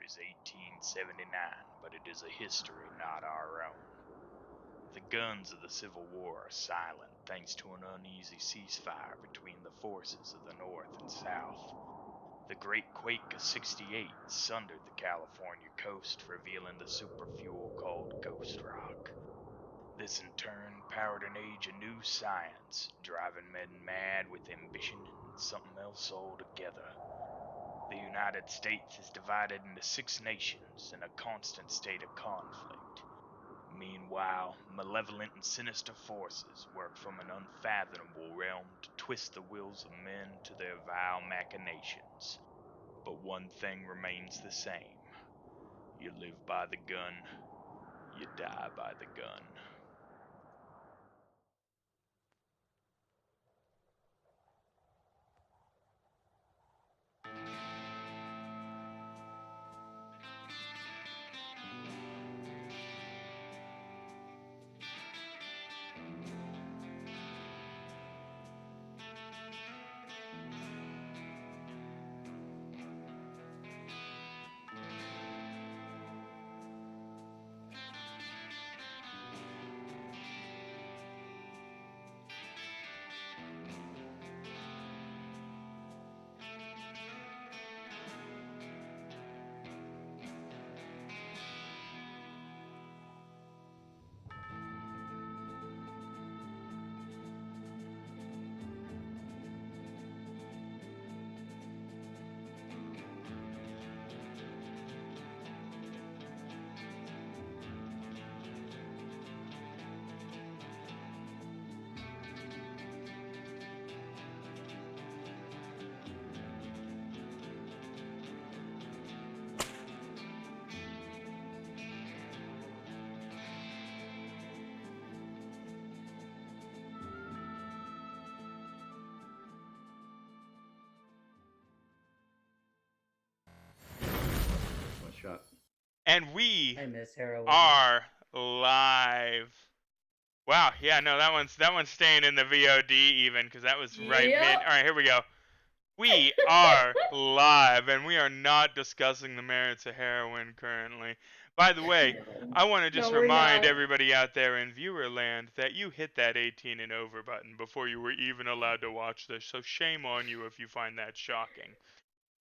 is 1879, but it is a history not our own. The guns of the Civil War are silent thanks to an uneasy ceasefire between the forces of the North and South. The Great Quake of '68 sundered the California coast, revealing the superfuel called ghost rock. This in turn powered an age of new science, driving men mad with ambition and something else altogether. The United States is divided into 6 nations in a constant state of conflict. Meanwhile, malevolent and sinister forces work from an unfathomable realm to twist the wills of men to their vile machinations. But one thing remains the same. You live by the gun, you die by the gun. Shot. And we I miss heroin. are live. Wow, yeah, no, that one's staying in the VOD even because that was right Yep. mid. All right, here we go. We are live, and we are not discussing the merits of heroin currently. By the way, I want to just No, we're remind not. everybody out there in viewer land that you hit that 18 and over button before you were even allowed to watch this, so shame on you if you find that shocking.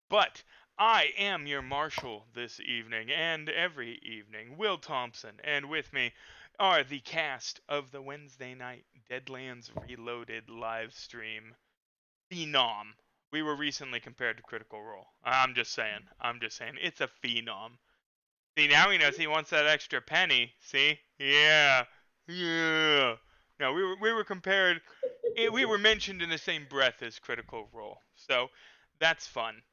But I am your marshal this evening and every evening, Will Thompson, and with me are the cast of the Wednesday night Deadlands Reloaded live stream phenom. We were recently compared to Critical Role. I'm just saying. It's a phenom. See, now he knows he wants that extra penny. See? Yeah. Yeah. No, we were compared. We were mentioned in the same breath as Critical Role. So that's fun.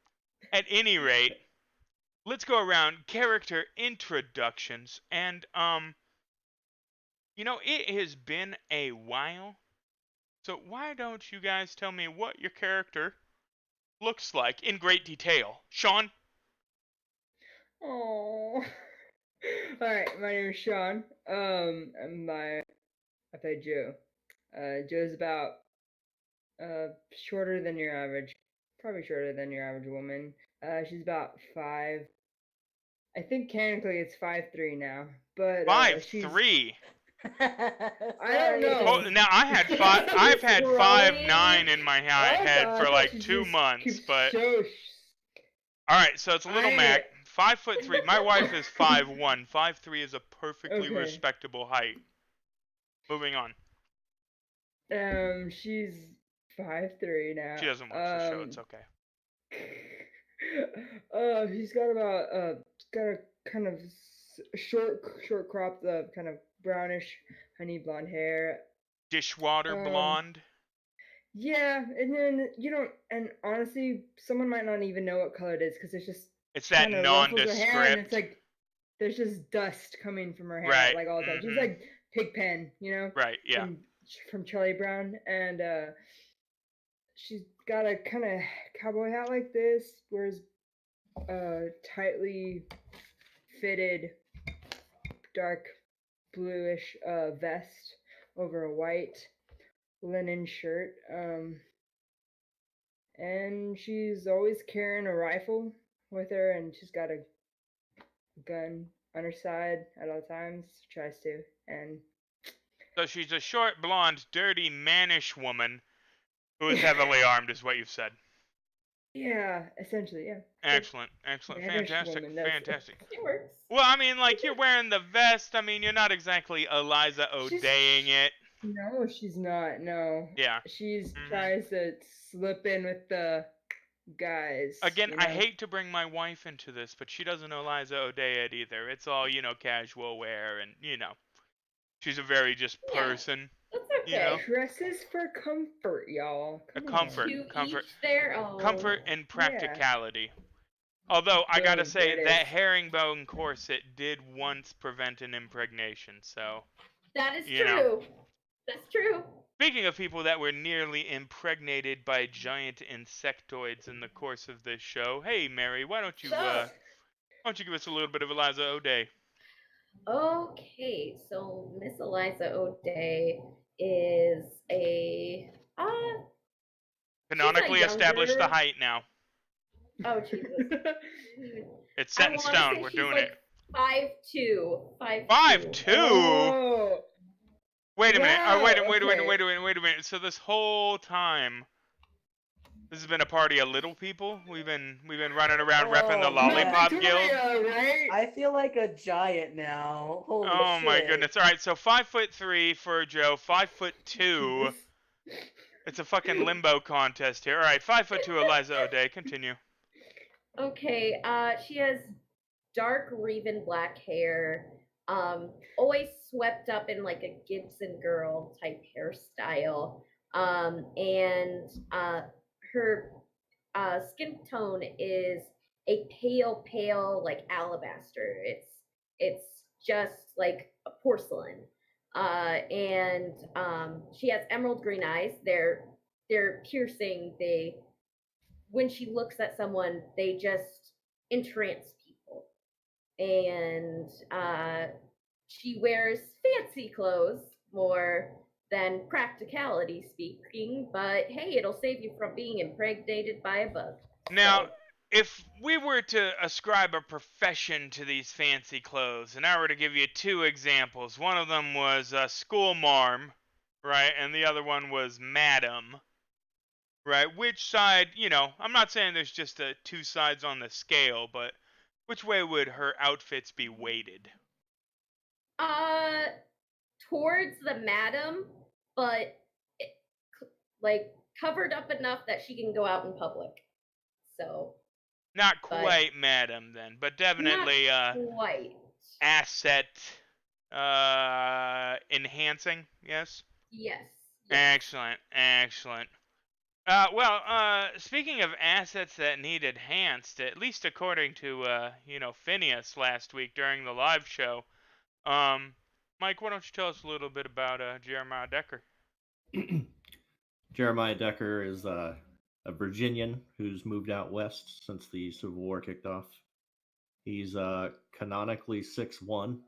At any rate, let's go around character introductions, and it has been a while, so why don't you guys tell me what your character looks like in great detail? Sean? Oh. Alright, my name is Sean. I play Joe. Joe's about shorter than your average, probably shorter than your average woman. She's about 5. I think canonically it's 5'3" now, but she's 5'3". I don't know. Oh, now I've had 5'9" in my head for like she 2 just months, keeps but so all right, so it's a little I- Mac, 5'3". My wife is 5'1". 5'3" is a perfectly Okay. respectable height. Moving on. She's 5'3" now. She doesn't watch the show. It's okay. She's got about got a kind of short cropped kind of brownish honey blonde hair. Dishwater blonde. Yeah, and then and honestly, someone might not even know what color it is because it's that nondescript. Her hair and it's like there's just dust coming from her hair, right. like all the time. She's like Pigpen, Right. Yeah. From Charlie Brown, and she's got a kind of cowboy hat like this, wears a tightly fitted dark bluish vest over a white linen shirt, and she's always carrying a rifle with her, and she's got a gun on her side at all times. Tries to, and So she's a short, blonde, dirty, mannish woman who is heavily armed, is what you've said. yeah, essentially, yeah. Excellent, excellent, Mannish fantastic, woman. That's fantastic. It works. Well, I mean, like, you're wearing the vest. I mean, you're not exactly Eliza She's- O'Daying it. No, she's not. No. Yeah. She's Mhm. tries to slip in with the guys. Again, you I know? hate to bring my wife into this, but she doesn't know Eliza O'Day it either. It's all, casual wear and, she's a very just Yeah. person. That's okay. You know? Dresses for comfort, y'all. A Come comfort. To comfort. each their own. Comfort and practicality. Although, I gotta Boom, say, there it that is. herringbone corset did once prevent an impregnation, so... That is You know. true. That's true. Speaking of people that were nearly impregnated by giant insectoids in the course of this show, hey Mary, why don't you give us a little bit of Eliza O'Day? Okay, so Miss Eliza O'Day is a Canonically established the younger- height now. oh Jesus. It's set I in wanna stone. say We're she's doing like it. 5'2". 5'2"? Oh, Wait a minute. Wow, Wait a okay. minute. So this whole time, this has been a party of little people. We've been running around repping the Oh, Lollipop man. Guild. Victoria, right? I feel like a giant now. Holy Oh shit. my goodness! All right, so 5'3" for Joe, 5'2". It's a fucking limbo contest here. All right, 5'2" Eliza O'Day. Continue. Okay, she has dark raven black hair, always swept up in like a Gibson girl type hairstyle, and her skin tone is a pale like alabaster. It's just like a porcelain, and she has emerald green eyes. They're piercing. When she looks at someone, they just entrance people. And she wears fancy clothes more than practicality speaking, but hey, it'll save you from being impregnated by a bug. Now, So, if we were to ascribe a profession to these fancy clothes, and I were to give you two examples, one of them was school marm, right, and the other one was madam, right? Which side, I'm not saying there's just two sides on the scale, but which way would her outfits be weighted? towards the madam, but like covered up enough that she can go out in public. So Not But- quite madam then, but definitely not quite. asset enhancing, yes? Yes. Excellent, excellent. Speaking of assets that need enhanced, at least according to, Phineas last week during the live show, Mike, why don't you tell us a little bit about Jeremiah Decker? Jeremiah Decker is a Virginian who's moved out west since the Civil War kicked off. He's canonically 6'1",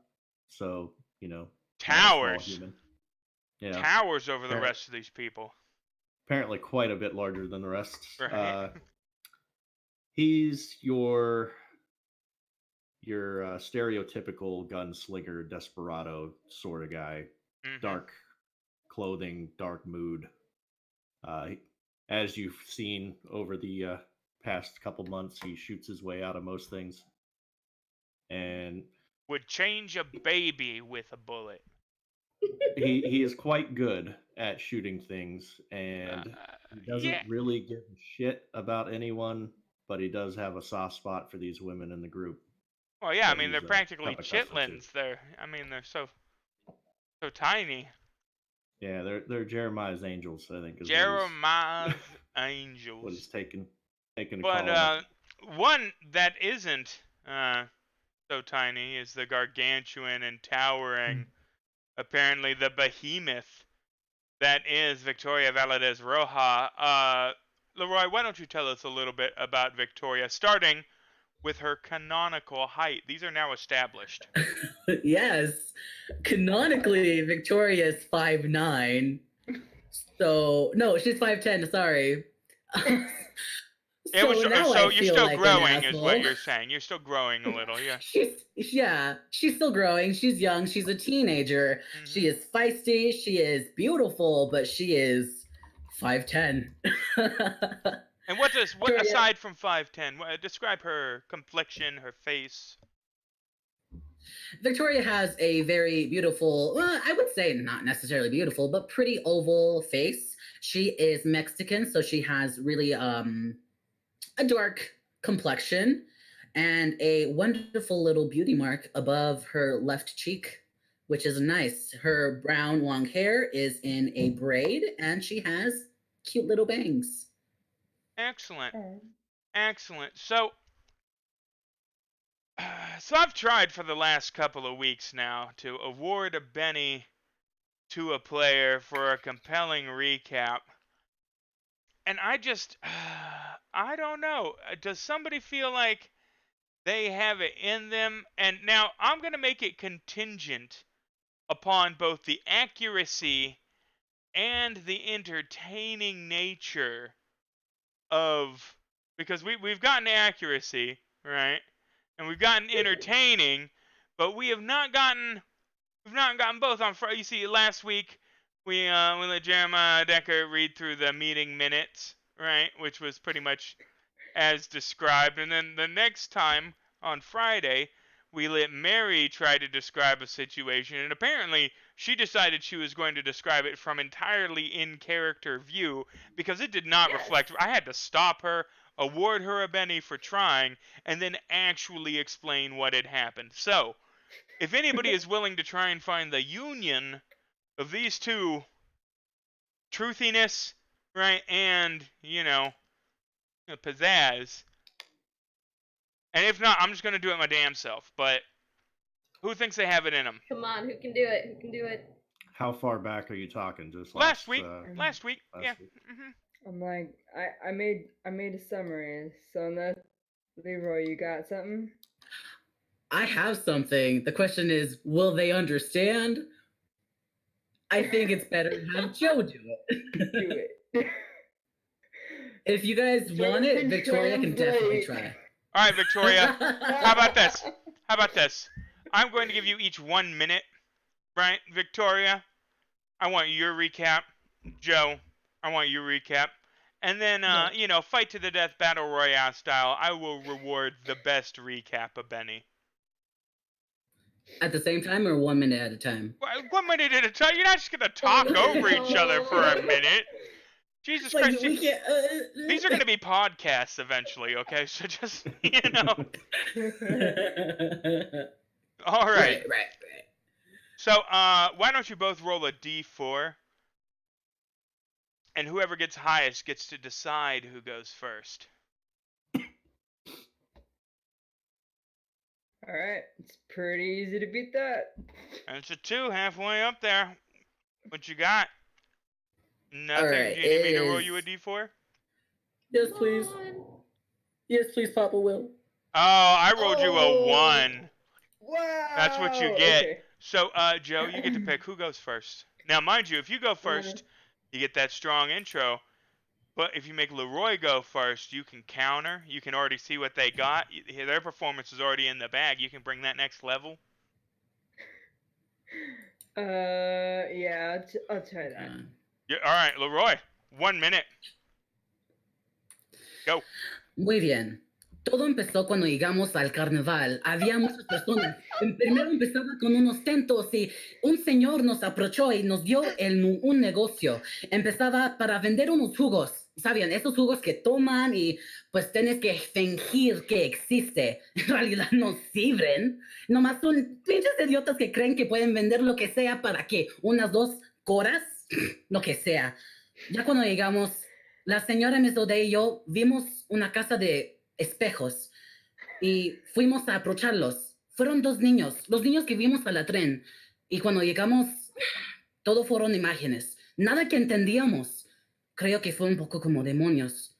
so not a small Towers. human. Yeah, Towers over the Right. rest of these people. apparently quite a bit larger than the rest. Right. He's your stereotypical gunslinger, desperado sort of guy. Mhm. Dark clothing, dark mood. As you've seen over the past couple months, he shoots his way out of most things, and Would change a baby with a bullet. he is quite good at shooting things, and he doesn't yeah. really give a shit about anyone, but he does have a soft spot for these women in the group. Well, yeah, I that mean, they're he's, practically become accustomed to. chitlins. They're so tiny. Yeah, they're Jeremiah's angels, I think. Is Jeremiah's what angels. he's taken to call them. But one that isn't so tiny is the gargantuan and towering, apparently the behemoth that is Victoria Valadez Roja. Leroy, why don't you tell us a little bit about Victoria, starting with her canonical height? These are now established. Yes. Canonically, Victoria is 5'9". So, no, she's 5'10", sorry. So now so I you're feel still like an growing, is what asshole. you're saying. You're still growing a little, yeah. She's still growing. She's young. She's a teenager. She is feisty. She is beautiful, but she is 5'10". And what Victoria- aside from 5'10", describe her complexion, her face? Victoria has a very beautiful, well, I would say not necessarily beautiful, but pretty oval face. She is Mexican, so she has really a dark complexion and a wonderful little beauty mark above her left cheek, which is nice. Her brown long hair is in a braid, and she has cute little bangs. Excellent. Excellent. So I've tried for the last couple of weeks now to award a Benny to a player for a compelling recap. And I just, I don't know. Does somebody feel like they have it in them? And now I'm going to make it contingent upon both the accuracy and the entertaining nature of, because we've gotten accuracy, right? And we've gotten entertaining, but we've not gotten both on Friday. You see, last week we let Jeremiah Decker read through the meeting minutes, right, which was pretty much as described, and then the next time on Friday we let Mary try to describe a situation, and apparently she decided she was going to describe it from entirely in character view because it did not reflect. I had to stop her, award her a Benny for trying, and then actually explain what had happened. So, if anybody is willing to try and find the union of these two, truthiness, right, and, pizzazz, and if not, I'm just going to do it my damn self, but who thinks they have it in them? Come on, who can do it? Who can do it? How far back are you talking? Just Last week, yeah. week? I'm like, I made a summary. So that, Leroy, you got something? I have something. The question is, will they understand? I think it's better to have Joe do it. Do it. If you guys Joe want it, can Victoria can definitely translate. try. All right, Victoria. How about this? I'm going to give you each 1 minute, right, Victoria? I want your recap. Joe, I want your recap. And then, fight to the death battle royale style, I will reward the best recap of Benny. At the same time or 1 minute at a time? 1 minute at a time? You're not just going to talk over each other for a minute. Jesus Christ. We can't, These are going to be podcasts eventually, okay? So just, All right. Right. So, why don't you both roll a d4? And whoever gets highest gets to decide who goes first. Alright, it's pretty easy to beat that. And it's a 2, halfway up there. What you got? Nothing? Right, Do you need me to roll you a d4? Yes, please. Yes, please, Papa Will. Oh, I rolled you a 1. Wow! That's what you get. Okay. So, Joe, you get to pick who goes first. Now, mind you, if you go first, you get that strong intro. But if you make Leroy go first, you can counter. You can already see what they got. Their performance is already in the bag. You can bring that next level. Yeah, I'll try that. Yeah, all right, Leroy, 1 minute. Go. Muy bien. Todo empezó cuando llegamos al carnaval. Había muchas personas. Primero empezaba con unos tentos y un señor nos approachó y nos dio un negocio. Empezaba para vender unos jugos. ¿Saben? Esos jugos que toman y pues tienes que fingir que existe. En realidad no sirven. Nomás son pinches idiotas que creen que pueden vender lo que sea para que unas 2 horas, lo que sea. Ya cuando llegamos, la señora Mesode y yo vimos una casa de espejos y fuimos a aprovecharlos. Fueron 2 niños, los niños que vimos a la tren. Y cuando llegamos, todo fueron imágenes. Nada que entendíamos. Creo que fue un poco como demonios.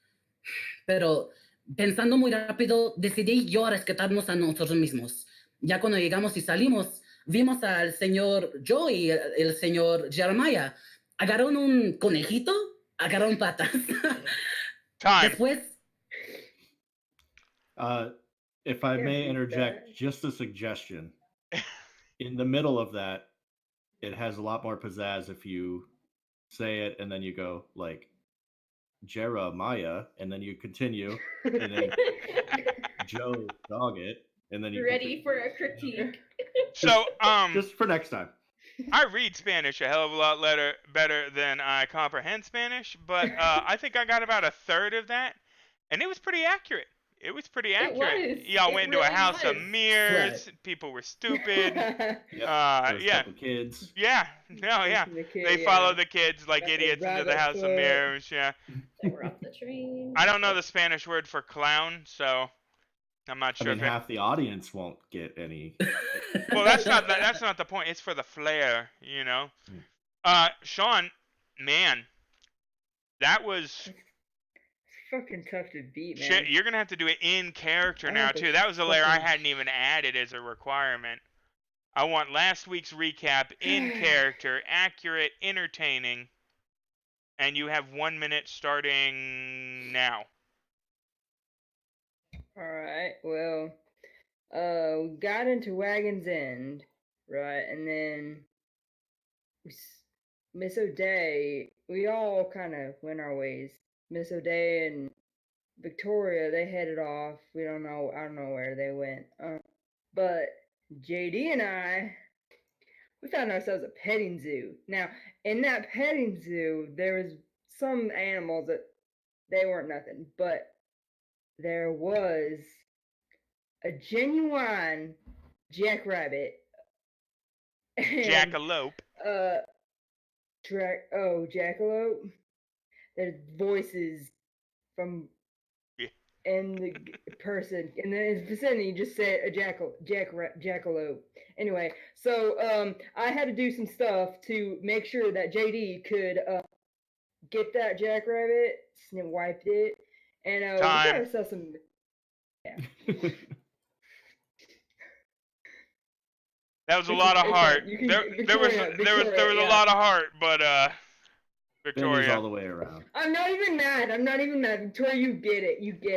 Pero pensando muy rápido, decidí yo a rescatarnos a nosotros mismos. Ya cuando llegamos y salimos, vimos al señor Joe y el señor Jeremiah. Agarraron un conejito, agarraron patas. Time. Después, If I Can't may beat interject, that. just a suggestion. In the middle of that, it has a lot more pizzazz if you say it and then you go like Jeremiah, and then you continue, and then Joe Doggett, and then you Ready for a critique? So, just for next time. I read Spanish a hell of a lot better than I comprehend Spanish, but I think I got about a third of that, and it was pretty accurate. It was pretty accurate. was. Y'all It went into a really house of was. mirrors. People were stupid. Yep. There was a Yeah. couple kids. Yeah. No, yeah. Chasing the kid, They followed the kids like Got the idiots into the rabbit house of foot. mirrors. Yeah. They were off the train. I don't know the Spanish word for clown, so I'm not I sure mean, half the audience won't get any. Well, that's not the point. It's for the flair, you know. Sean, man, that was fucking tough to beat, man. shit. You're gonna have to do it in character I now have to too. That was a layer I fucking- hadn't even added as a requirement. I want last week's recap in character, accurate, entertaining, and you have 1 minute starting now. All right. Well, we got into Wagon's End, right, and then Miss O'Day. We all kind of went our ways. Miss O'Day and Victoria, they headed off. I don't know where they went. But JD and I, we found ourselves a petting zoo. Now, in that petting zoo, there was some animals that they weren't nothing, but there was a genuine jackrabbit. Jackalope. Jackalope. There's voices from and the person, and then in the vicinity you just said a jackalope. Anyway, so I had to do some stuff to make sure that JD could get that jackrabbit, and wiped it, and we got ourselves some. Yeah. That was a lot of heart. There was a lot of heart, but Victoria. Benny's all the way around. I'm not even mad. Victoria, you get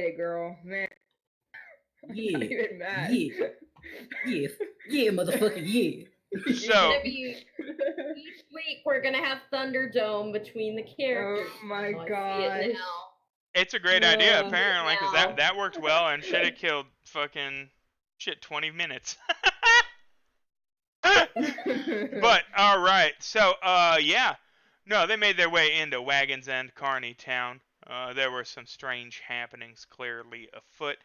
it, girl. Man. Yeah. I'm not even mad. Yeah, motherfucker, yeah. So Each week we're gonna have Thunderdome between the characters. Oh my Oh, I see gosh. it now. it's a great idea apparently, because Now. that worked well and should have killed fucking 20 minutes. But all right, so yeah, no, they made their way into Wagons End, Kearney Town. There were some strange happenings clearly afoot.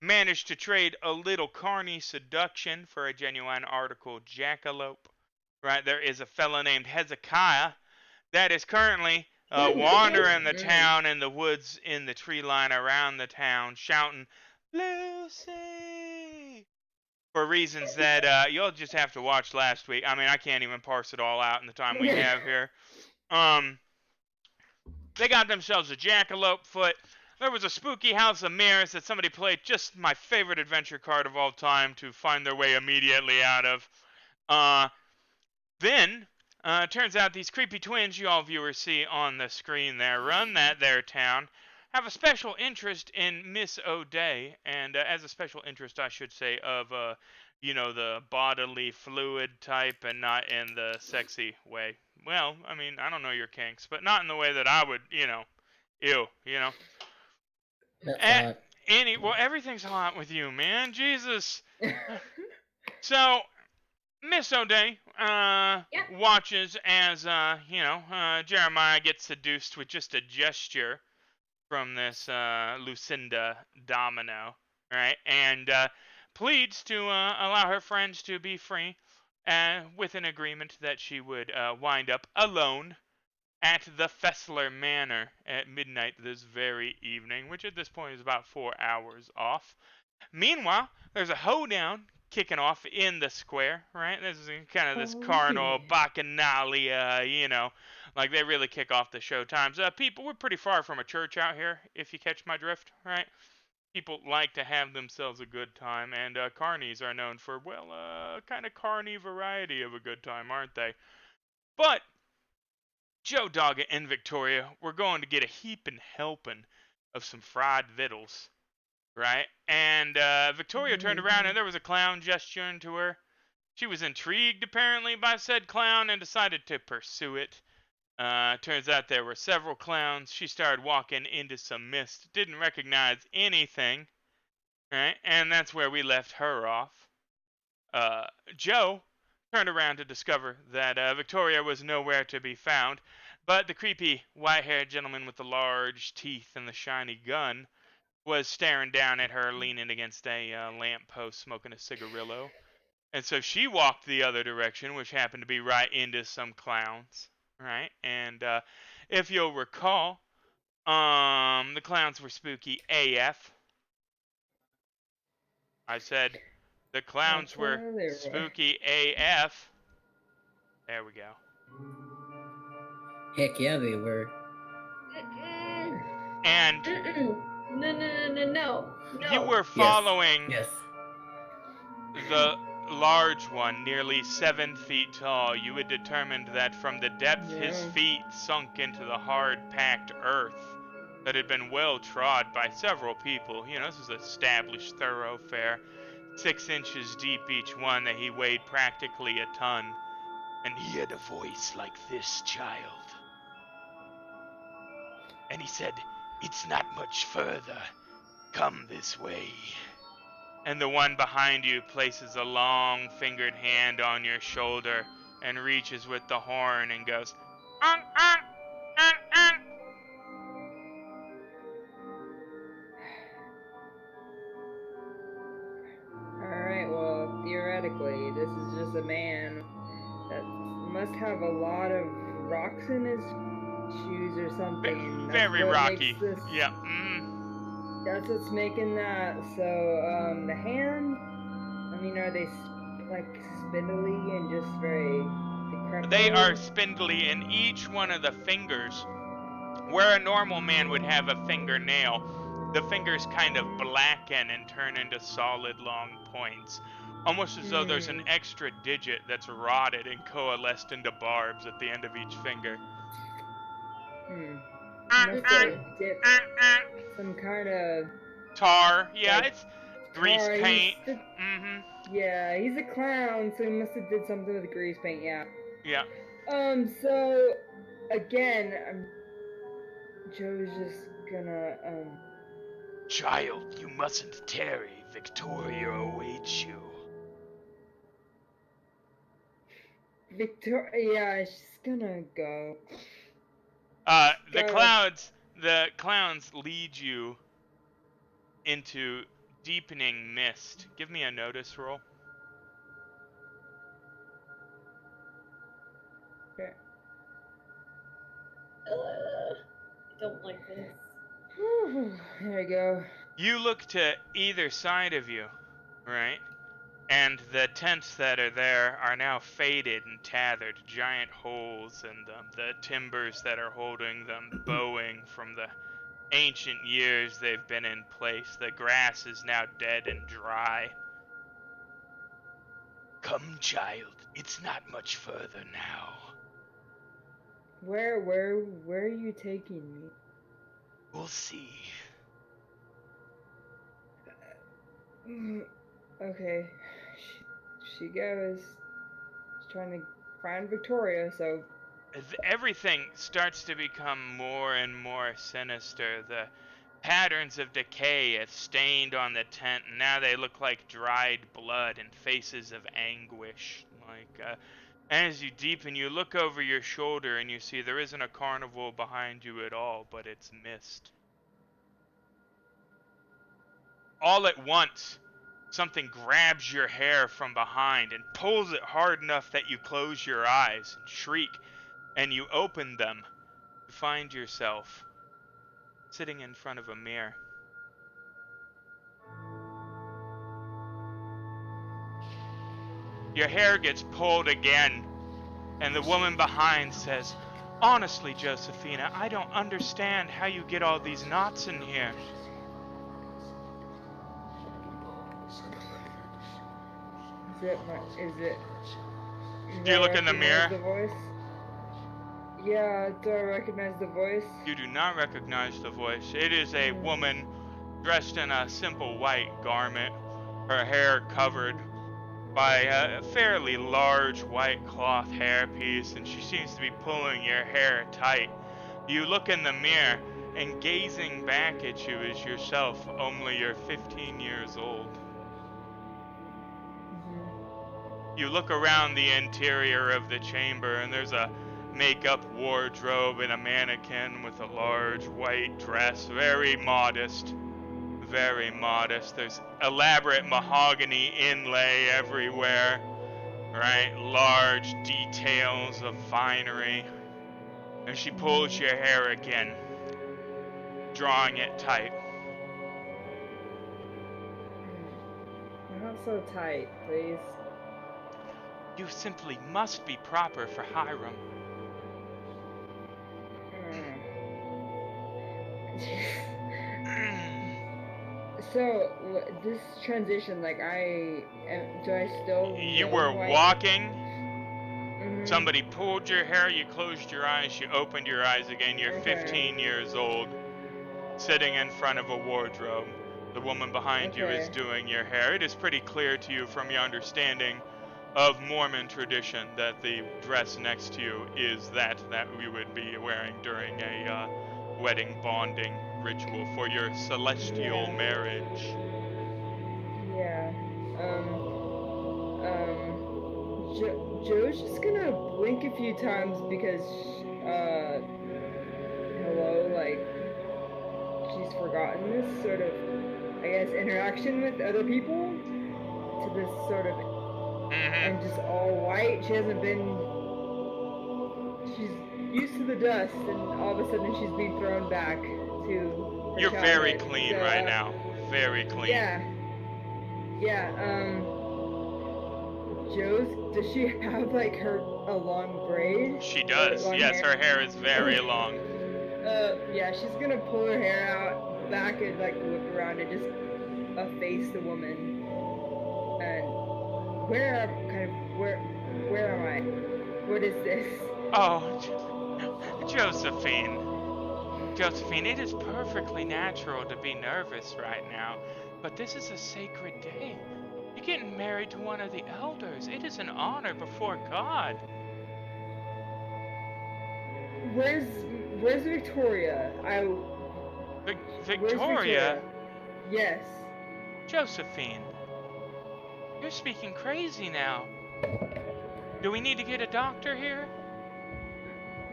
Managed to trade a little Kearney seduction for a genuine article jackalope. Right, there is a fellow named Hezekiah that is currently wandering the town in the woods in the tree line around the town, shouting, "Lucy!" for reasons that you'll just have to watch last week. I mean, I can't even parse it all out in the time we have here. They got themselves a jackalope foot. There was a spooky house of mirrors that somebody played just my favorite adventure card of all time to find their way immediately out of. Then, turns out these creepy twins you all viewers see on the screen there run that there town, have a special interest in Miss O'Day, and as a special interest, I should say, of, the bodily fluid type and not in the sexy way. Well, I mean, I don't know your kinks, but not in the way that I would, ew. That's Well, everything's hot with you, man. Jesus. So, Miss O'Day watches as, Jeremiah gets seduced with just a gesture from this Lucinda Domino, right? And pleads to allow her friends to be free, with an agreement that she would wind up alone at the Fessler Manor at midnight this very evening, which at this point is about 4 hours off. Meanwhile, there's a hoedown kicking off in the square, right? This is kind of this carnal bacchanalia, like they really kick off the show times. People, we're pretty far from a church out here, if you catch my drift, right? People like to have themselves a good time, and carnies are known for, kind of carny variety of a good time, aren't they? But Joe Doggett and Victoria were going to get a heapin' helping of some fried victuals. right? And Victoria turned around and there was a clown gesturing to her. She was intrigued apparently by said clown and decided to pursue it. Turns out there were several clowns. She started walking into some mist, didn't recognize anything, right? And that's where we left her off. Joe turned around to discover that Victoria was nowhere to be found, but the creepy white-haired gentleman with the large teeth and the shiny gun was staring down at her, leaning against a lamppost, smoking a cigarillo. And so she walked the other direction, which happened to be right into some clowns, right? And if you'll recall, the clowns were spooky AF. I said the clowns were spooky AF. There we go. Heck yeah, they were. And No. you were following Yes. the large one, nearly 7 feet tall. You had determined that from the depth his feet sunk into the hard, packed earth that had been well trod by several people. You know, this is an established thoroughfare, 6 inches deep each one, that he weighed practically a ton. And he had a voice like this, child. And he said, "It's not much further. Come this way." And the one behind you places a long-fingered hand on your shoulder and reaches with the horn and goes, "Unk, unk, unk, unk." Alright, well, theoretically, this is just a man that must have a lot of rocks in his shoes or something. Very rocky. This, yeah. That's what's making that. So, the hand, I mean, are they like spindly and just very decrepit? They are spindly, and each one of the fingers, where a normal man would have a fingernail, the fingers kind of blacken and turn into solid long points. Almost as though there's an extra digit that's rotted and coalesced into barbs at the end of each finger. Must have dipped some kind of tar. Yeah, like, it's grease paint. Yeah, he's a clown, so he must have did something with grease paint. Yeah. Yeah. So again, Joe's just gonna Child, you mustn't tarry. Victoria awaits you. Yeah, she's gonna go. The clowns lead you into deepening mist. Give me a notice roll. Okay. I don't like this. There we go. You look to either side of you, right? And the tents that are there are now faded and tethered, giant holes in them. The timbers that are holding them bowing from the ancient years they've been in place. The grass is now dead and dry. Come, child, it's not much further now. Where are you taking me? We'll see. Okay. She goes. She's trying to find Victoria, so... Everything starts to become more and more sinister. The patterns of decay have stained on the tent, and now they look like dried blood and faces of anguish. As you deepen, you look over your shoulder and you see there isn't a carnival behind you at all, but it's mist. All at once, something grabs your hair from behind and pulls it hard enough that you close your eyes and shriek, and you open them to find yourself sitting in front of a mirror. Your hair gets pulled again, and the woman behind says, "Honestly, Josephina, I don't understand how you get all these knots in here." Do you look in the mirror? The voice? Yeah, do I recognize the voice? You do not recognize the voice. It is a woman dressed in a simple white garment, her hair covered by a fairly large white cloth hairpiece, and she seems to be pulling your hair tight. You look in the mirror, and gazing back at you is yourself, only you're 15 years old. You look around the interior of the chamber, and there's a makeup wardrobe and a mannequin with a large white dress, very modest. Very modest. There's elaborate mahogany inlay everywhere, right? Large details of finery. And she pulls your hair again, drawing it tight. Not so tight, please. You simply must be proper for Hiram. So this transition, like, do I still? You know were who I- walking. Mhm. Somebody pulled your hair. You closed your eyes. You opened your eyes again. You're Okay. 15 years old, sitting in front of a wardrobe. The woman behind you is Okay. doing your hair. It is pretty clear to you from your understanding of Mormon tradition that the dress next to you is that we would be wearing during a wedding bonding ritual for your celestial Yeah. marriage. Yeah. Joe's just gonna blink a few times because, hello, like, she's forgotten this sort of, I guess, interaction with other people to this sort of, and just all white. She's used to the dust, and all of a sudden she's being thrown back to her You're very childhood. clean So, right now. Very clean. Yeah. Does she have like a long braid? She does. Long Yes, hair? her hair is very long. Yeah, she's gonna pull her hair out back and like whip around and just face the woman. And where am I? What is this? Oh, Josephine. Josephine, it is perfectly natural to be nervous right now, but this is a sacred day. You're getting married to one of the elders. It is an honor before God. Where's Victoria? Where's Victoria? Yes. Josephine, you're speaking crazy now. Do we need to get a doctor here?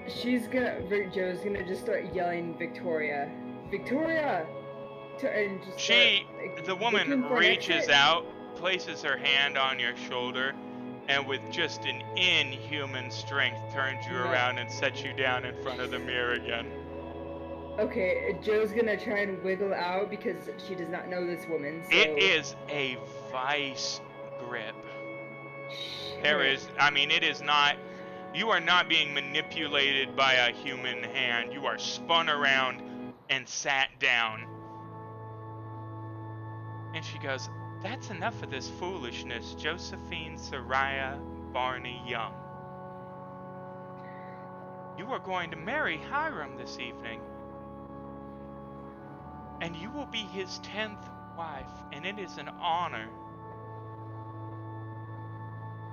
Joe's gonna just start yelling Victoria. Victoria! And just The woman reaches out, places her hand on your shoulder, and with just an inhuman strength turns you around and sets you down in front of the mirror again. Okay, Joe's gonna try and wiggle out because she does not know this woman, so... It is a vice grip. It is not... You are not being manipulated by a human hand. You are spun around and sat down. And she goes, "That's enough of this foolishness, Josephine Soraya Barney Young. You are going to marry Hiram this evening. And you will be his 10th wife, and it is an honor.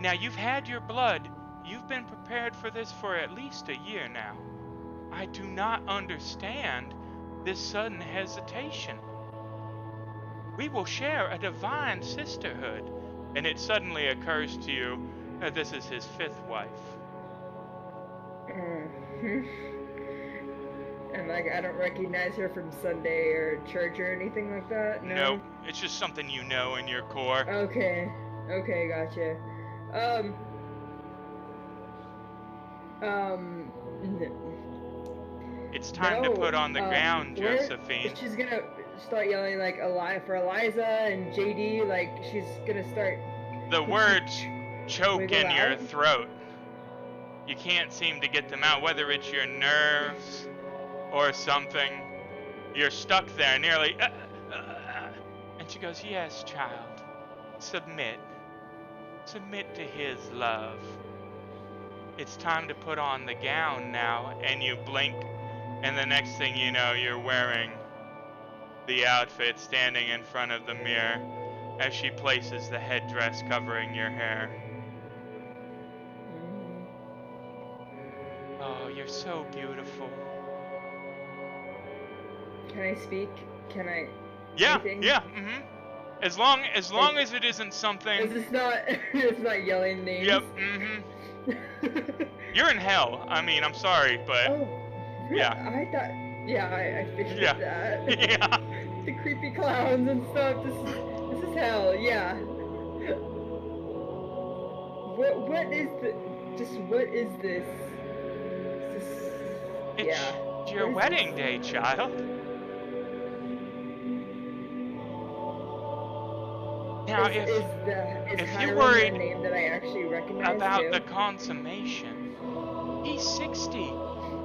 Now, you've had your blood. You've been prepared for this for at least a year now. I do not understand this sudden hesitation. We will share a divine sisterhood." And it suddenly occurs to you that this is his 5th wife. And like, I don't recognize her from Sunday or church or anything like that? No? Nope. It's just something you know in your core. Okay, gotcha. It's time to put on the gown, Josephine. She's gonna start yelling like for Eliza and JD, like she's gonna start... The words choke in your out? throat. You can't seem to get them out, whether it's your nerves or something. You're stuck there, nearly... And she goes, "Yes, child. Submit. Submit to his love. It's time to put on the gown now." And you blink, and the next thing you know, you're wearing the outfit standing in front of the mirror as she places the headdress covering your hair. Oh, you're so beautiful. Can I speak? Can I? Yeah, anything? yeah, As long as it isn't something. Is this not? It's not yelling names. Yep, You're in hell. I mean, I'm sorry, but Oh, really? yeah. I thought. Yeah, I figured Yeah. that. Yeah. The creepy clowns and stuff. This is hell. Yeah. What is the? Just what is this? Is this? It's Yeah. your What is wedding this? day, child. Now, Is if you Hiram worried a name that I actually recognize about too? the consummation, he's 60,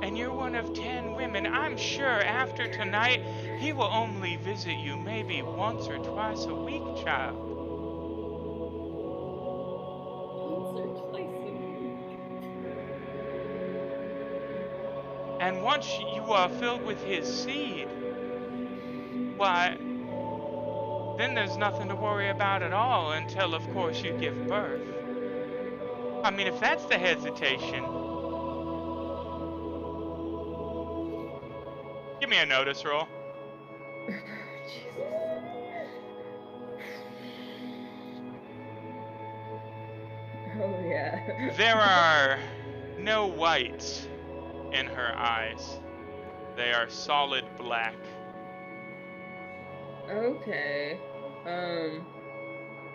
and you're one of 10 women. I'm sure after tonight, he will only visit you maybe once or twice a week, child. Once or twice a week. And once you are filled with his seed, why, then there's nothing to worry about at all until, of course, you give birth. I mean, if that's the hesitation, give me a notice roll. Jesus. Oh yeah. There are no whites in her eyes. They are solid black. Okay.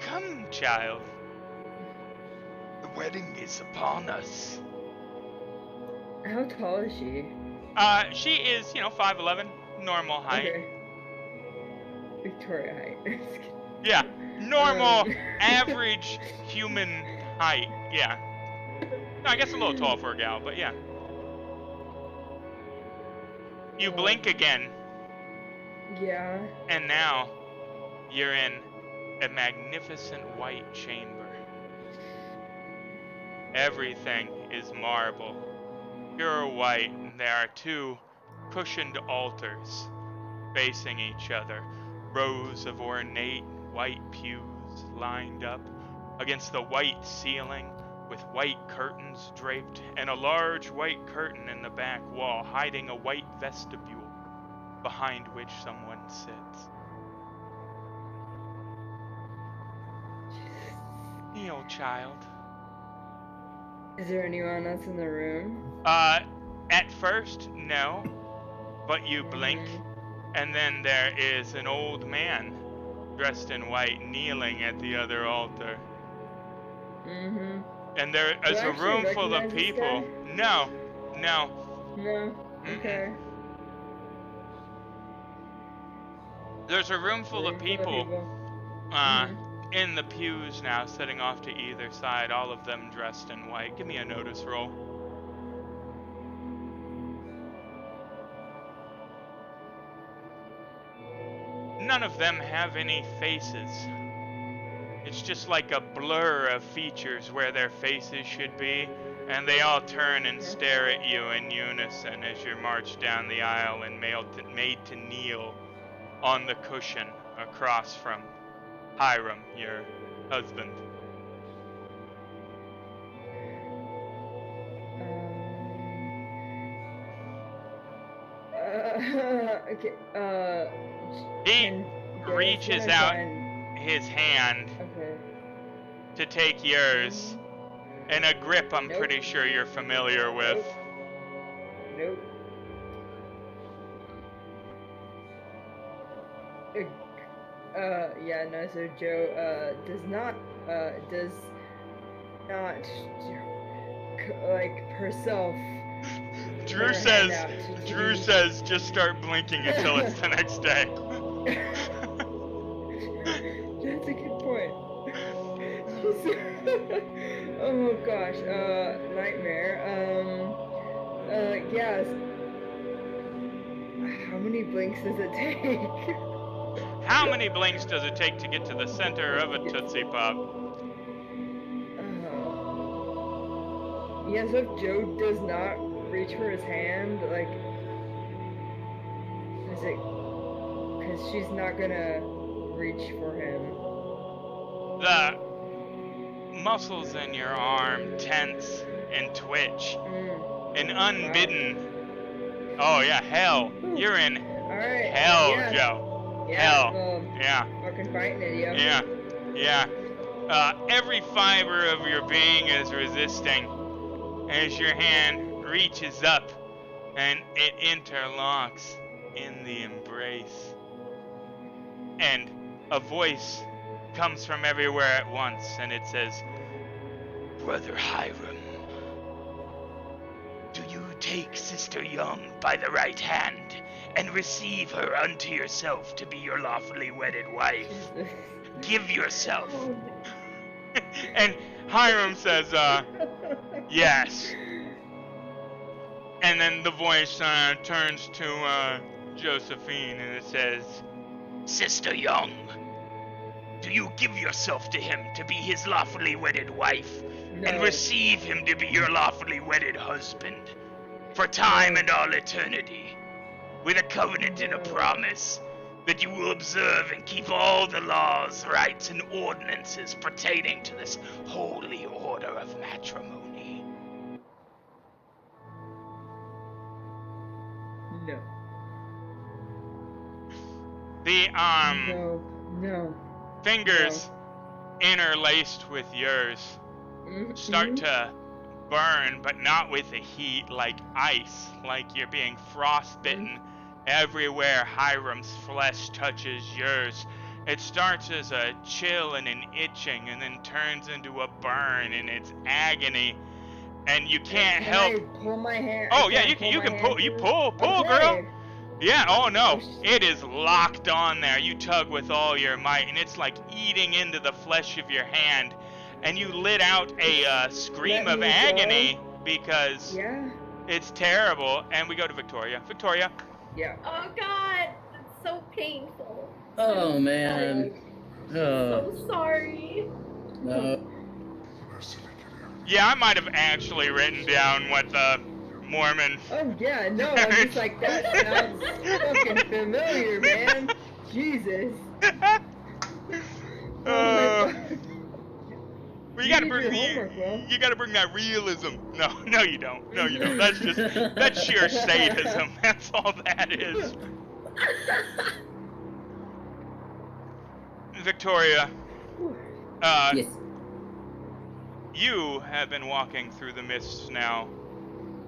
Come, child. The wedding is upon us. How tall is she? She is, 5'11", normal height. Okay. Victoria height. Just kidding. Yeah, normal, Um. average human height. Yeah. No, I guess a little tall for a gal, but yeah. You blink again, Yeah. and now you're in a magnificent white chamber. Everything is marble, pure white, and there are two cushioned altars facing each other, rows of ornate white pews lined up against the white ceiling with white curtains draped, and a large white curtain in the back wall hiding a white vestibule behind which someone sits. Kneel, child. Is there anyone else in the room? At first, no, but you blink, and then there is an old man dressed in white kneeling at the other altar. Mm-hmm. And there is a room full of people. No. No. Okay. There's a room full of people Mhm. in the pews now, sitting off to either side, all of them dressed in white. Give me a notice roll. None of them have any faces. It's just like a blur of features where their faces should be, and they all turn and stare at you in unison as you're marched down the aisle and made to kneel on the cushion across from Hiram, your husband. Okay. He reaches out his hand to take yours in a grip I'm pretty sure you're familiar with. Nope. Yeah, no, so Joe, does not, like, herself. Drew says, just start blinking until it's the next day. That's a good point. Oh gosh, nightmare. Yes. How many blinks does it take? How many blinks does it take to get to the center of a Tootsie Pop? Yeah, so if Joe does not reach for his hand, like, is it because she's not gonna reach for him. The muscles in your arm tense and twitch. An unbidden. Oh yeah, hell. You're in Alright. hell, Yeah. Joe. Yeah. Hell. Well, Yeah. fucking fighting it, yo. Yeah. Every fiber of your being is resisting as your hand reaches up and it interlocks in the embrace. And a voice comes from everywhere at once, and it says, Brother Hiram, do you take Sister Young by the right hand and receive her unto yourself to be your lawfully wedded wife? Give yourself. And Hiram says, yes. And then the voice turns to Josephine and it says, Sister Young, do you give yourself to him to be his lawfully wedded wife and receive him to be your lawfully wedded husband for time and all eternity, with a covenant and a promise that you will observe and keep all the laws, rights, and ordinances pertaining to this holy order of matrimony? No. The No. fingers interlaced with yours start to burn, but not with the heat, like ice, like you're being frostbitten everywhere Hiram's flesh touches yours. It starts as a chill and an itching and then turns into a burn and it's agony, and you can't help. I pull my hair? Oh yeah, you can pull. You pull, Okay. girl. Yeah, oh no, it is locked on there. You tug with all your might, and it's like eating into the flesh of your hand. And you let out a scream of agony because it's terrible. And we go to Victoria. Victoria. Yeah. Oh God, it's so painful. Oh man. So sorry. No. Yeah, I might have actually written down what the Mormon. Oh yeah, no, I'm just like, that sounds fucking familiar, man. Jesus. Well, you gotta did bring your homework, bro. you gotta bring that realism. No, you don't. No, you don't. That's sheer sadism. That's all that is. Victoria, Yes. you have been walking through the mists now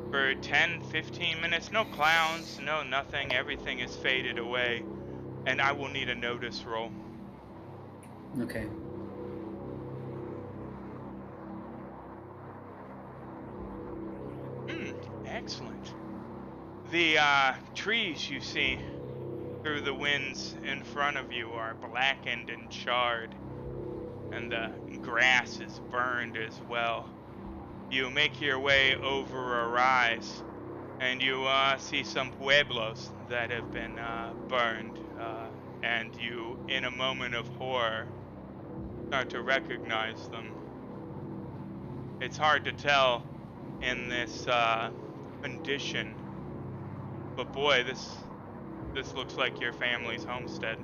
for 10, 15 minutes. No clowns, no nothing. Everything is faded away. And I will need a notice roll. Okay. Excellent. The trees you see through the winds in front of you are blackened and charred, and the grass is burned as well. You make your way over a rise, and you see some pueblos that have been burned, and you, in a moment of horror, start to recognize them. It's hard to tell in this condition, but boy, this looks like your family's homestead.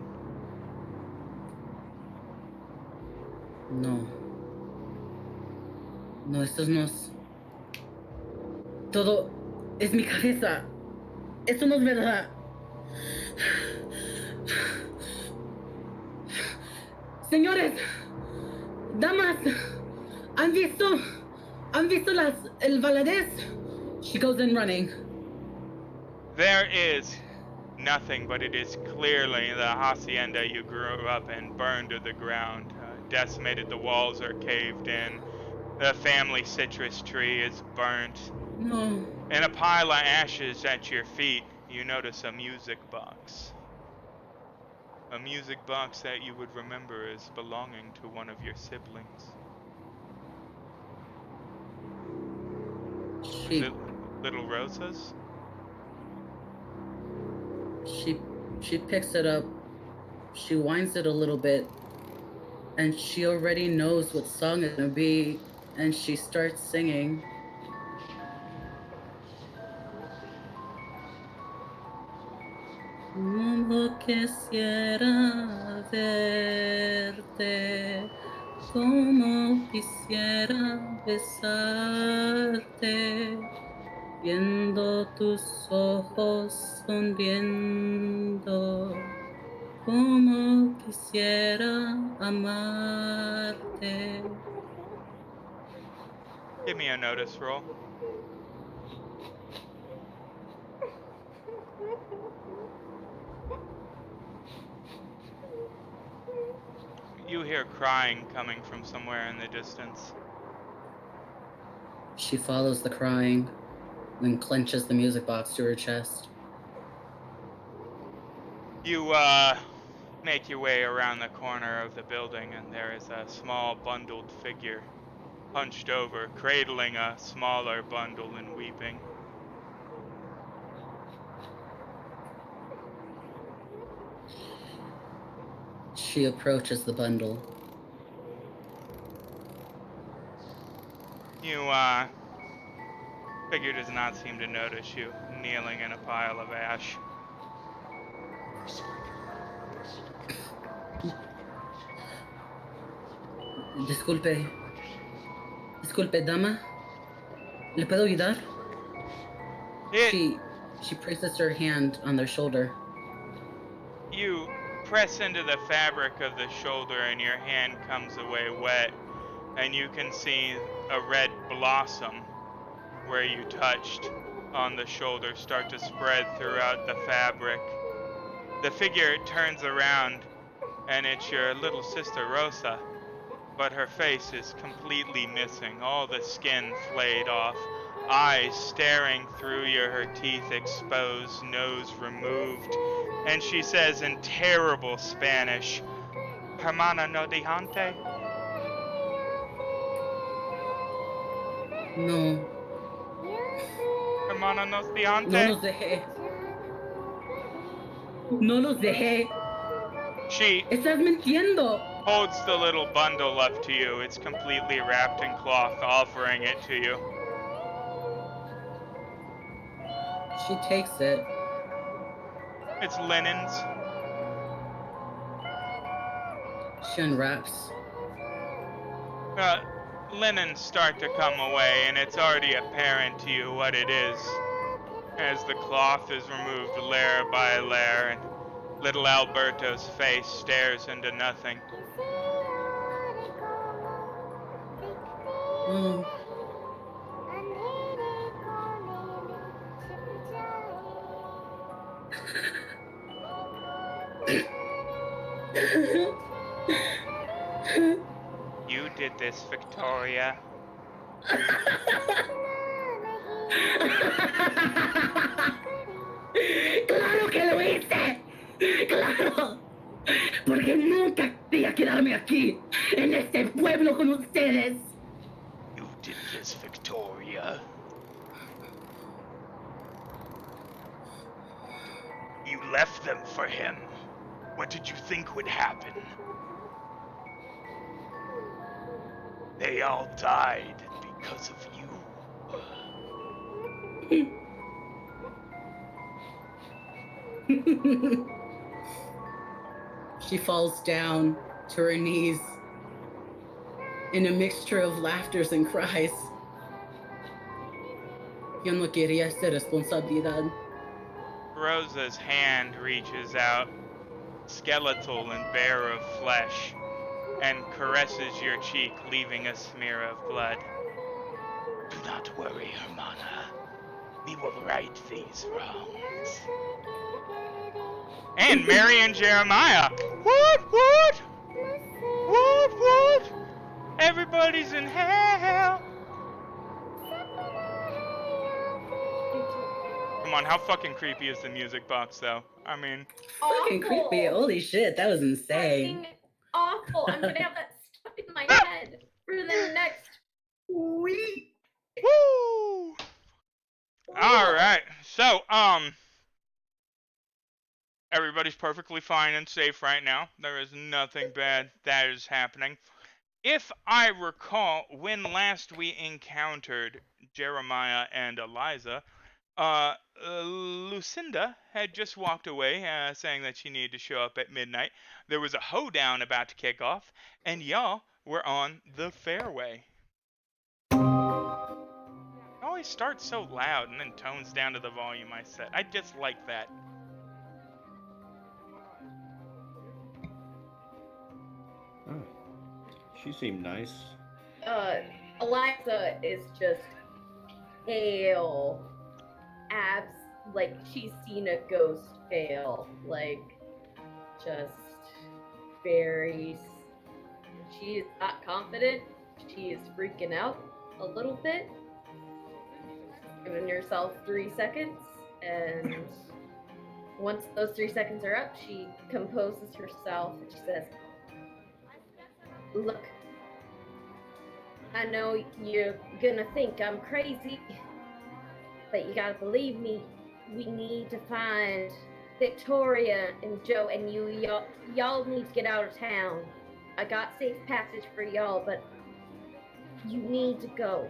No. No, estos no es... Todo es mi cabeza. Esto no es verdad. Señores, damas, ¿han visto el Valadez? She goes in running. There is nothing, but it is clearly the hacienda you grew up in, burned to the ground, decimated. The walls are caved in. The family citrus tree is burnt. No. In a pile of ashes at your feet, you notice a music box. A music box that you would remember as belonging to one of your siblings. Little Rosa's? She picks it up, she winds it a little bit, and she already knows what song it's gonna be, and she starts singing. Como quisiera verte, como quisiera besarte, viendo tus ojos sonriendo, como quisiera amarte. Give me a notice roll. You hear crying coming from somewhere in the distance. She follows the crying, then clenches the music box to her chest. You make your way around the corner of the building, and there is a small bundled figure hunched over, cradling a smaller bundle and weeping. She approaches the bundle. You figure does not seem to notice you, kneeling in a pile of ash. Disculpe. Disculpe, dama. ¿Le puedo ayudar? She places her hand on their shoulder. You press into the fabric of the shoulder and your hand comes away wet, and you can see a red blossom where you touched on the shoulder start to spread throughout the fabric. The figure turns around, and it's your little sister Rosa, but her face is completely missing, all the skin flayed off, eyes staring through you, her teeth exposed, nose removed, and she says in terrible Spanish, "Hermana no dejante?" No. Hermana no dejante? No los dejé. No los dejé. She Estás mintiendo. holds the little bundle up to you. It's completely wrapped in cloth, offering it to you. She takes it. It's linens. She unwraps. Linens start to come away, and it's already apparent to you what it is, as the cloth is removed layer by layer, and little Alberto's face stares into nothing. Oh. You did this, Victoria. ¡Claro que lo hice! ¡Claro! Porque nunca quería quedarme aquí, en este pueblo con ustedes. You did this, Victoria. You left them for him. What did you think would happen? They all died because of you. She falls down to her knees in a mixture of laughters and cries. Yo no quería esta responsabilidad. Rosa's hand reaches out, skeletal and bare of flesh, and caresses your cheek, leaving a smear of blood. Do not worry, Hermana. We will right these wrongs. And Mary and Jeremiah. What? What? Everybody's in hell. Come on, how fucking creepy is the music box, though? I mean, Fucking creepy. Holy shit, that was insane. Fucking awful. I'm gonna have that stuck in my head for the next week. woo! Alright, so, everybody's perfectly fine and safe right now. There is nothing bad that is happening. If I recall, when last we encountered Jeremiah and Eliza, Lucinda had just walked away, saying that she needed to show up at midnight. There was a hoedown about to kick off, and y'all were on the fairway. It always starts so loud and then tones down to the volume I set. I just like that. Oh, she seemed nice. Eliza is just pale. Like she's seen a ghost pale. Like, just very. She is not confident. She is freaking out a little bit. Giving yourself 3 seconds, and once those 3 seconds are up, she composes herself and she says, "Look, I know you're gonna think I'm crazy, but you gotta believe me. We need to find Victoria and Joe, and y'all need to get out of town. I got safe passage for y'all, but you need to go."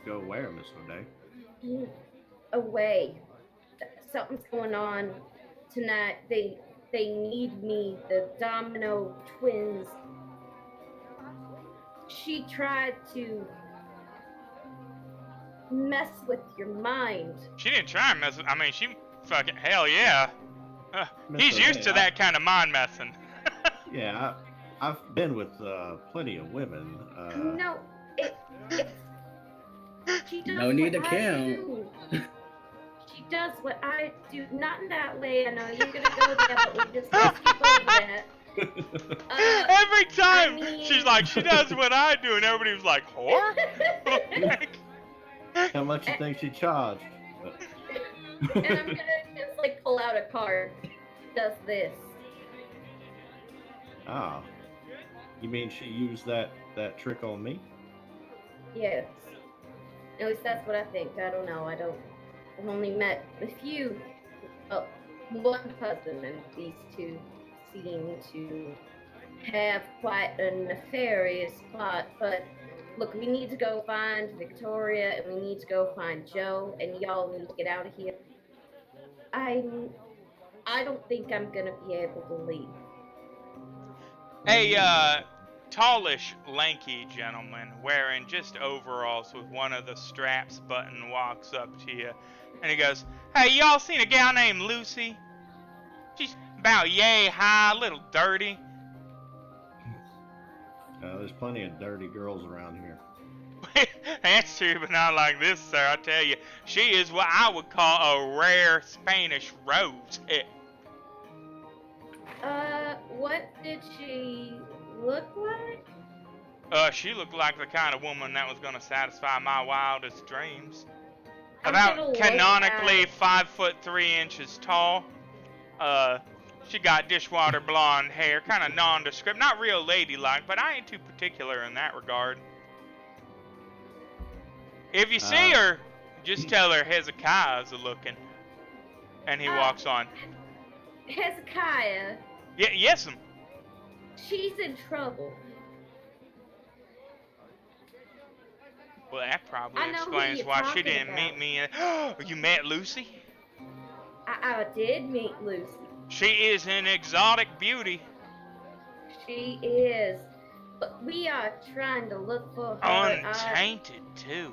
Go where, Miss O'Day? Away. Something's going on tonight. They need me. The Domino twins. She tried to mess with your mind. She didn't try and mess with. I mean, she fucking hell yeah. Miss He's used O'Day, to that kind of mind messing. Yeah, I've been with plenty of women. No, it's. She does No need to what I count. do. She does what I do. Not in that way. I know you're gonna go there, but we just skip over that. Every time I mean- she's like, she does what I do, and everybody was like, whore? How much you think she charged? And I'm gonna just like pull out a card. Does this? Ah, you mean she used that trick on me? Yes. At least that's what I think. I don't know. I've only met a few. Oh, one cousin, and these two seem to have quite a nefarious plot. But look, we need to go find Victoria, and we need to go find Joe, and y'all need to get out of here. I don't think I'm gonna be able to leave. A tallish, lanky gentleman wearing just overalls with one of the straps button walks up to you, and he goes, "Hey, y'all seen a gal named Lucy? She's about yay high, a little dirty." There's plenty of dirty girls around here. That's true, but not like this, sir. I tell you, she is what I would call a rare Spanish rose. What did she look like? She looked like the kind of woman that was gonna satisfy my wildest dreams. I'm gonna About look canonically at- 5'3" tall. She got dishwater blonde hair, kind of nondescript, not real ladylike, but I ain't too particular in that regard. If you see her, just tell her Hezekiah's a looking, and he walks on. Hezekiah. Yes'm. She's in trouble. Well, that probably I know who explains you're why she talking didn't meet about. me. You met Lucy? I did meet Lucy. She is an exotic beauty. She is. But we are trying to look for her. Untainted, too.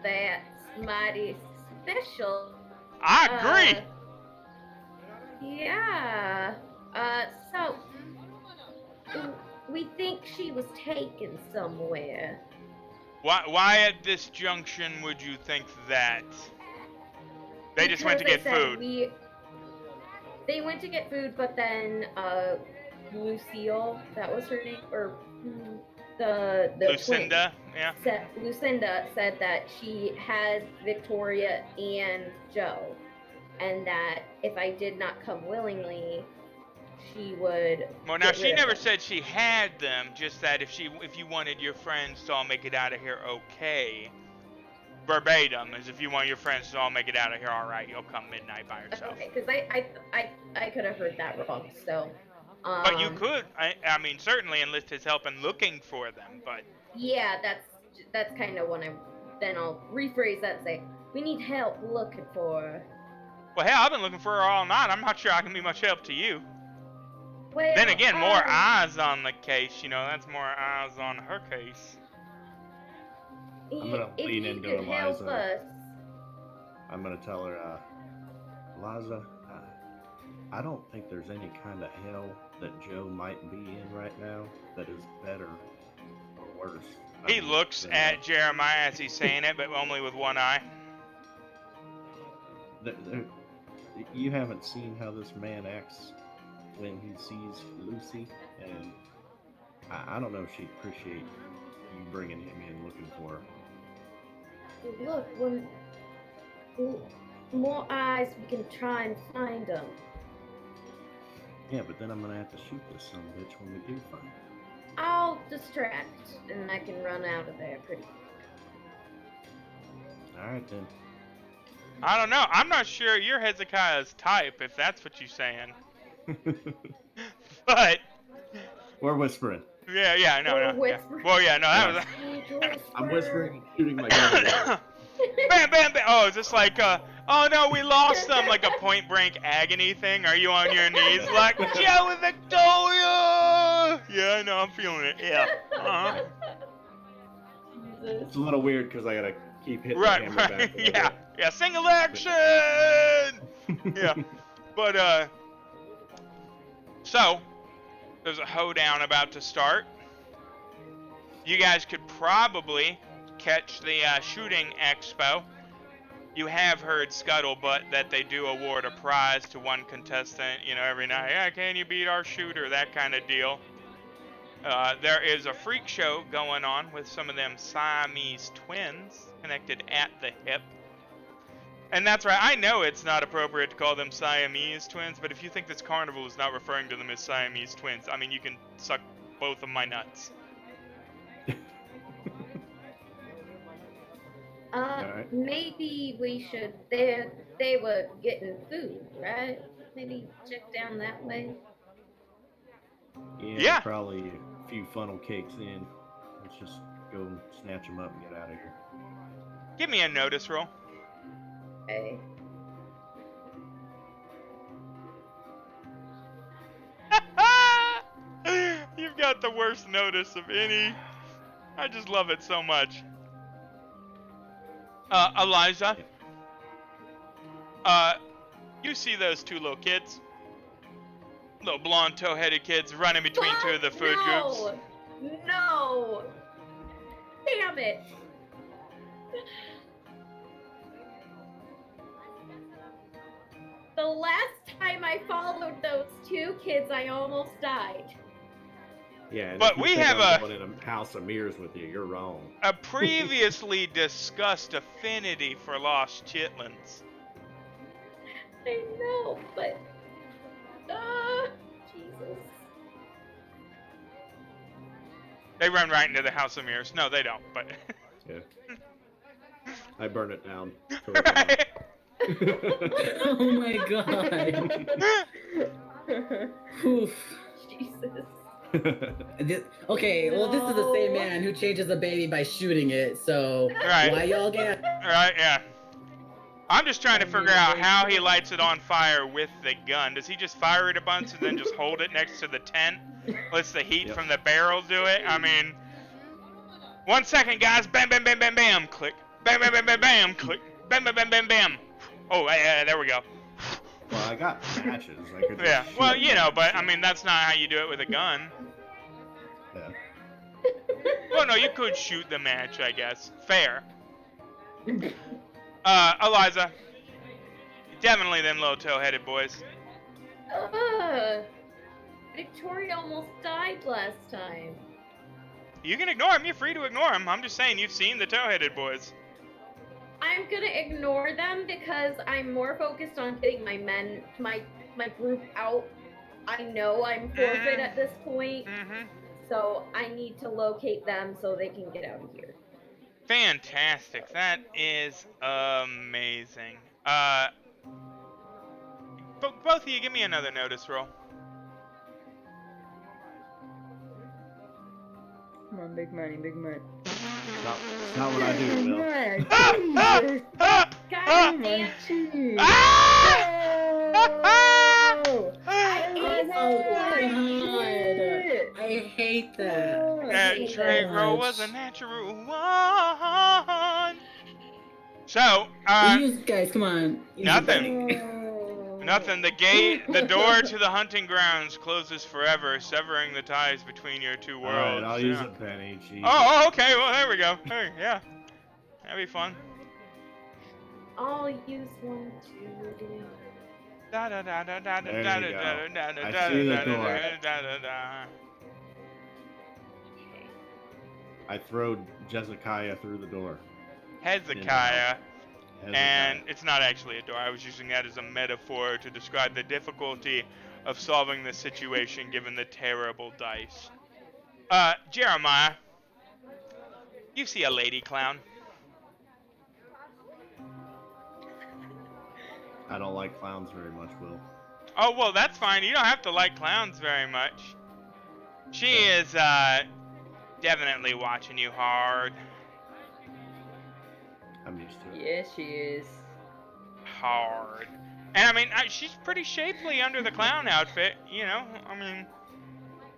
That's mighty special. I agree. Yeah. So we think she was taken somewhere. Why at this junction would you think that? They just went to Because get they said food. They went to get food, but then Lucille, that was her name, or the Lucinda, yeah. Lucinda said that she has Victoria and Joe, and that if I did not come willingly, she would. Well, now get she rid of never them. said she had them. Just that if you wanted your friends to all make it out of here, okay. Verbatim is if you want your friends to all make it out of here, all right. You'll come midnight by yourself. Okay, because I could have heard that wrong. So But you could, I mean, certainly enlist his help in looking for them, but... Yeah, that's kind of when then I'll rephrase that and say, we need help looking for her. Well, hell, I've been looking for her all night. I'm not sure I can be much help to you. Well, Then again, more eyes on the case, you know, that's more eyes on her case. I'm gonna if lean you into could help Eliza. us. I'm gonna tell her, Eliza, I don't think there's any kind of hell that Joe might be in right now that is better or worse. He looks at Jeremiah as he's saying it, but only with one eye. You haven't seen how this man acts when he sees Lucy, and I don't know if she'd appreciate you bringing him in looking for her. Look, when more eyes, we can try and find them. Yeah, but then I'm gonna have to shoot this son of a bitch when we do find her. I'll distract, and I can run out of there pretty quick. Alright then. I don't know. I'm not sure you're Hezekiah's type, if that's what you're saying. But... We're whispering. Yeah, no. We're Yeah. whispering. Well, yeah, no, that was... I'm whispering and shooting my gun. Bam, bam, bam. Oh, is this like, oh no, we lost them, like a point blank agony thing? Are you on your knees like, Joe and Victoria? Yeah, I know, I'm feeling it. Yeah. Uh-huh. It's a little weird because I gotta keep hitting Right, the hammer right. back. Yeah, single action! Yeah. But, so, there's a hoedown about to start. You guys could probably catch the shooting expo. You have heard scuttlebutt that they do award a prize to one contestant, you know, every night. Yeah, can you beat our shooter? That kind of deal. There is a freak show going on with some of them Siamese twins connected at the hip. And that's right, I know it's not appropriate to call them Siamese twins, but if you think this carnival is not referring to them as Siamese twins, I mean, you can suck both of my nuts. Maybe we should. They were getting food, right? Maybe check down that way. Yeah, probably a few funnel cakes in. Let's just go snatch them up and get out of here. Give me a notice roll. Okay. You've got the worst notice of any. I just love it so much. Eliza, you see those two little kids? Little blonde toe-headed kids running between two of the food groups? No! Damn it! The last time I followed those two kids, I almost died. Yeah, but we have going in a house of mirrors with you. You're wrong. A previously discussed affinity for lost chitlins. I know, but Jesus. They run right into the house of mirrors. No, they don't. But yeah, I burn it down. Right? Oh my god. Oof. Jesus. Okay, well, this is the same man who changes a baby by shooting it, so why y'all get... Right, yeah. I'm just trying to figure out how he lights it on fire with the gun. Does he just fire it a bunch and then just hold it next to the tent? Lets the heat from the barrel do it? I mean... 1 second, guys. Bam, bam, bam, bam, bam. Click. Bam, bam, bam, bam, bam. Click. Bam, bam, bam, bam, bam. Oh, yeah, there we go. Well, I got matches. I could yeah, well, you know, but, I mean, that's not how you do it with a gun. Yeah. Well, no, you could shoot the match, I guess. Fair. Eliza. Definitely them little toe-headed boys. Victoria almost died last time. You can ignore them. You're free to ignore them. I'm just saying you've seen the toe-headed boys. I'm gonna ignore them because I'm more focused on getting my group out. I know I'm forfeit at this point, so I need to locate them so they can get out of here. Fantastic. That is amazing. Both of you, give me another notice roll. Come on, big money, big money. It's not what I do, Bill. Jesus. God Oh my damn. cheese. Ah! Oh, I hate that. That trait roll was a natural one. So, You guys, come on. Easy, nothing. buddy. Nothing. The door to the hunting grounds closes forever, severing the ties between your two worlds. Alright, I'll use a penny. Jesus. Oh, okay. Well, there we go. Hey, yeah, that'd be fun. I'll use 1, 2. Da da da da da da There da you da go. da da I da see the da door. da da da. I throw Jezekiah through the door. Hezekiah. Hezekiah. And it's not actually a door. I was using that as a metaphor to describe the difficulty of solving the situation given the terrible dice. Jeremiah, you see a lady clown. I don't like clowns very much, Will. Oh, well, that's fine. You don't have to like clowns very much. She is, definitely watching you hard. I'm used to it. Yes, she is. Hard. And, I mean, she's pretty shapely under the clown outfit, you know? I mean,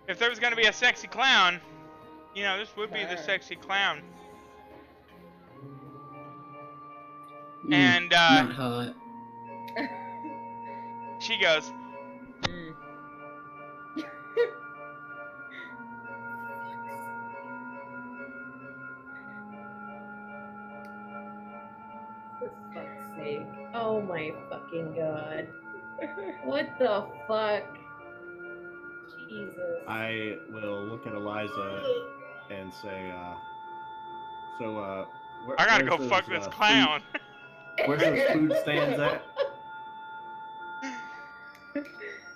if there was gonna be a sexy clown, you know, this would be the sexy clown. And, Not hot. she goes, Mm. For fuck's sake. Oh my fucking god. What the fuck? Jesus. I will look at Eliza and say, I gotta go where's fuck those, this clown. Where's those food stands at?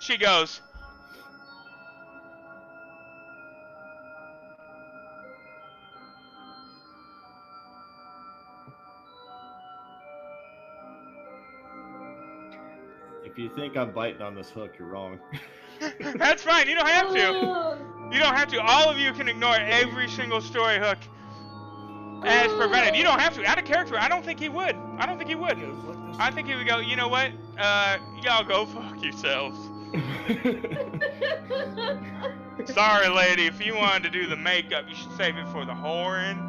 She goes, If you think I'm biting on this hook, you're wrong. that's fine, you don't have to. You don't have to. All of you can ignore every single story hook as prevented. You don't have to. Out of character, I don't think he would. I don't think he would. I think he would go, you know what? Y'all go fuck yourselves. Sorry, lady. If you wanted to do the makeup, you should save it for the whoring.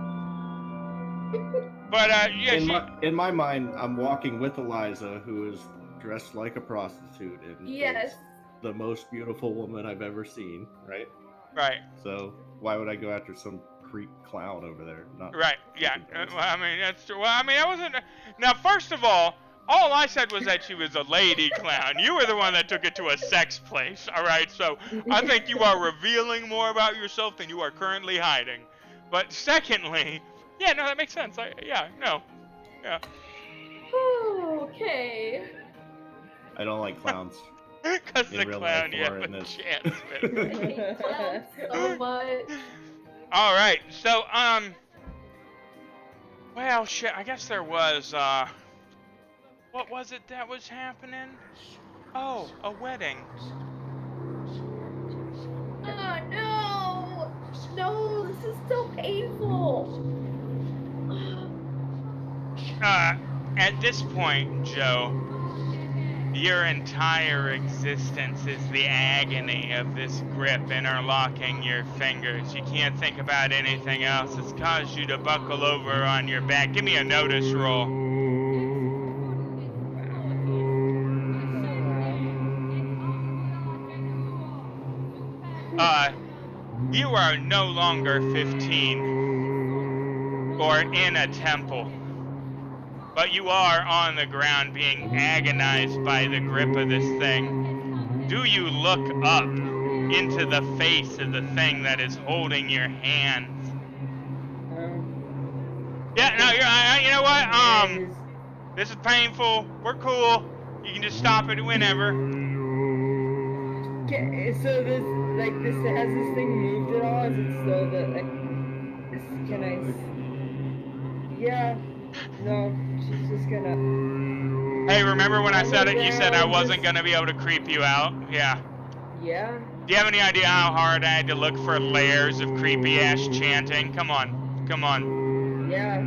But, yeah, in my mind, I'm walking with Eliza, who is dressed like a prostitute and Yes. is the most beautiful woman I've ever seen, right? right. So why would I go after some creep clown over there? Not Right, yeah. Well, I mean, that's true. Well, I mean, I wasn't. Now, first of all I said was that she was a lady clown. You were the one that took it to a sex place, all right? So I think you are revealing more about yourself than you are currently hiding. But secondly, yeah, no, that makes sense. Yeah. Okay. I don't like clowns. Because the In real clown, life you or have in a this. chance I with. hate clowns so much. All right, so well, shit. I guess there was what was it that was happening? Oh, a wedding. Oh no! No, this is so painful. At this point, Joe, your entire existence is the agony of this grip interlocking your fingers. You can't think about anything else. It's caused you to buckle over on your back. Give me a notice roll. You are no longer 15 or in a temple, but you are on the ground being agonized by the grip of this thing. Do you look up into the face of the thing that is holding your hands? Yeah, no, you know what? This is painful. We're cool. You can just stop it whenever. So this has this thing moved at all? Is it still the can I? Yeah. No, she's just gonna. Hey, remember when I said it? You said I wasn't gonna be able to creep you out. Yeah. Yeah. Do you have any idea how hard I had to look for layers of creepy ass chanting? Come on. Come on. Yeah.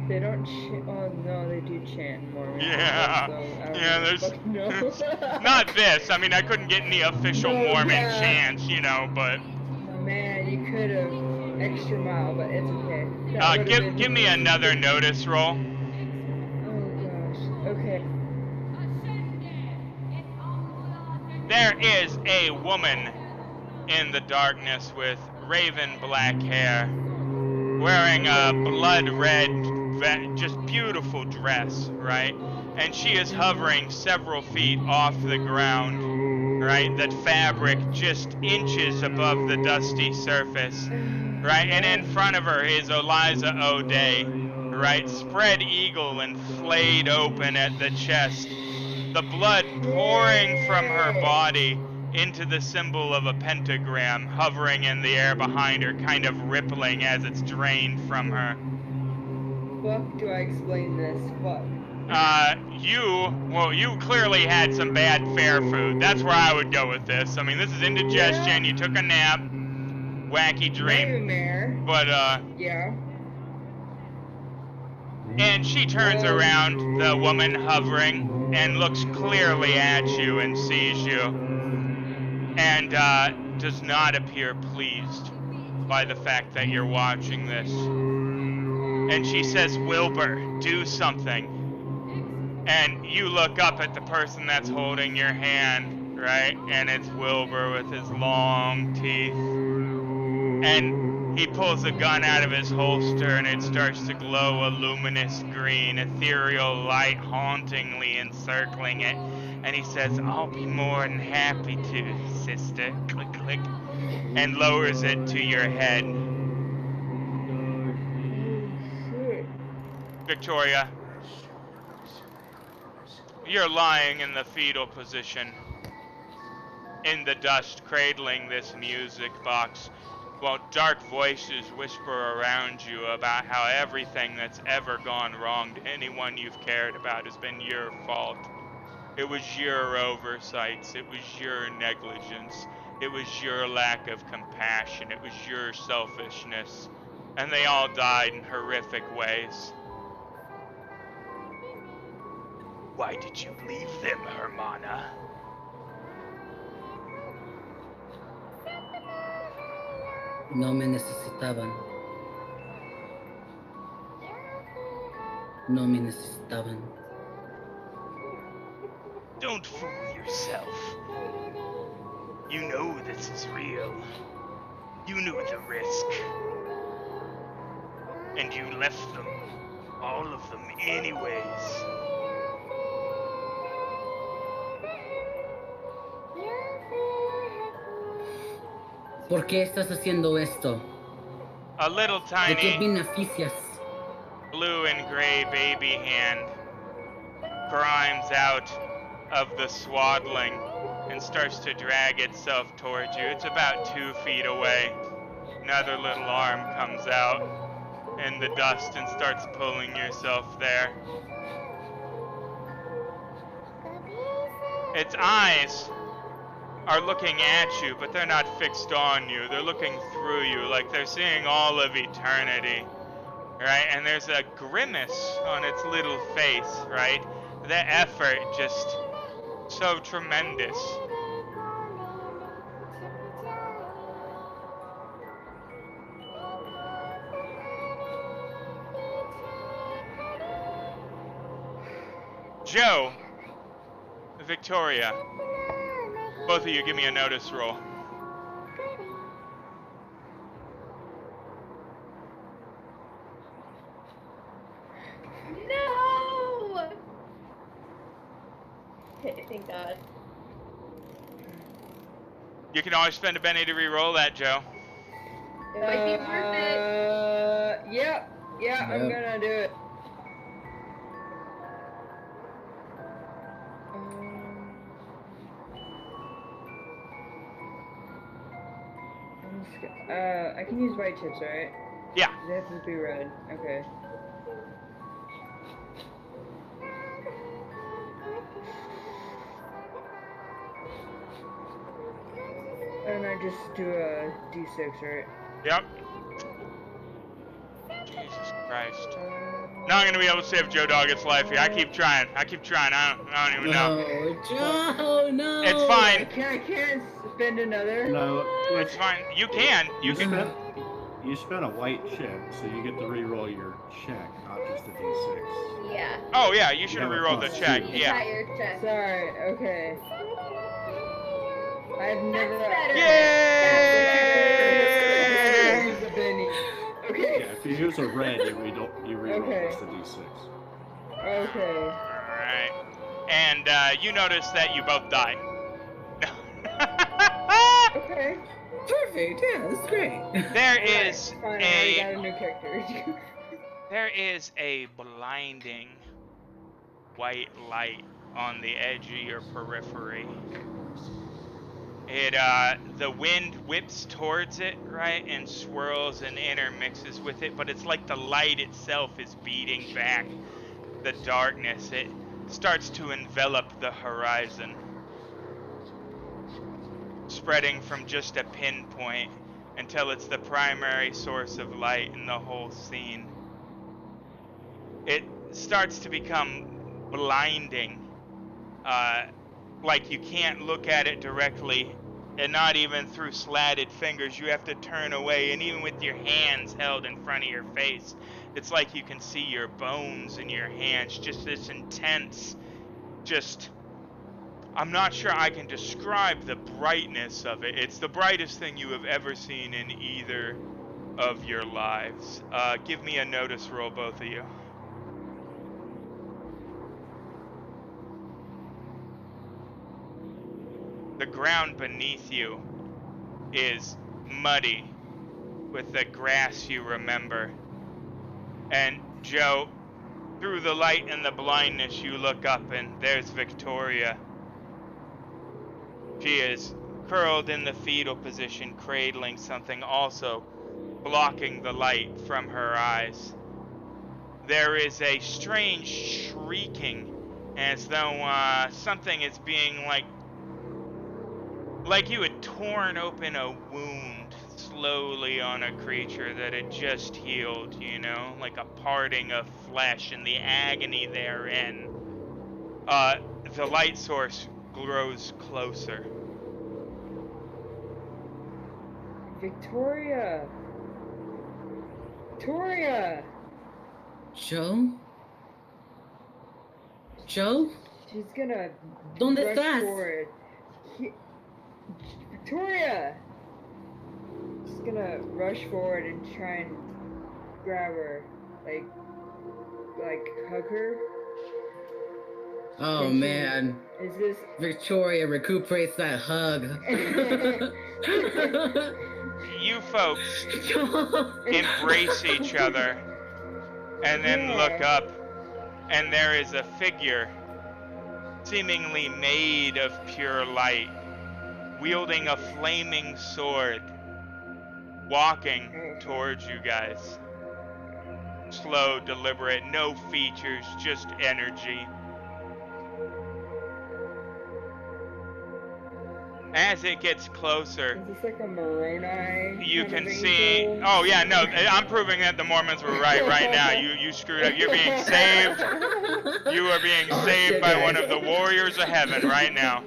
They don't oh no, they do chant Mormon Yeah. stuff, so I don't Yeah, even fucking know. there's not this. I mean, I couldn't get any official No, Mormon yeah. chants, you know, but Man, you could have extra mile, but it's okay. That would have been. give me another notice roll. Oh gosh. Okay. There is a woman in the darkness with raven black hair, wearing a blood red, just beautiful dress, right? And she is hovering several feet off the ground, right? That fabric just inches above the dusty surface, right? And in front of her is Eliza O'Day, right? Spread eagle and flayed open at the chest, the blood pouring from her body into the symbol of a pentagram hovering in the air behind her, kind of rippling as it's drained from her. Fuck do I explain this? Fuck. You clearly had some bad fair food. That's where I would go with this. I mean, this is indigestion. Yeah. You took a nap. Wacky dream. Nightmare. But, Yeah. and she turns around, the woman hovering, and looks clearly at you and sees you. And, does not appear pleased by the fact that you're watching this. And she says, Wilbur, do something. And you look up at the person that's holding your hand, right? And it's Wilbur with his long teeth. And he pulls a gun out of his holster and it starts to glow a luminous green, ethereal light hauntingly encircling it. And he says, I'll be more than happy to, sister. Click, click. And lowers it to your head. Victoria, you're lying in the fetal position, in the dust, cradling this music box, while dark voices whisper around you about how everything that's ever gone wrong to anyone you've cared about has been your fault. It was your oversights, it was your negligence, it was your lack of compassion, it was your selfishness, and they all died in horrific ways. Why did you leave them, Hermana? No me necesitaban. No me necesitaban. Don't fool yourself. You know this is real. You knew the risk. And you left them, all of them anyways. ¿Por qué estás haciendo esto? A little ¿De qué tiny beneficias? blue and gray baby hand climbs out of the swaddling and starts to drag itself towards you. It's about 2 feet away. Another little arm comes out in the dust and starts pulling yourself there. Its eyes are looking at you, but they're not fixed on you. They're looking through you like they're seeing all of eternity, right? And there's a grimace on its little face, right? The effort just so tremendous. Joe, Victoria, both of you give me a notice roll. No! Okay, thank God. You can always spend a penny to re-roll that, Joe. It might be worth it. Yeah, I'm Yep. gonna do it. I can use white chips, right? Yeah. They have to be red. Okay. And I just do a d6, right? Yep. Jesus Christ. Not gonna be able to save Joe Doggett's life here. I keep trying. I don't even know. Oh, Joe, no. It's I fine. can't spend another. No, It's fine. You can. You can. You spent a white chip, so you get to re-roll your check, not just a d6. Yeah. Oh yeah, you should Yeah, have rerolled the plus check. two. Yeah. Entire check. Sorry, okay. I've never. That's better. Yay! Use a Benny. Okay. Yeah, if you use a red, you re-roll Okay. just a d6. Okay. Alright. And you notice that you both die. Okay. Perfect. Yeah, that's great. There Alright, is fine, I already got a a new character. there is a blinding white light on the edge of your periphery. It the wind whips towards it, right, and swirls and intermixes with it, but it's like the light itself is beating back the darkness. It starts to envelop the horizon, spreading from just a pinpoint until it's the primary source of light in the whole scene. It starts to become blinding, like you can't look at it directly, and not even through slatted fingers. You have to turn away, and even with your hands held in front of your face, it's like you can see your bones in your hands. Just this intense, I'm not sure I can describe the brightness of it. It's the brightest thing you have ever seen in either of your lives. Give me a notice roll, both of you. The ground beneath you is muddy with the grass you remember. And Joe, through the light and the blindness, you look up and there's Victoria. She is curled in the fetal position, cradling something, also blocking the light from her eyes. There is a strange shrieking, as though something is being like you had torn open a wound slowly on a creature that had just healed, you know, like a parting of flesh and the agony therein. The light source grows closer. Victoria. Victoria. Joe? Joe? She's gonna ¿Dónde rush estás? forward. Victoria. She's gonna rush forward and try and grab her, like hug her. Oh, Can she- man. Is this? Victoria recuperates that hug. You folks embrace each other and then look up, and there is a figure seemingly made of pure light, wielding a flaming sword, walking towards you guys. Slow, deliberate, no features, just energy. As it gets closer, Is this like a Moroni? you kind of can see. angel? Oh yeah, no, I'm proving that the Mormons were right now. You screwed up. You're being saved. You are being saved shit, by guys. one of the warriors of heaven right now.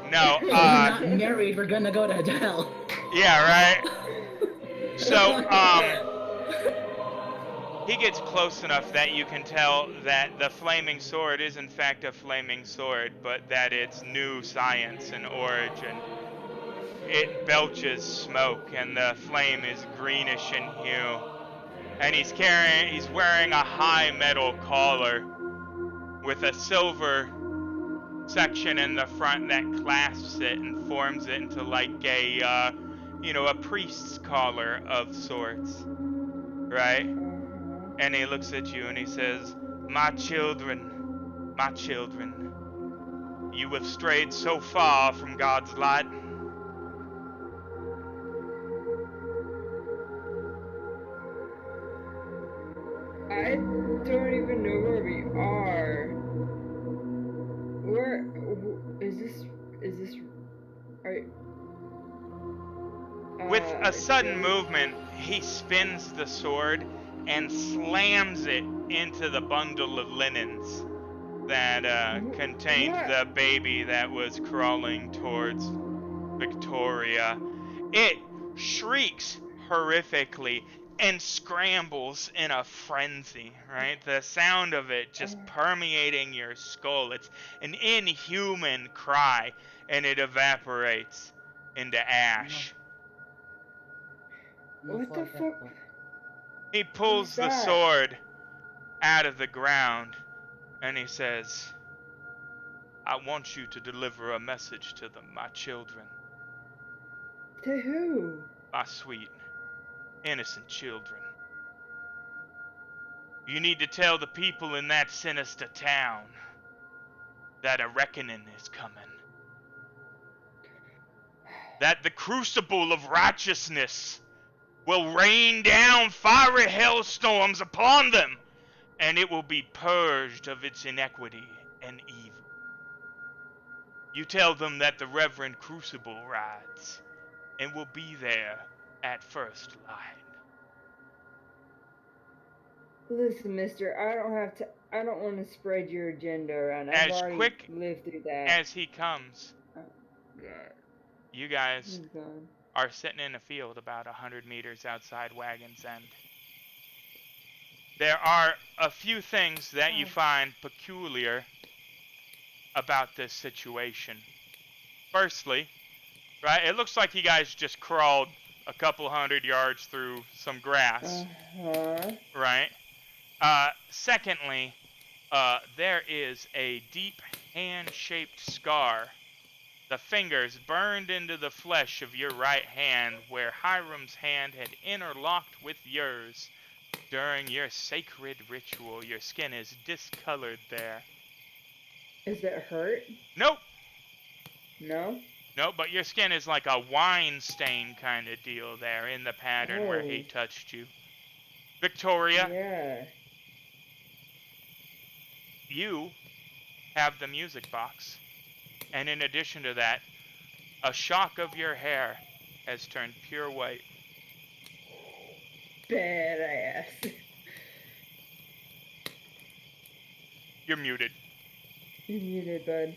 No, We're not married, we're gonna go to hell. yeah, right. So, he gets close enough that you can tell that the flaming sword is in fact a flaming sword, but that it's new science and origin. It belches smoke, and the flame is greenish in hue. And he's wearing a high metal collar with a silver section in the front that clasps it and forms it into like a priest's collar of sorts, right? And he looks at you and he says, my children, you have strayed so far from God's light. I don't even know where we are. Where is this? Are With a sudden Jay. movement, he spins the sword and slams it into the bundle of linens that contained What? the baby that was crawling towards Victoria. It shrieks horrifically and scrambles in a frenzy, right? The sound of it just permeating your skull. It's an inhuman cry, and it evaporates into ash. No What the fue fuck? esto. He pulls Who's the that? sword out of the ground, and he says, I want you to deliver a message to them, my children, To who? my sweet, innocent children. You need to tell the people in that sinister town that a reckoning is coming. That the crucible of righteousness will rain down fiery hailstorms upon them, and it will be purged of its inequity and evil. You tell them that the Reverend Crucible rides, and will be there at first light. Listen, mister, I don't have to. I don't want to spread your agenda around. I've As already quick lived through that. as he comes, God, you guys he's gone. are sitting in a field about 100 meters outside Wagon's End. There are a few things that you find peculiar about this situation. Firstly, right, it looks like you guys just crawled a couple 100 yards through some grass, right? Secondly, there is a deep hand-shaped scar. The fingers burned into the flesh of your right hand where Hiram's hand had interlocked with yours during your sacred ritual. Your skin is discolored there. Is it hurt? Nope. No. Nope, but your skin is like a wine stain kind of deal there in the pattern where he touched you. Victoria, Yeah. you have the music box. And in addition to that, a shock of your hair has turned pure white. Badass. You're muted. You're muted, bud.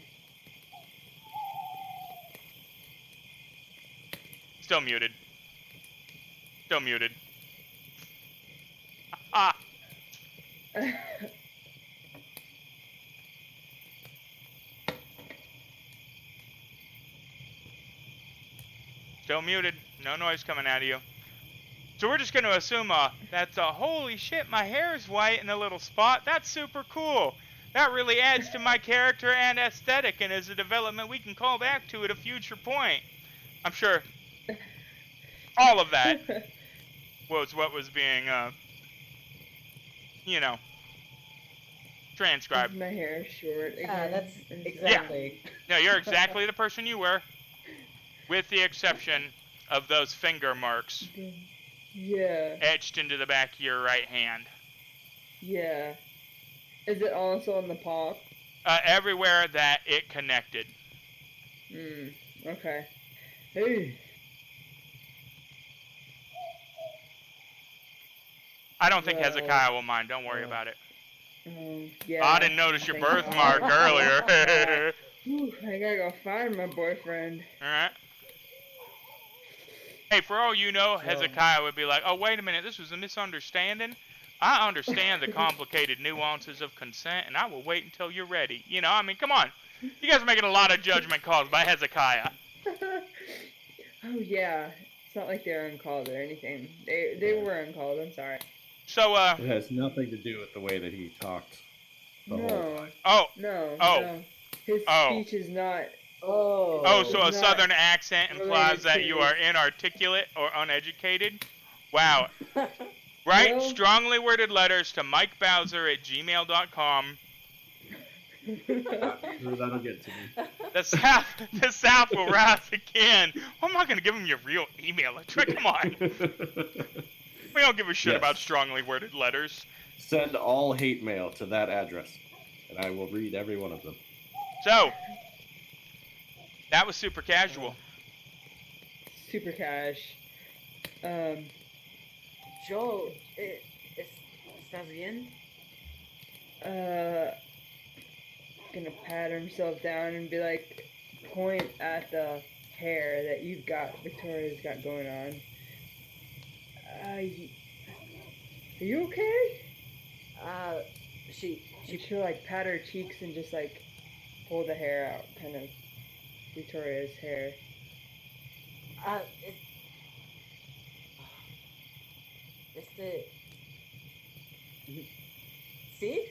Still muted. Still muted. Ah! Still muted. No noise coming out of you. So we're just going to assume that's holy shit, my hair is white in a little spot. That's super cool. That really adds to my character and aesthetic and is a development we can call back to at a future point. I'm sure all of that was what was being, transcribed. Is my hair short again? Yeah, that's exactly. No, you're exactly the person you were, with the exception of those finger marks Yeah. etched into the back of your right hand. Yeah. Is it also on the paw? Everywhere that it connected. Okay. Hey. I don't think Well, Hezekiah will mind. Don't worry about it. Yeah. I didn't notice your Thank birthmark God. earlier. Whew, I gotta go find my boyfriend. Alright. Hey, for all you know, Hezekiah would be like, oh, wait a minute, this was a misunderstanding. I understand the complicated nuances of consent, and I will wait until you're ready. You know, I mean, come on. You guys are making a lot of judgment calls by Hezekiah. Oh, yeah. It's not like they're uncalled or anything. They were uncalled, I'm sorry. So, It has nothing to do with the way that he talked. The whole No. time. No. Oh. No. His Oh. speech is not... Oh, so a It's not southern accent implies related that to- you are inarticulate or uneducated? Wow. Write No. strongly worded letters to mikebowser@gmail.com. That'll get to me. The South will rise again. I'm not going to give him your real email address. Come on. We don't give a shit Yes. about strongly worded letters. Send all hate mail to that address, and I will read every one of them. So, that was super casual. Super cash. Joe, ¿estás bien? Gonna pat himself down and be like, point at the hair that Victoria's got going on. Are you okay? She'll like pat her cheeks and just like pull the hair out, kind of Victoria's hair. ¿Sí?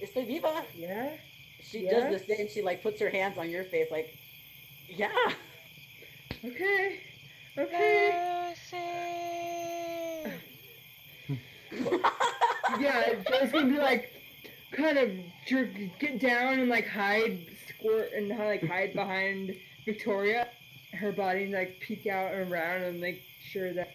Estoy viva. Yeah? She does this thing, she like puts her hands on your face like, yeah. Okay. Yeah, Joe's gonna be like, kind of get down and like hide behind Victoria. Her body like peek out and around and make sure that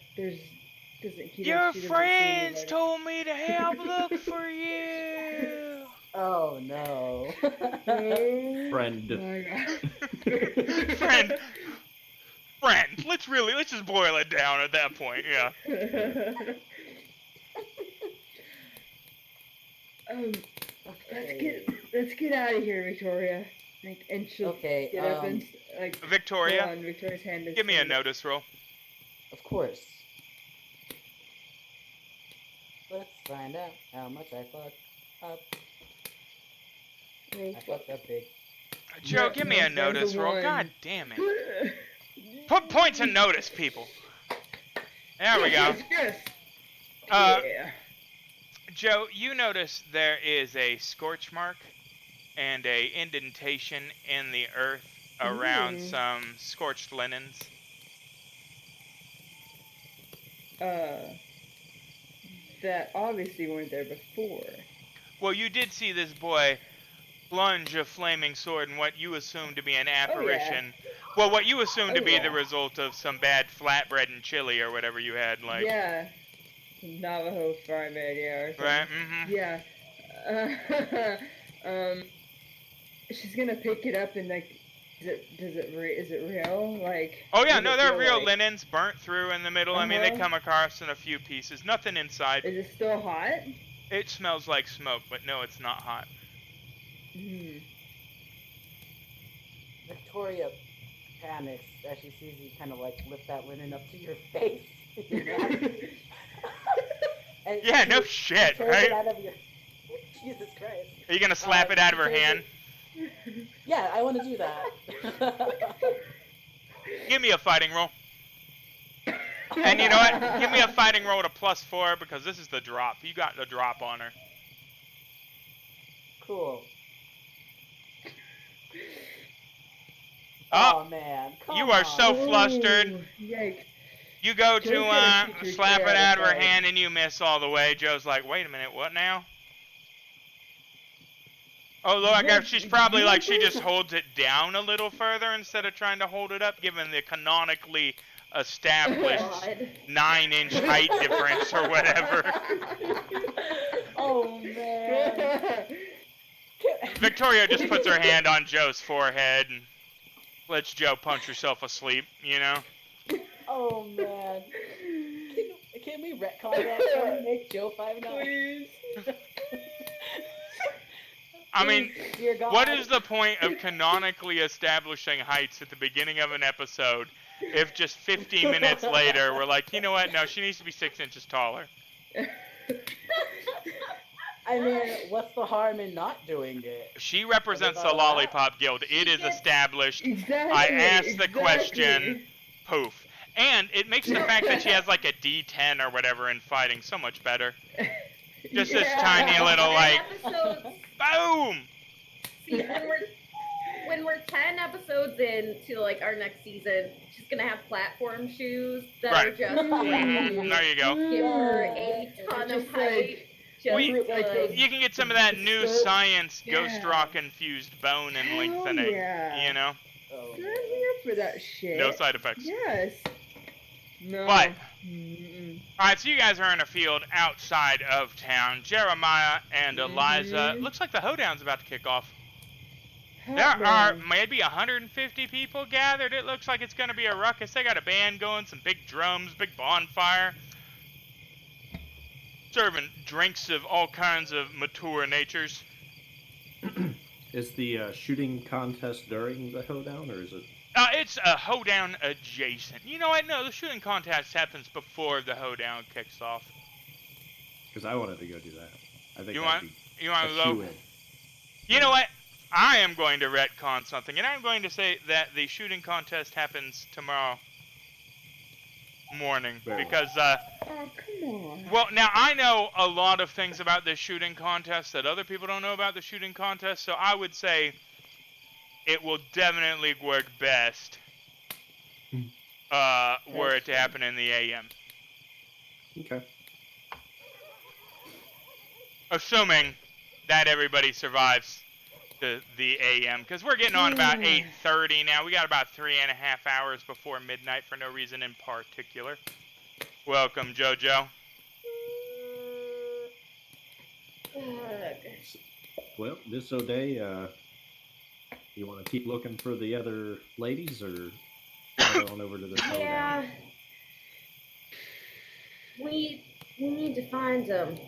Your friends told me to have a look for you. Oh no. Friend. My God. Friend. Let's just boil it down at that point. Yeah. Let's get out of here, Victoria. Like, and she'll get up and like. Victoria, Victoria's hand is give me a notice roll. Of course. Let's find out how much I fucked up. I fucked up big. Joe, give me a notice roll. God damn it. Put points in notice, people. There we go. Yes. Yeah. Joe, you notice there is a scorch mark and a indentation in the earth around some scorched linens. That obviously weren't there before. Well, you did see this boy plunge a flaming sword in what you assume to be an apparition. Oh, yeah. Well, what you assume to be the result of some bad flatbread and chili or whatever you had, like. Yeah. Navajo fry bread, yeah. Or right, mm-hmm. Yeah. She's gonna pick it up and like, is it real? Like. Oh yeah, no, they're real linens, burnt through in the middle. Uh-huh. I mean, they come across in a few pieces. Nothing inside. Is it still hot? It smells like smoke, but no, it's not hot. Victoria panics as she sees you kind of like lift that linen up to your face. And yeah, no shit, right? Jesus Christ. Are you gonna slap it out of her hand? Yeah, I want to do that. Give me a fighting roll. And you know what? Give me a fighting roll at a +4 because this is the drop. You got the drop on her. Cool. Oh, man. You are so flustered. Yikes. You go to slap it out of her hand and you miss all the way. Joe's like, wait a minute, what now? Oh, look, I guess she's probably like, she just holds it down a little further instead of trying to hold it up, given the canonically established 9-inch height difference or whatever. Oh, man. Victoria just puts her hand on Joe's forehead and lets Joe punch herself asleep, you know? Oh, man. Can we retcon that? Can we make Joe 5'9"? Please. I mean, what is the point of canonically establishing heights at the beginning of an episode if just 15 minutes later we're like, you know what, no, she needs to be 6 inches taller? I mean, what's the harm in not doing it? She represents the Lollipop Guild. It is established. Exactly. I asked the question, poof. And it makes the fact that she has like a D10 or whatever in fighting so much better. Just this tiny little like, boom! See, when we're 10 episodes into like our next season, she's gonna have platform shoes that are just there you go. give her a ton of height. Well, you can get some of that new science Ghost Rock infused bone and lengthening. You know? I'm here for that shit. No side effects. Yes. No. But alright, so you guys are in a field outside of town. Jeremiah and Eliza. Looks like the hoedown's about to kick off. There are happening? maybe 150 people gathered. It looks like it's going to be a ruckus. They got a band going, some big drums, big bonfire. Serving drinks of all kinds of mature natures. Is the shooting contest during the hoedown, or is it? It's a hoedown adjacent. You know what? No, the shooting contest happens before the hoedown kicks off. Because I wanted to go do that. I think You that'd want be you want a to go? shoo-in. You know what? I am going to retcon something, and I'm going to say that the shooting contest happens tomorrow morning Very because Oh, come on. well, now I know a lot of things about this shooting contest that other people don't know about the shooting contest, so I would say it will definitely work best were it to happen in the AM. Okay. Assuming that everybody survives the AM, because we're getting on about 8:30 now. We got about 3.5 hours before midnight for no reason in particular. Welcome, JoJo. Well, Miss O'Day, you want to keep looking for the other ladies, or head on over to the hoedown? Yeah. We need to find them.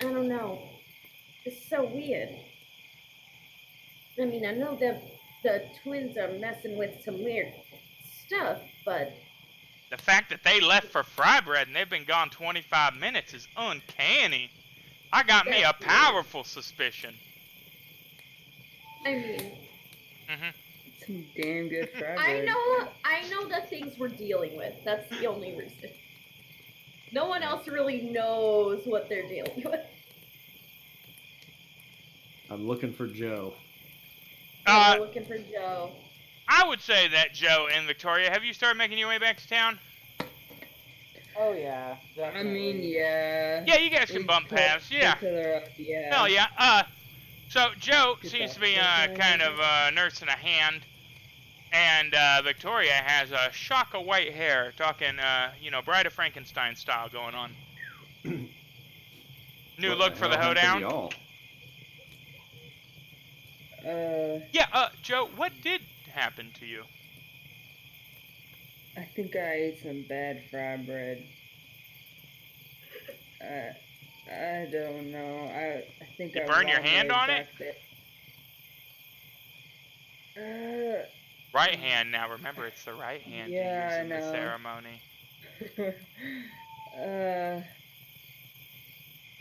I don't know. It's so weird. I mean, I know that the twins are messing with some weird stuff, but The fact that they left for fry bread and they've been gone 25 minutes is uncanny. I got me a powerful suspicion. I mean, Some damn good fried I bread. know the things we're dealing with. That's the only reason. No one else really knows what they're dealing with. I'm looking for Joe. We're looking for Joe. I would say that Joe and Victoria, have you started making your way back to town? Oh yeah, I definitely. mean, yeah. Yeah, you guys can bump paths. Yeah. Yeah. Hell yeah. So Joe Get seems to that be fucking kind of nursing a hand, and Victoria has a shock of white hair, talking Bride of Frankenstein style going on. New What look the for the hell happened to hoedown. y'all? Yeah. Joe, what did happen to you? I think I ate some bad fried bread. I don't know. I think You I burn your hand on it? back there. Right hand. Now remember, it's the right hand you Yeah, use I in the know. ceremony.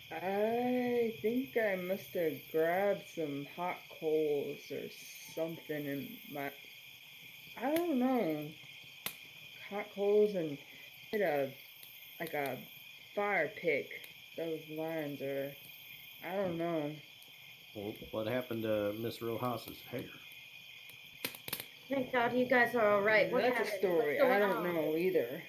I think I must have grabbed some hot coals or something in my. I don't know. Hot coals and hit a fire pick. Those lines are. I don't know. Well, what happened to Miss Rojas's hair? Thank God you guys are all right. What That's happened? a story. What's I going don't on? know either.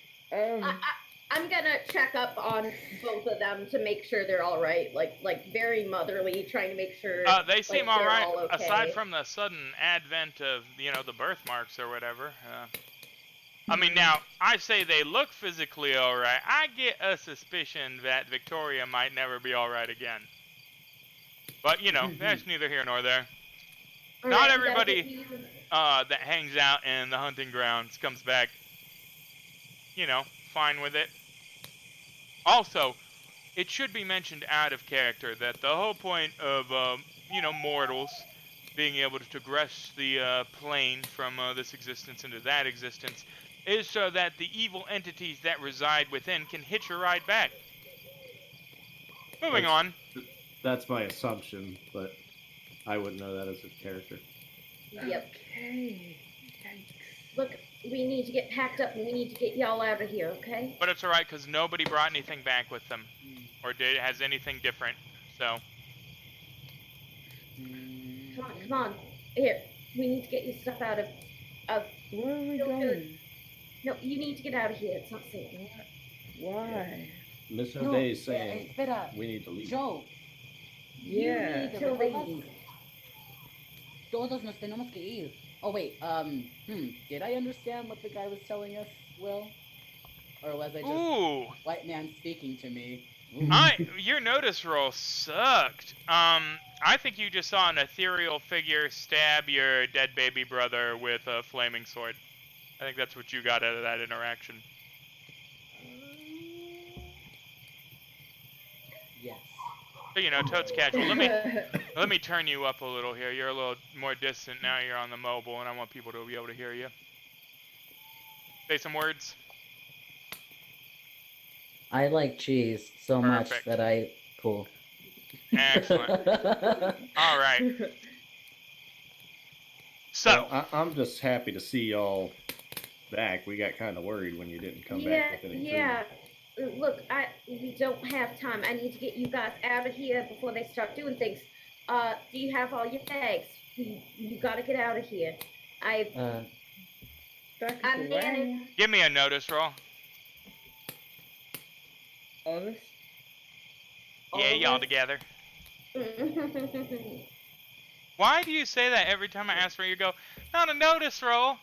I'm gonna check up on both of them to make sure they're all right. Like very motherly, trying to make sure. They seem like, all they're right, all okay. aside from the sudden advent of the birthmarks or whatever. I mean, now I say they look physically all right. I get a suspicion that Victoria might never be all right again. But that's neither here nor there. All Not right, everybody that hangs out in the hunting grounds comes back, fine with it. Also, it should be mentioned out of character that the whole point of, mortals being able to progress the plane from this existence into that existence is so that the evil entities that reside within can hitch a ride back. Moving on. That's my assumption, but I wouldn't know that as a character. Yep. Okay. Yikes. Look, we need to get packed up and we need to get y'all out of here, okay? But it's alright because nobody brought anything back with them. Or has anything different. So. Come on. Here, we need to get your stuff out of. Where are we Feel going? good. No, you need to get out of here. It's not safe. Why? Miss No, O'Day is saying espera, we need to leave. Joe, Yeah. you need to to leave. Todos nos tenemos que ir. Oh wait, did I understand what the guy was telling us, Will? Or was I just Ooh. white man speaking to me? Your notice roll sucked. I think you just saw an ethereal figure stab your dead baby brother with a flaming sword. I think that's what you got out of that interaction. Yes. So, you know, totes casual. Let me turn you up a little here. You're a little more distant now. You're on the mobile, and I want people to be able to hear you. Say some words. I like cheese so much Perfect. that I cool. Excellent. All right. So, Well, I'm just happy to see y'all back. We got kind of worried when you didn't come back with any Yeah. Look, we don't have time. I need to get you guys out of here before they start doing things. Do you have all your bags? You gotta get out of here. I managed. give me a notice roll. All of us? Yeah, y'all together. Why do you say that every time I ask for you? Go, not a notice roll.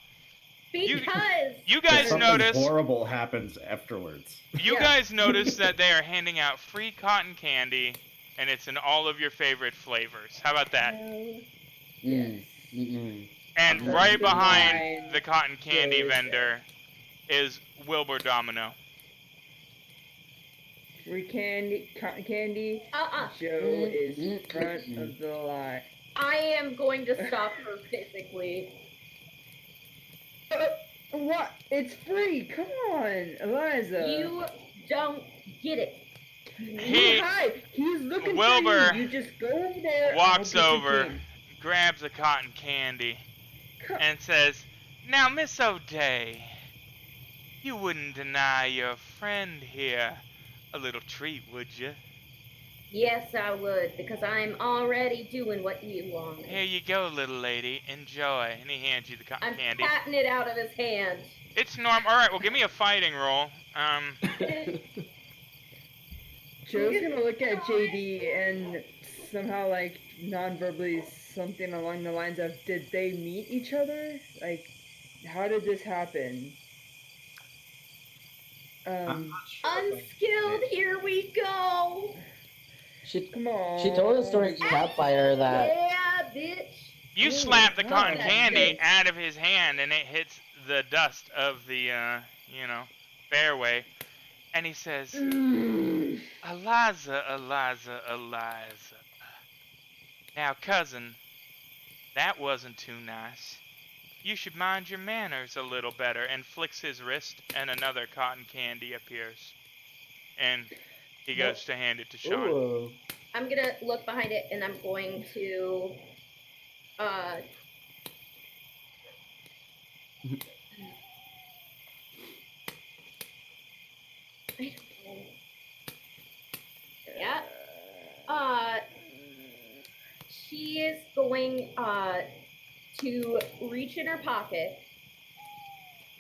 Because you guys something notice horrible happens afterwards. You guys notice that they are handing out free cotton candy, and it's in all of your favorite flavors. How about that? Yes. And That's right the behind line the cotton candy Joe is vendor is Wilbur Domino. Free candy, cotton candy. Joe is front of the line. I am going to stop her physically. What? It's free. Come on, Eliza. You don't get it. He's looking Wilbur for you. You just go over there. walks over, grabs a cotton candy, and says, "Now, Miss O'Day, you wouldn't deny your friend here a little treat, would you?" Yes, I would, because I'm already doing what you want. "Here you go, little lady. Enjoy." And he hands you the cotton candy. I'm patting it out of his hand. It's normal. All right, well, give me a fighting roll. Joe's gonna look at JD and somehow, like, non-verbally something along the lines of, did they meet each other? Like, how did this happen? Unskilled, here we go. Come on. She told us during campfire that. Yeah, bitch. You slap the cotton candy out of his hand, and it hits the dust of the, fairway. And he says, "Eliza, Eliza, Eliza. Now, cousin, that wasn't too nice. You should mind your manners a little better," and flicks his wrist, and another cotton candy appears. And he goes to hand it to Sean. Ooh. I'm gonna look behind it, and I'm going to, yeah. She is going to reach in her pocket,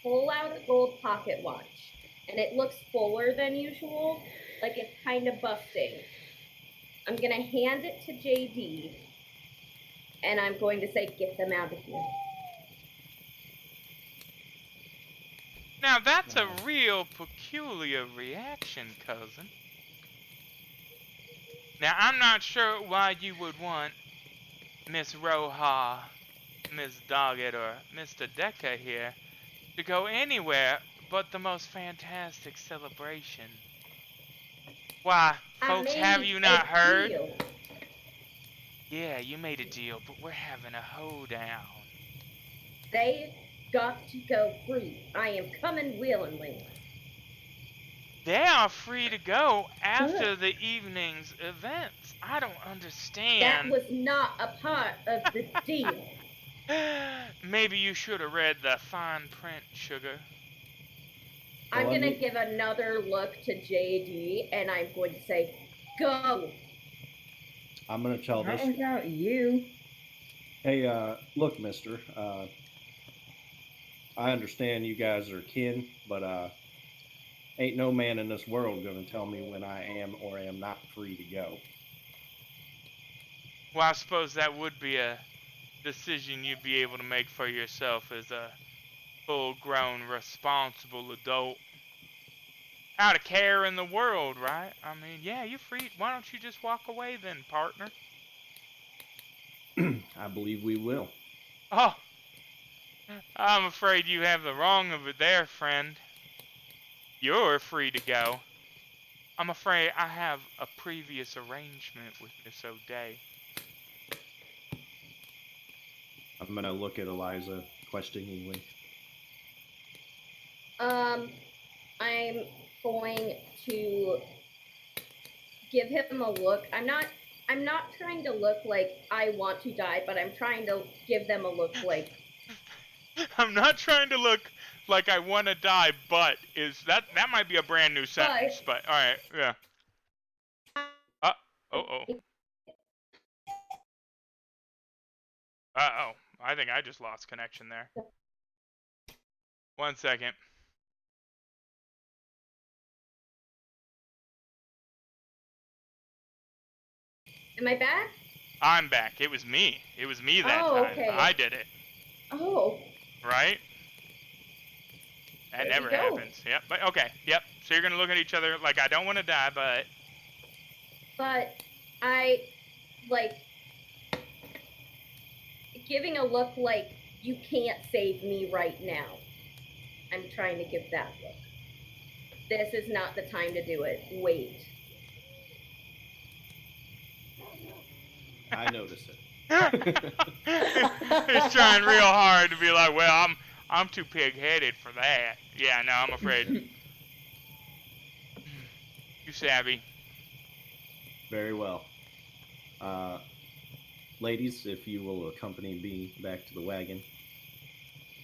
pull out a gold pocket watch, and it looks fuller than usual, like it's kind of busting. I'm gonna hand it to JD, and I'm going to say, "Get them out of here." Now, that's a real peculiar reaction, cousin. Now, I'm not sure why you would want Miss Roja, Miss Doggett, or Mr. Decker here to go anywhere but the most fantastic celebration. Why, folks, have you not heard? Deal. Yeah, you made a deal, but we're having a hoedown. They've got to go free. I am coming willingly. They are free to go after the evening's events. I don't understand. That was not a part of the deal. Maybe you should have read the fine print, sugar. I'm going to give another look to JD, and I'm going to say, "Go." I'm going to tell this. Not without you. Hey, look, mister. I understand you guys are kin, but ain't no man in this world going to tell me when I am or am not free to go. Well, I suppose that would be a decision you'd be able to make for yourself as a full-grown, responsible adult. out of care in the world, right? I mean, yeah, you're free. Why don't you just walk away then, partner? I believe we will. Oh, I'm afraid you have the wrong of it there, friend. You're free to go. I'm afraid I have a previous arrangement with Miss O'Day. I'm gonna look at Eliza questioningly. I'm going to give him a look. I'm not trying to look like I want to die, but I'm trying to give them a look like I'm not trying to look like I want to die, but that might be a brand new sentence. But all right, yeah. Oh. Uh-oh. I think I just lost connection there. 1 second. Am I back? I'm back. It was me. It was me that time. Okay. I did it. Oh. Right? That There never we go. happens. Yep. But okay. Yep. So you're gonna look at each other like I don't want to die, but I like giving a look like you can't save me right now. I'm trying to give that look. This is not the time to do it. Wait. I notice it. He's trying real hard to be like, well, I'm too pig-headed for that. Yeah, no, I'm afraid. You savvy. Very well. Ladies, if you will accompany me back to the wagon,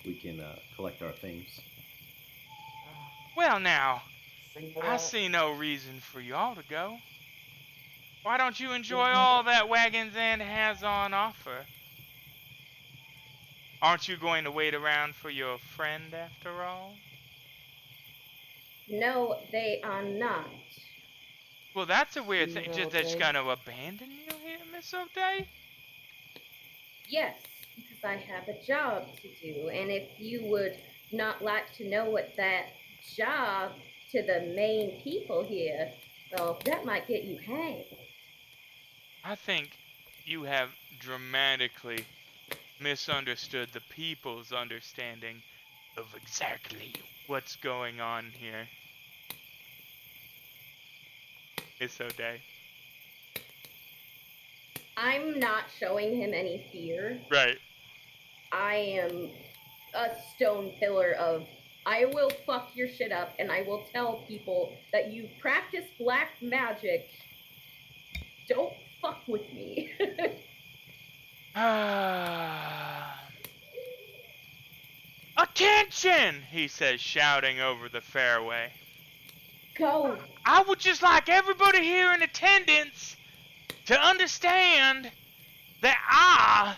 we can collect our things. Well, now, Sing for I that. see no reason for y'all to go. Why don't you enjoy all that Wagon's End has on offer? Aren't you going to wait around for your friend after all? No, they are not. Well, that's a weird thing. Zero Just that's day. gonna abandon you here, Miss O'Day? Yes, because I have a job to do, and if you would not like to know what that job to the main people here, well, that might get you hanged. I think you have dramatically misunderstood the people's understanding of exactly what's going on here. Miss O'Day. I'm not showing him any fear. Right. I am a stone pillar of I will fuck your shit up and I will tell people that you practice black magic. Don't fuck with me. Attention! He says, shouting over the fairway. Go. I would just like everybody here in attendance to understand that I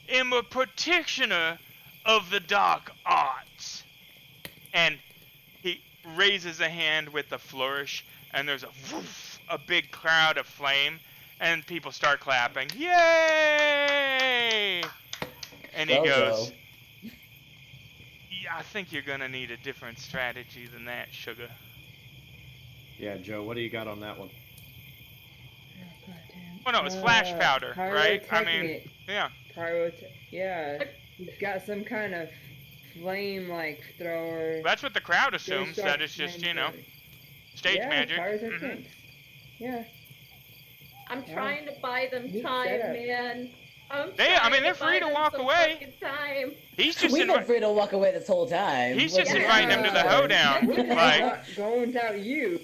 am a practitioner of the dark arts. And he raises a hand with a flourish, and there's a woof, a big cloud of flame, and people start clapping. Yay! And he goes, yeah, I think you're gonna need a different strategy than that, sugar. Yeah, Joe, what do you got on that one? Well, no, it's flash powder, right? I mean, Pyrotechnic. yeah. Yeah. He's got some kind of flame like thrower. That's what the crowd assumes, that it's just, stage yeah, magic. Pyrotechnics. Yeah. I'm trying to buy them Neat time, setup. man. They're free to walk away. Time. He's just We've been free to walk away this whole time. He's What just are you inviting them to the hoedown. Like, Going without you.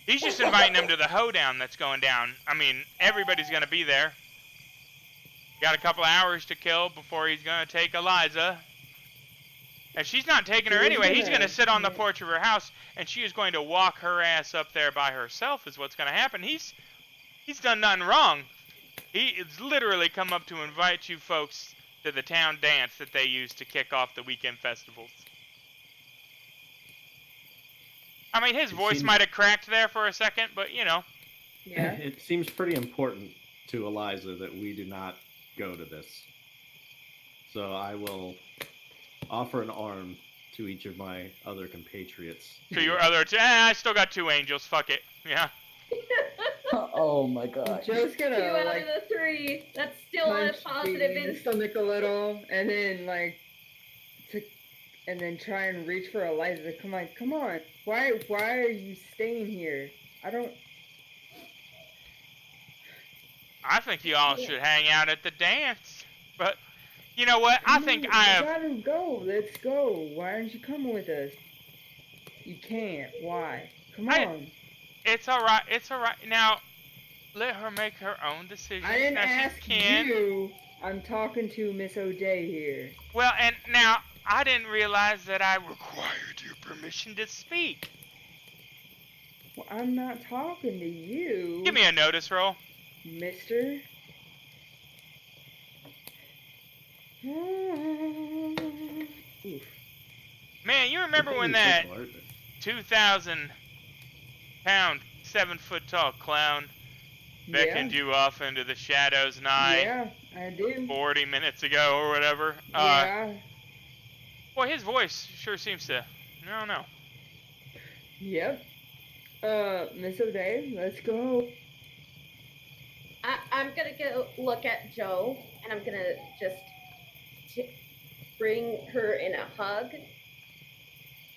he's just inviting them to the hoedown that's going down. I mean, everybody's gonna be there. Got a couple hours to kill before he's gonna take Eliza. And she's not taking her anyway. He's gonna sit on the porch of her house, and she is going to walk her ass up there by herself. Is what's gonna happen. He's done nothing wrong. He is literally come up to invite you folks to the town dance that they use to kick off the weekend festivals. I mean, his voice might have cracked there for a second, but Yeah. It seems pretty important to Eliza that we do not go to this. So I will offer an arm to each of my other compatriots. To your other, I still got 2 angels. Fuck it. Yeah. Oh my god. Joe's 2 gonna out like of the 3. That's still a punch positive JD in the in. stomach a little, and then like and then try and reach for Eliza. Come on. Why are you staying here? I don't. I think you all should hang out at the dance. But you know what? I think I have. We gotta go. Let's go. Why aren't you coming with us? You can't. Why? Come on. It's alright. It's alright. Now, let her make her own decision. I didn't now, ask she can. you. I'm talking to Miss O'Day here. Well, and now I didn't realize that I required your permission to speak. Well, I'm not talking to you. Give me a notice roll. Mister. Oof. Man, you remember when that 2,000-pound, 7-foot-tall clown beckoned you off into the shadows nigh? Yeah, I do. 40 minutes ago or whatever. Yeah. Boy, his voice sure seems to. I don't know. Yep. Miss O'Day, let's go. I'm gonna go look at Joe, and I'm gonna just bring her in a hug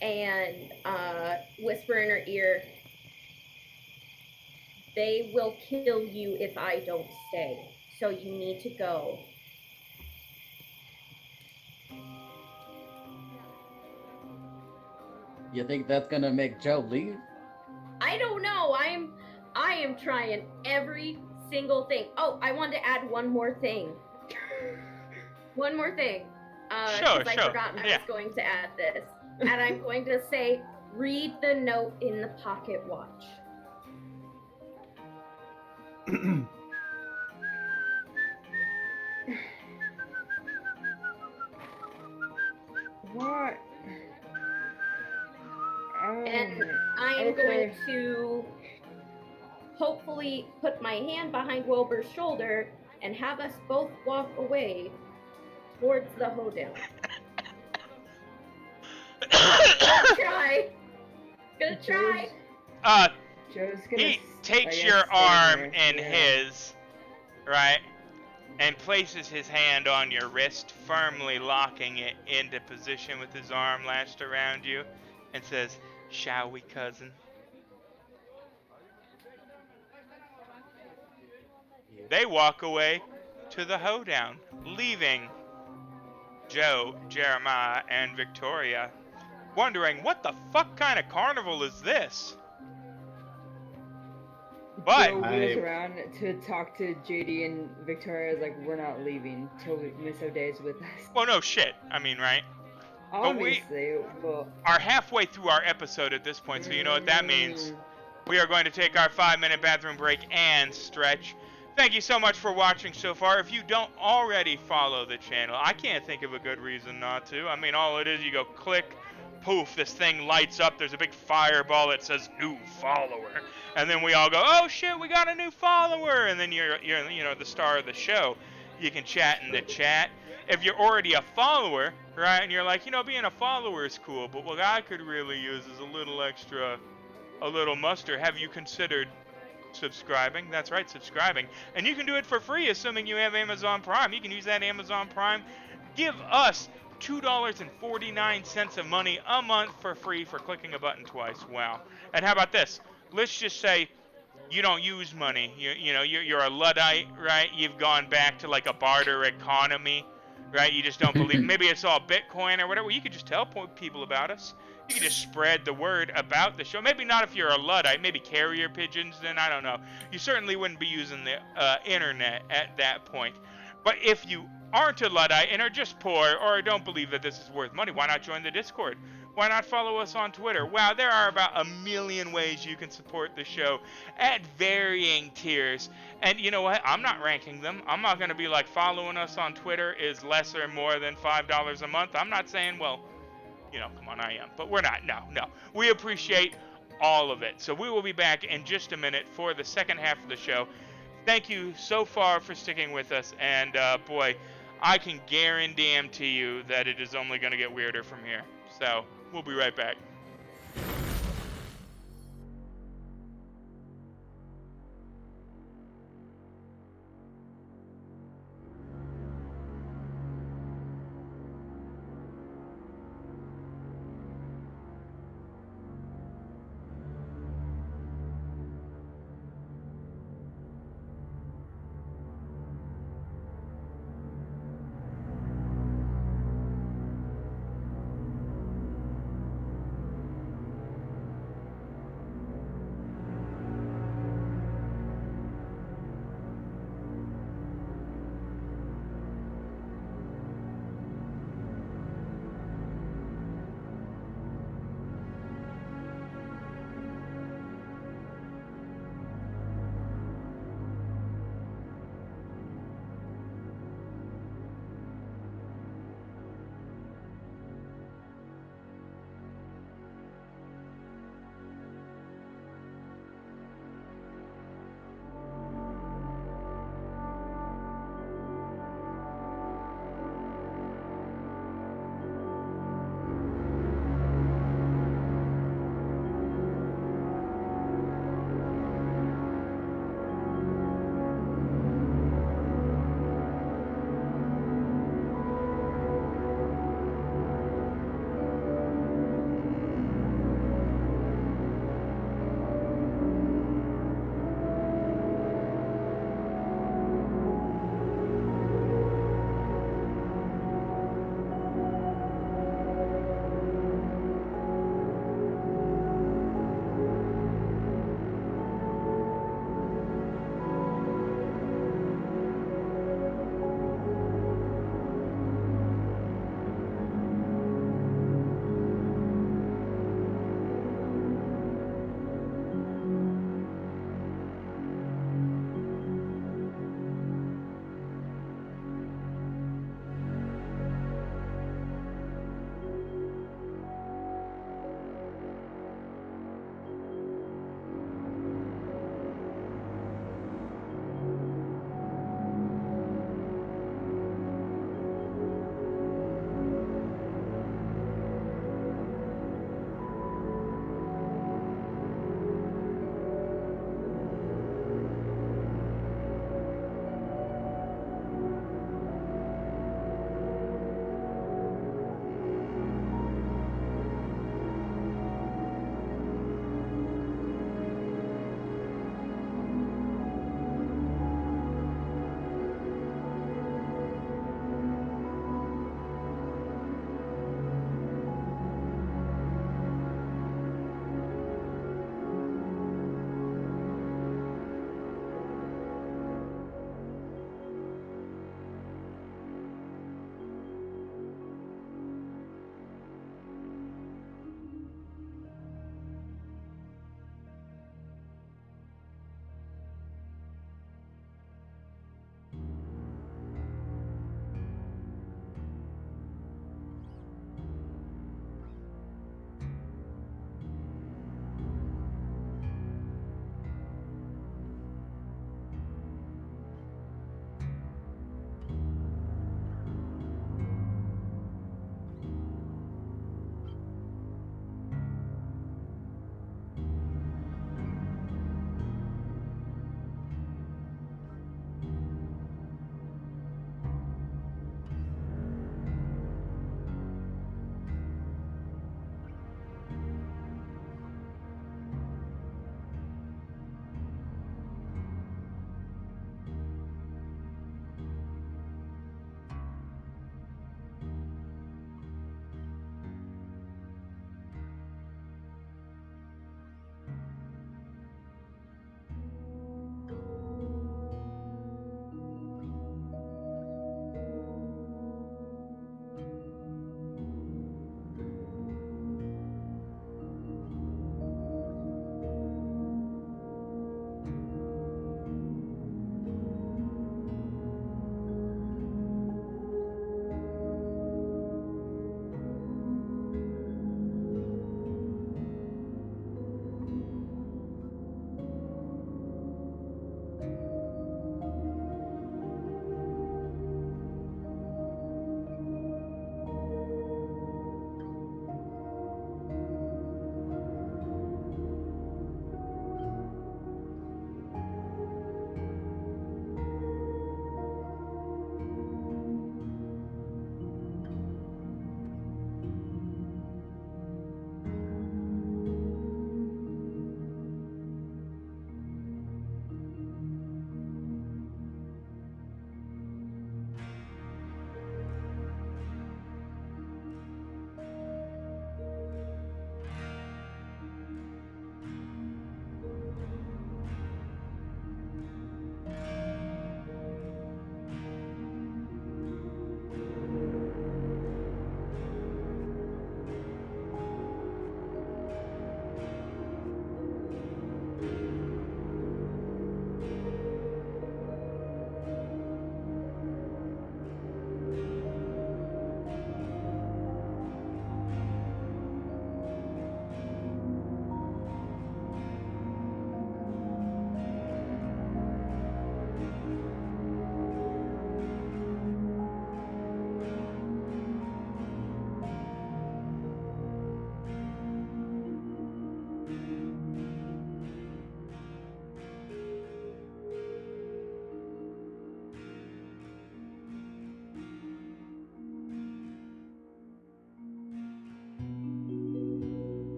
and whisper in her ear, "They will kill you if I don't stay, so you need to go." You think that's gonna make Joe leave? I don't know. I am trying every single thing. Oh, I wanted to add one more thing. One more thing. Sure. I forgot I was going to add this. And I'm going to say, read the note in the pocket watch. What? And I am going to hopefully put my hand behind Wilbur's shoulder and have us both walk away towards the hoedown. Gonna try. Joe's gonna. He takes your arm in his, right, and places his hand on your wrist, firmly locking it into position with his arm lashed around you, and says, "Shall we, cousin?" They walk away to the hoedown, leaving Joe, Jeremiah, and Victoria wondering, what the fuck kind of carnival is this? But Joe wheels around to talk to JD, and Victoria's like, "We're not leaving till Miss O'Day's with us." Well, no shit. I mean, right? Obviously, but we are halfway through our episode at this point, so you know what that means. We are going to take our 5-minute bathroom break and stretch. Thank you so much for watching so far. If you don't already follow the channel, I can't think of a good reason not to. I mean, all it is, you go click, poof, this thing lights up. There's a big fireball that says new follower. And then we all go, oh shit, we got a new follower. And then you're you know, the star of the show. You can chat in the chat. If you're already a follower, right, and you're like, you know, being a follower is cool, but what I could really use is a little extra, a little muster. Have you considered subscribing? That's right, subscribing. And you can do it for free, assuming you have Amazon Prime. You can use that Amazon Prime. Give us $2.49 of money a month for free for clicking a button twice. Wow. And how about this? Let's just say you don't use money. You know, you're a Luddite, right? You've gone back to like a barter economy, right? You just don't believe. Maybe it's all Bitcoin or whatever. You could just tell people about us. You can just spread the word about the show. Maybe not if you're a Luddite. Maybe carrier pigeons, then I don't know. You certainly wouldn't be using the internet at that point. But if you aren't a Luddite and are just poor or don't believe that this is worth money, why not join the Discord? Why not follow us on Twitter? Wow, there are about 1 million ways you can support the show at varying tiers. And you know what? I'm not ranking them. I'm not going to be like following us on Twitter is less or more than $5 a month. I'm not saying, well, you know, come on, I am. But we're not. No. We appreciate all of it. So we will be back in just a minute for the second half of the show. Thank you so far for sticking with us. And boy, I can guarantee to you that it is only going to get weirder from here. So, we'll be right back.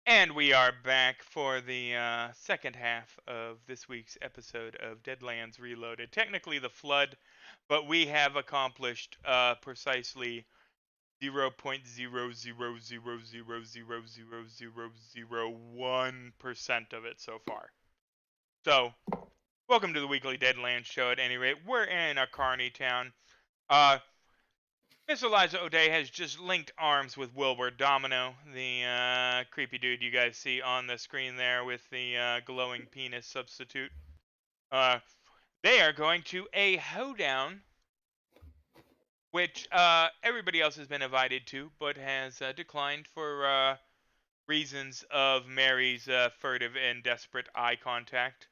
And we are back for the second half of this week's episode of Deadlands Reloaded. Technically the flood, but we have accomplished precisely 0.00000000001% of it so far. So, welcome to the weekly Deadlands show at any rate. We're in a Carney town. Miss Eliza O'Day has just linked arms with Wilbur Domino, the creepy dude you guys see on the screen there with the glowing penis substitute. They are going to a hoedown, which everybody else has been invited to, but has declined for reasons of Mary's furtive and desperate eye contact.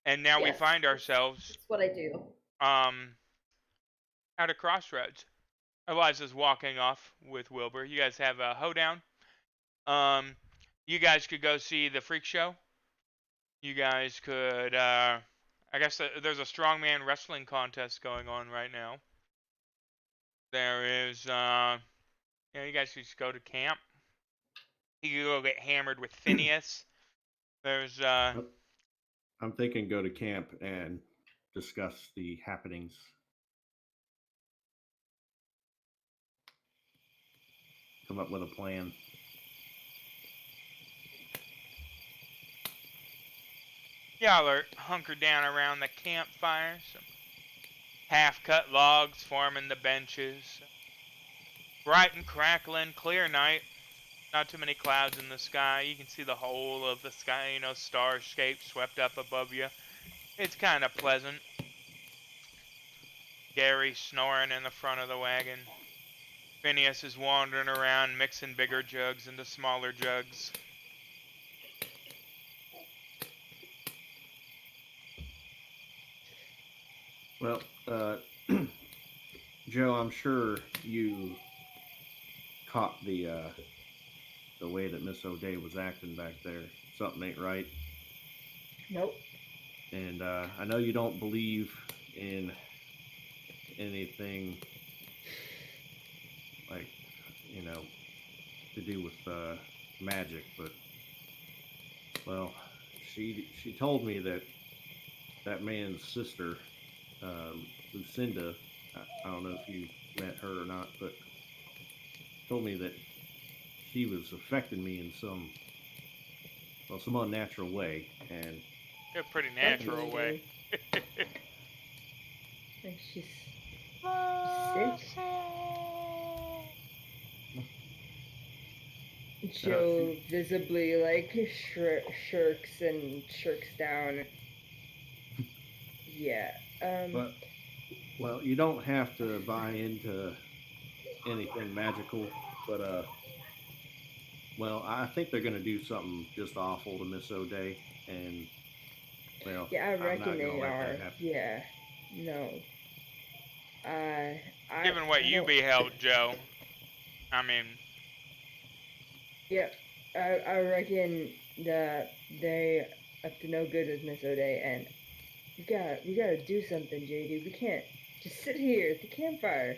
And now we Yes, find ourselves That's what I do. at a crossroads. Eliza's walking off with Wilbur. You guys have a hoedown. You guys could go see the freak show. You guys could, I guess there's a strongman wrestling contest going on right now. There is, you guys could just go to camp. You could go get hammered with Phineas. There's, I'm thinking go to camp and discuss the happenings. Come up with a plan. y'all are hunkered down around the campfire. Some half-cut logs forming the benches. Bright and crackling, clear night. Not too many clouds in the sky. You can see the whole of the sky, star-shaped swept up above you. It's kind of pleasant. Gary snoring in the front of the wagon. Phineas is wandering around mixing bigger jugs into smaller jugs. Well, Joe, I'm sure you caught the way that Miss O'Day was acting back there. Something ain't right. Nope. And I know you don't believe in anything like, to do with magic, but well, she told me that man's sister, Lucinda, I don't know if you met her or not, but told me that she was affecting me in some unnatural way, and A pretty natural way. Like she's sick. Joe visibly like shirks down. Yeah. But well, you don't have to buy into anything magical, but well, I think they're gonna do something just awful to Miss O'Day, and well, yeah, I I'm reckon not gonna they let are. that happen. Yeah. No. Given what you don't- beheld, Joe, I mean, Yeah, I reckon that they up to no good with Miss O'Day, and we gotta do something, JD. We can't just sit here at the campfire.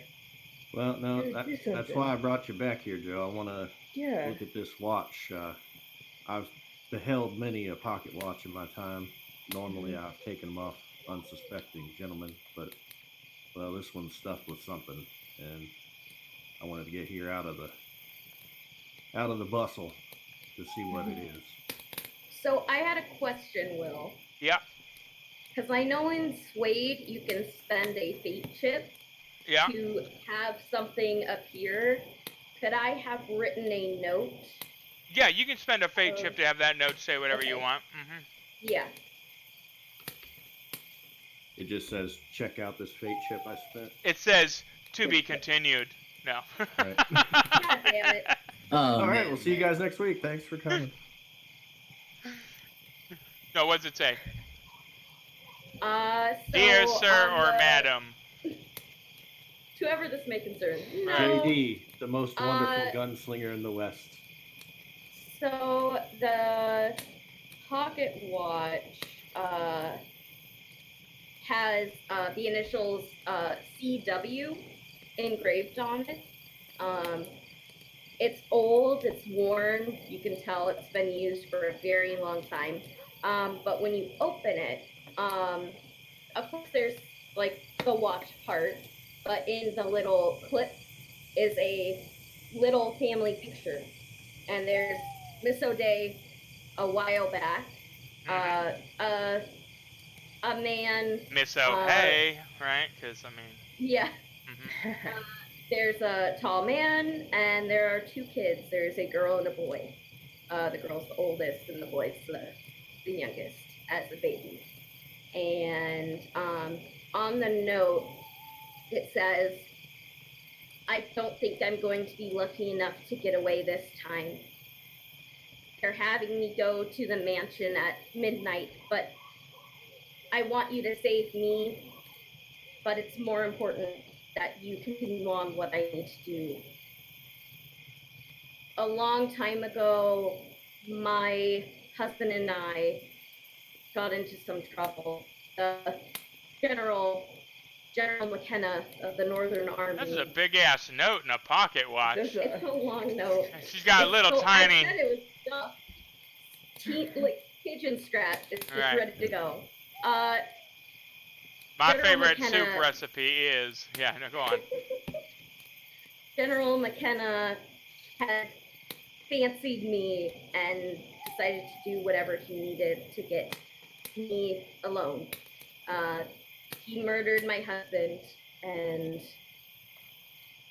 Well, no, Do that's something. why I brought you back here, Joe. I want to Yeah. look at this watch. I've beheld many a pocket watch in my time. Normally, I've taken them off unsuspecting gentlemen, but well, this one's stuffed with something, and I wanted to get here out of the bustle to see what it is. So I had a question, Will. yeah, Because I know in Suede you can spend a fate chip yeah. to have something appear. Could I have written a note? Yeah, you can spend a fate chip to have that note say whatever you Okay. want. Yeah. It just says, "Check out this fate chip I spent." It says, to be continued. No. Right. God damn it. All right, we'll see you guys next week. Thanks for coming. No, what's it say? So Dear sir on or the- madam. Whoever this may concern. No. JD, the most wonderful gunslinger in the West. So the pocket watch has the initials CW engraved on it. It's old, it's worn, you can tell it's been used for a very long time. But when you open it, of course there's like the watch part, but in the little clip is a little family picture. And there's Miss O'Day a while back, a man. Miss O'Hay, right? Because, I mean. Yeah. Mhm. There's a tall man, and there are two kids. There's a girl and a boy. The girl's the oldest, and the boy's the youngest as a baby. And on the note, it says, I don't think I'm going to be lucky enough to get away this time. They're having me go to the mansion at midnight, but I want you to save me, but it's more important that you continue on what I need to do. A long time ago, my husband and I got into some trouble. General McKenna of the Northern Army. That's a big ass note in a pocket watch. It's a long note. She's got a little tiny. I said it was stuffed. Like pigeon scratch. It's just Right. ready to go. My General favorite McKenna- soup recipe is. Yeah, no, go on. General McKenna had fancied me and decided to do whatever he needed to get me alone. He murdered my husband and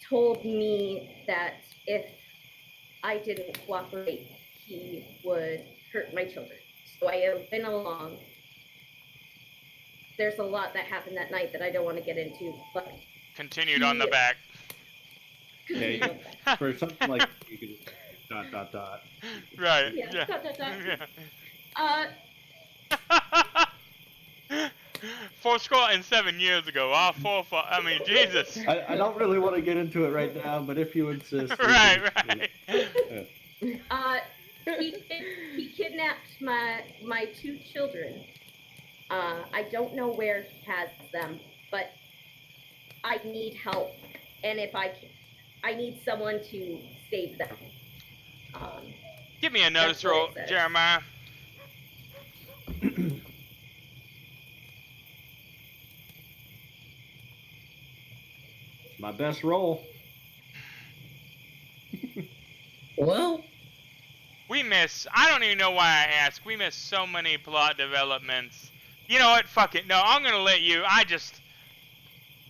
told me that if I didn't cooperate, he would hurt my children. So I have been along. There's a lot that happened that night that I don't want to get into, but Continued on the back. Okay, for something like you could just ... Right. Yeah, Yeah. dot, dot, dot. Yeah. 4 and 7 years ago. All 4. I mean, Jesus. I don't really want to get into it right now, but if you insist. we Right. can- Right. He kidnapped my 2 children. I don't know where he has them, but I need help, and if I need someone to save them. Give me a notice That's what roll, it says. Jeremiah. My best roll. Well, We miss. I don't even know why I ask. We miss so many plot developments. You know what? Fuck it. No, I'm gonna let you.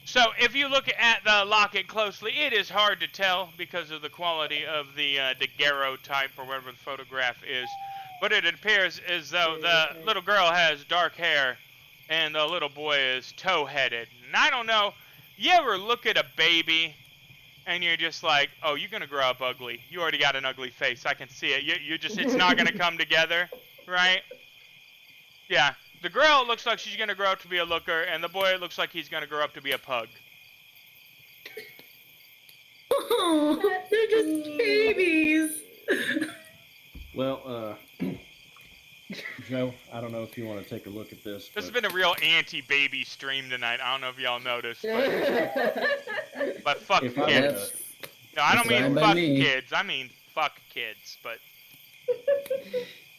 So if you look at the locket closely, it is hard to tell because of the quality of the daguerreotype or whatever the photograph is. But it appears as though the little girl has dark hair and the little boy is tow-headed. And I don't know, you ever look at a baby and you're just like, oh, you're going to grow up ugly. You already got an ugly face. I can see it. You just, it's not going to come together, right? Yeah. The girl looks like she's going to grow up to be a looker, and the boy looks like he's going to grow up to be a pug. Oh, they're just babies. Well, Joe, I don't know if you want to take a look at this. This has been a real anti-baby stream tonight. I don't know if y'all noticed, but fuck If I kids. were No, I don't That's mean fine by fuck me. kids. I mean fuck kids, but...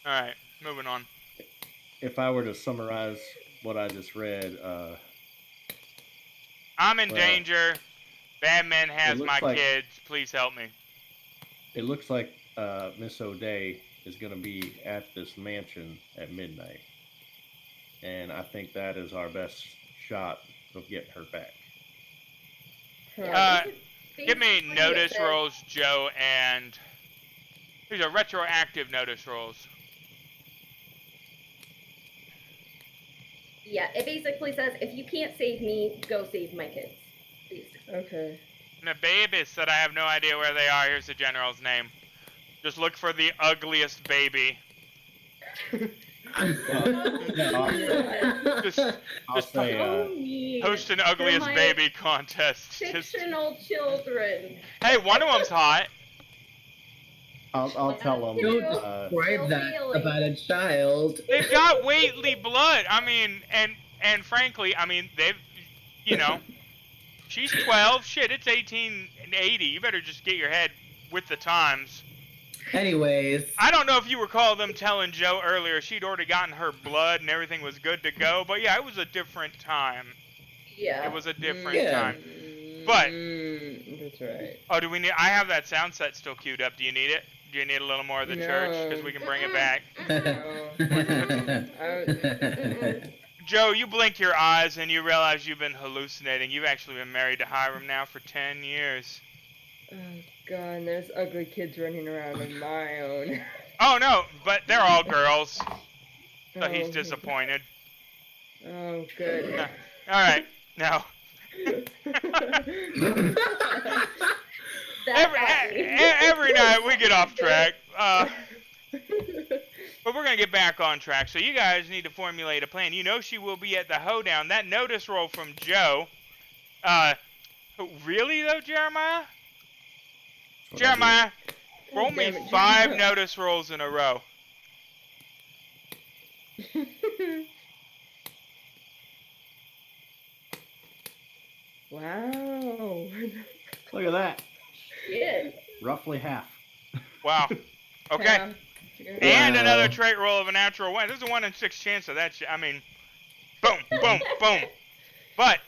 Alright, moving on. if I were to summarize what I just read, I'm in well, danger. Batman has looks my like- kids. Please help me. it looks like Miss O'Day is going to be at this mansion at midnight. And I think that is our best shot of getting her back. Give me Basically, notice it says- rolls, Joe, and... These are retroactive notice rolls. Yeah, it basically says, if you can't save me, go save my kids. Basically. Okay. The babies said I have no idea where they are. Here's the general's name. Just look for the ugliest baby. Just I'll say, So mean. host an They're ugliest my baby contest. Just, Fictional children. hey, one of them's hot. I'll tell them. Don't Uh, describe that about a child. They've got Whately blood. I mean, and frankly, I mean, they've, you know, she's 12. Shit, it's 1880. You better just get your head with the times. Anyways, I don't know if you recall them telling Joe earlier she'd already gotten her blood and everything was good to go, but yeah, it was a different time. Yeah. It was a different Yeah. time. But- That's right. Oh, do we need? I have that sound set still queued up. Do you need it? Do you need a little more of the church? Because we can bring it back. Joe, you blink your eyes and you realize you've been hallucinating. You've actually been married to Hiram now for 10 years. Oh god, and there's ugly kids running around on my own. Oh no, but they're all girls, so he's Oh, disappointed. Oh, good. Alright, now. Every night we get off track. But we're going to get back on track. So you guys need to formulate a plan. You know she will be at the hoedown. That notice roll from Joe. Really though, Jeremiah? what I Jeremiah, roll me Damn it, 5 Jeremiah. notice rolls in a row. Wow. do. Look at that. Shit. Roughly half. Wow. Okay. Yeah. And Wow. another trait roll of a natural 1. There's a 1 in 6 chance of that shit. I mean, boom, boom, boom. But,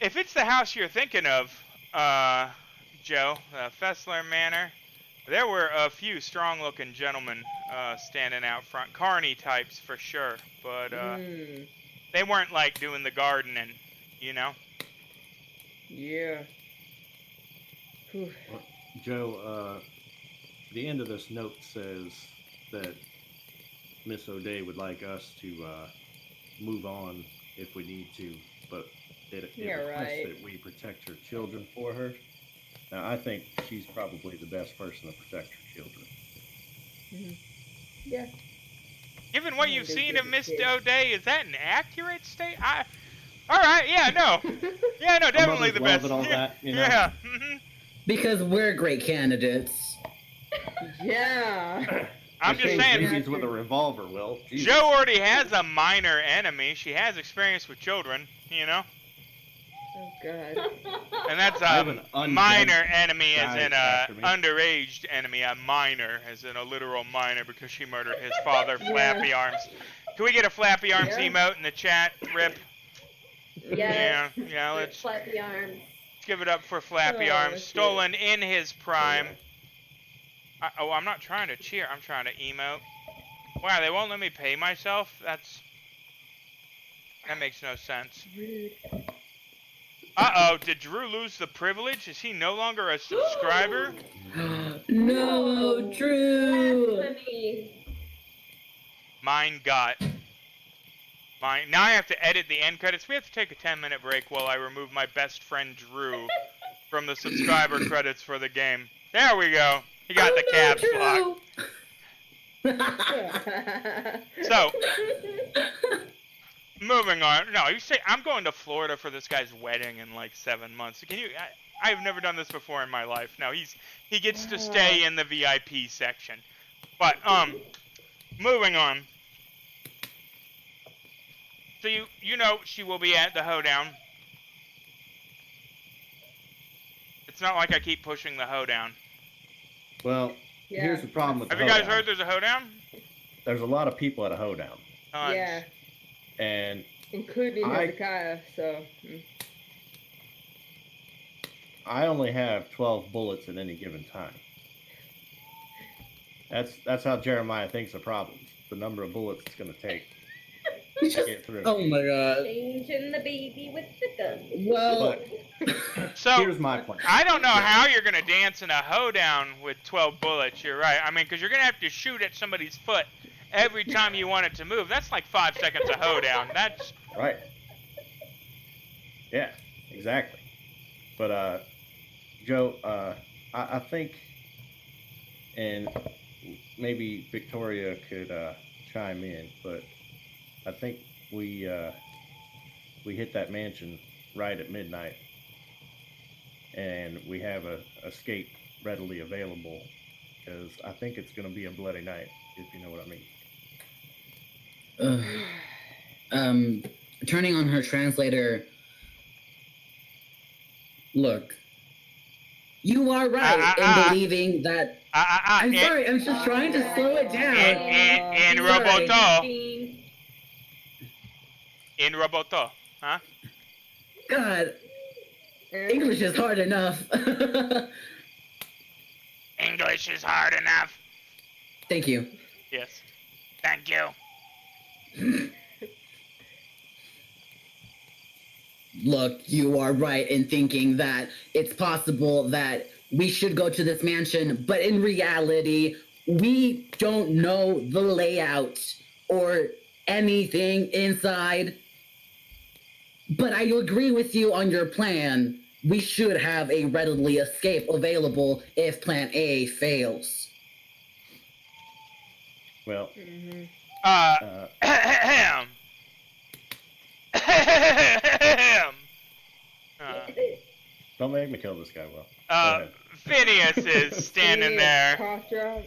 if it's the house you're thinking of, Joe, Fessler Manor, there were a few strong-looking gentlemen standing out front. Carney types for sure, but they weren't like doing the gardening, you know? Yeah. Whew. Joe, the end of this note says that Miss O'Day would like us to move on if we need to, but it Yeah, requests right. that we protect her children for her. Now, I think she's probably the best person to protect her children. Yeah. Given what Yeah, you've they're seen good of Miss kids. O'Day, is that an accurate state? Alright, yeah, no. Yeah, no, definitely the mother's best. love and all yeah, that, you know? yeah. because we're great candidates. Yeah. I'm just Change saying, babies with a revolver, Will. Jesus. Joe already has a minor enemy. She has experience with children, you know? Oh god. And that's I have a an undead minor enemy as guy in a after me. underage enemy, a minor as in a literal minor because she murdered his father, Flappy Arms. Can we get a Flappy Arms Yeah. emote in the chat, Rip? Yes. Yeah, let's Flappy arms. give it up for Flappy Oh, Arms. shit. Stolen in his prime. I'm not trying to cheer, I'm trying to emote. Wow, they won't let me pay myself? That's... That makes no sense. Rude. Uh-oh, did Drew lose the privilege? Is he no longer a subscriber? No, Drew. Blasphemy. Mine got. Mine. Now I have to edit the end credits. We have to take a 10-minute break while I remove my best friend Drew from the subscriber credits for the game. There we go. He got the caps lock. So, moving on. No, you say I'm going to Florida for this guy's wedding in like 7 months. Can you? I've never done this before in my life. No, he gets to stay in the VIP section. But moving on. So you know she will be at the hoedown. It's not like I keep pushing the hoedown. Well, here's the problem with the Have you guys hoedown. heard there's a hoedown? There's a lot of people at a hoedown. Tons. Yeah, And including Hezekiah, so. I only have 12 bullets at any given time. That's how Jeremiah thinks of problems. The number of bullets it's going to take to get through. Oh my god. Changing the baby with the gun. Well, So Here's my plan. I don't know how you're gonna dance in a hoedown with 12 bullets. You're right. I mean, because you're gonna have to shoot at somebody's foot every time you want it to move. That's like 5 seconds of hoedown. That's Right. Yeah, exactly. But Joe, I think, and maybe Victoria could chime in, but I think we hit that mansion right at midnight, and we have a escape readily available, because I think it's going to be a bloody night, if you know what I mean. Turning on her translator. Look, you are right in believing that. I'm sorry, I'm just trying to slow it down. in Sorry. Roboto. In Roboto, huh? God, English is hard enough. English is hard enough. Thank you. Yes. Thank you. Look, you are right in thinking that it's possible that we should go to this mansion, but in reality, we don't know the layout or anything inside. But I agree with you on your plan. We should have a readily escape available if plan A fails. Well, don't make me kill this guy, Will. Go ahead. Phineas is standing there Cough drop.